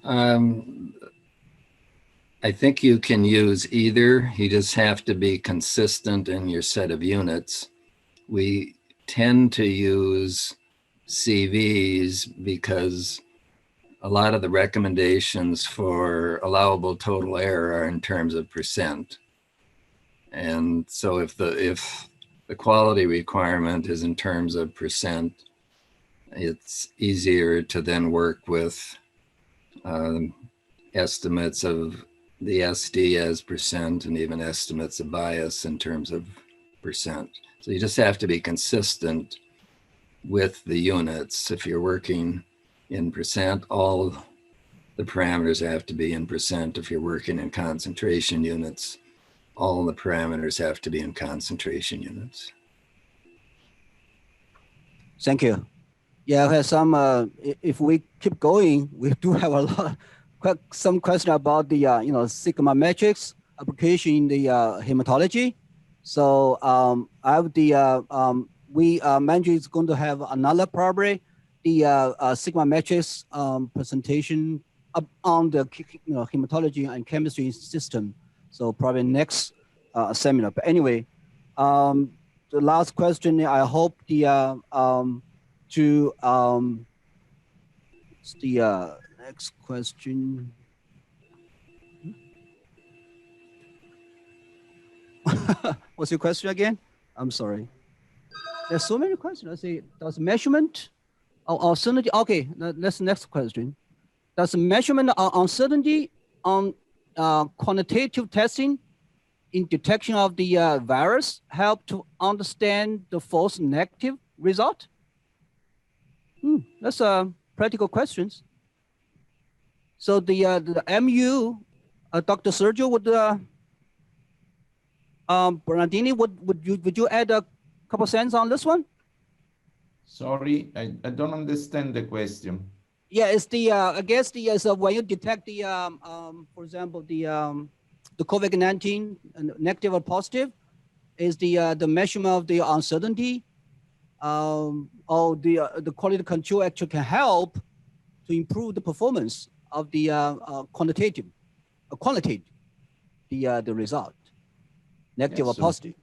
I think you can use either. You just have to be consistent in your set of units. We tend to use CVs because a lot of the recommendations for allowable total error are in terms of percent. And so if the quality requirement is in terms of percent, it's easier to then work with estimates of the SD as percent and even estimates of bias in terms of percent. So you just have to be consistent with the units. If you're working in percent, all the parameters have to be in percent. If you're working in concentration units, all the parameters have to be in concentration units. Thank you. Yeah, I have some, if we keep going, we do have a lot, some question about the, Sigma metrics application in the hematology. So I have the, Mindray is going to have another probably the Sigma metrics presentation on the hematology and chemistry system. So probably next seminar. But anyway, the last question, I hope the next question. What's your question again? I'm sorry. There's so many questions. Let's see. Does measurement of uncertainty? Okay, that's the next question. Does measurement of uncertainty on quantitative testing in detection of the virus help to understand the false negative result? That's practical questions. So the MU, Dr. Sergio, would Bernardini, would you add a couple cents on this one? Sorry, I don't understand the question. Yeah, it's the I guess the so when you detect the for example the COVID-19 negative or positive, is the measurement of the uncertainty or the quality control actually can help to improve the performance of the quantitative the result, negative or positive.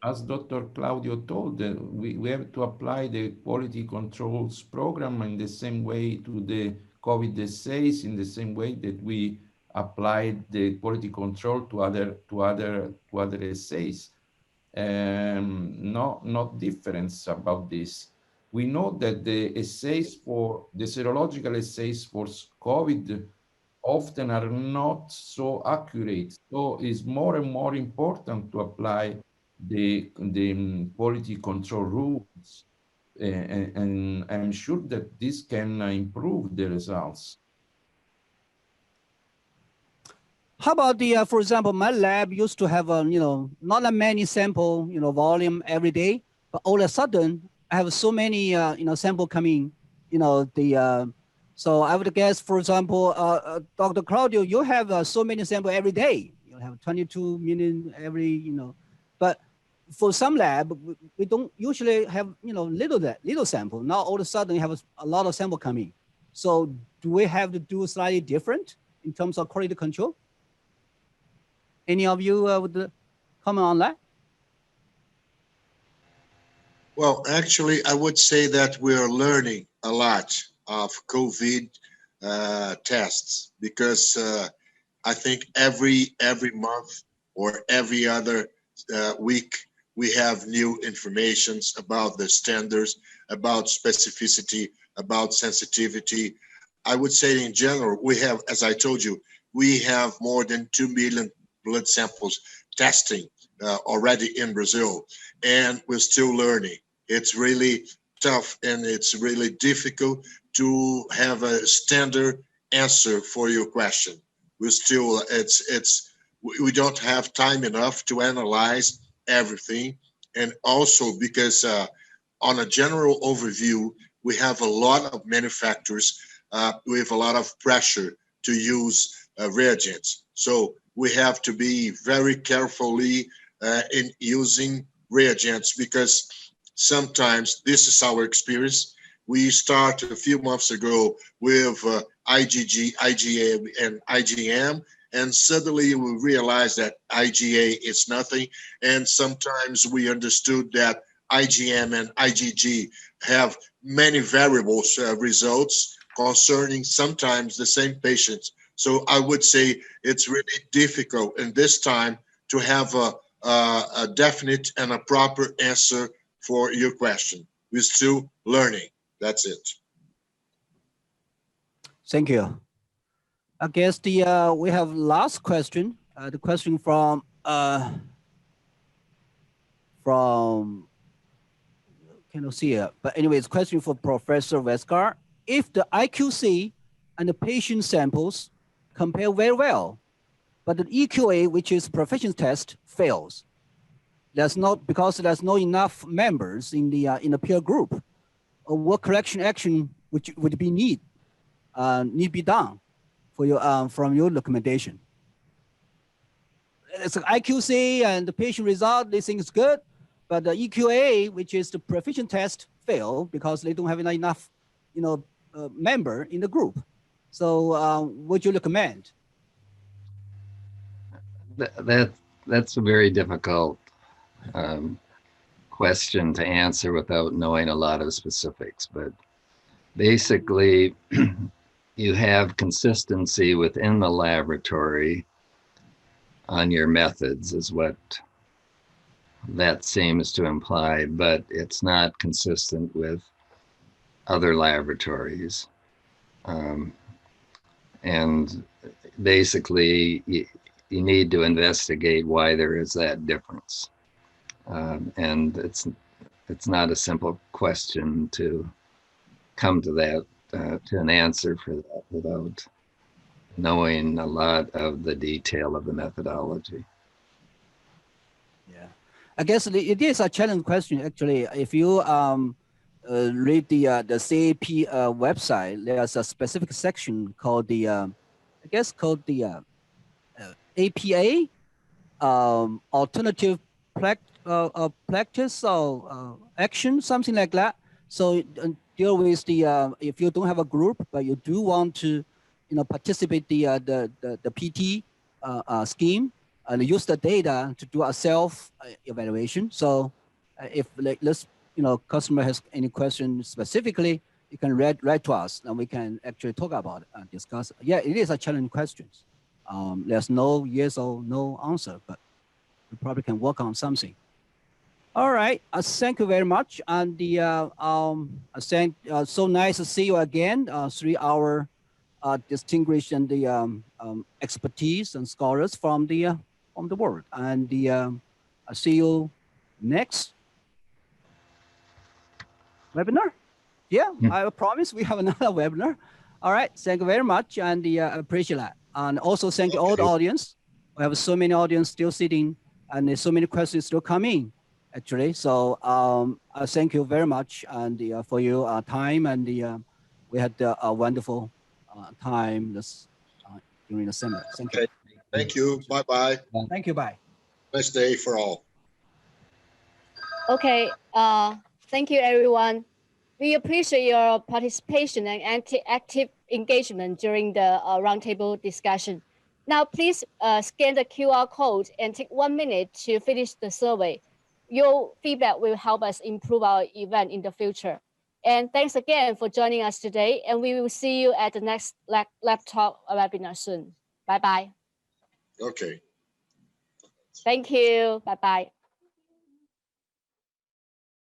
As Dr. Claudio told, we have to apply the quality controls program in the same way to the COVID assays, in the same way that we applied the quality control to other assays. Not difference about this. We know that the assays for the serological assays for COVID often are not so accurate. So it's more and more important to apply the quality control rules, and I'm sure that this can improve the results. How about the, for example, my lab used to have not that many sample volume every day, but all of a sudden I have so many sample coming, so I would guess, for example, Dr. Claudio, you have so many sample every day. You have 22 million every, but for some lab, we don't usually have, little sample. Now all of a sudden you have a lot of sample coming. So do we have to do slightly different in terms of quality control? Any of you would comment on that? Well, actually, I would say that we're learning a lot of COVID tests, because I think every month or every other week, we have new informations about the standards, about specificity, about sensitivity. I would say in general, we have, as I told you, we have more than 2 million blood samples testing already in Brazil, and we're still learning. It's really tough and it's really difficult to have a standard answer for your question. We're still, we don't have time enough to analyze everything. And also because on a general overview, we have a lot of manufacturers with a lot of pressure to use reagents. So we have to be very carefully in using reagents, because sometimes, this is our experience, we started a few months ago with IgG, IgA, and IgM, and suddenly we realized that IgA is nothing. And sometimes we understood that IgM and IgG have many variables results concerning sometimes the same patients. So I would say it's really difficult in this time to have a definite and a proper answer for your question. We're still learning. That's it. Thank you. I guess the we have last question. The question from cannot see it, but anyways, question for Professor Westgard. If the IQC and the patient samples compare very well, but the EQA, which is proficiency test, fails, there's not, because there's not enough members in the peer group, what correction action would be need be done for your from your recommendation? It's an IQC and the patient result, they think it's good, but the EQA, which is the proficiency test, fail because they don't have enough member in the group. So would you recommend? That's a very difficult question to answer without knowing a lot of specifics. But basically, you have consistency within the laboratory on your methods is what that seems to imply, but it's not consistent with other laboratories. And basically, you need to investigate why there is that difference. And it's not a simple question to come to that, to an answer for that without knowing a lot of the detail of the methodology. Yeah, I guess it is a challenging question, actually. If you read the CAP website, there's a specific section called the, I guess called the APA, alternative practice or action, something like that. So deal with the, if you don't have a group, but you do want to, participate the PT scheme and use the data to do a self evaluation. So if let's, customer has any question specifically, you can write to us and we can actually talk about it and discuss. Yeah, it is a challenging question. There's no yes or no answer, but we probably can work on something. All right, thank you very much. And so nice to see you again. 3 hour distinguished and the expertise and scholars from the world. And I'll see you next webinar. Yeah, I promise we have another webinar. All right, thank you very much, and I appreciate that. And also thank you all the audience. We have so many audience still sitting, and there's so many questions still coming, actually. So I thank you very much and for your time, and we had a wonderful time this during the seminar. Thank you. Thank you. Bye-bye. Thank you. Bye. Nice day for all. Okay, thank you, everyone. We appreciate your participation and active engagement during the roundtable discussion. Now, please scan the QR code and take 1 minute to finish the survey. Your feedback will help us improve our event in the future. And thanks again for joining us today. And we will see you at the next LabTalk webinar soon. Bye-bye. Okay. Thank you. Bye-bye.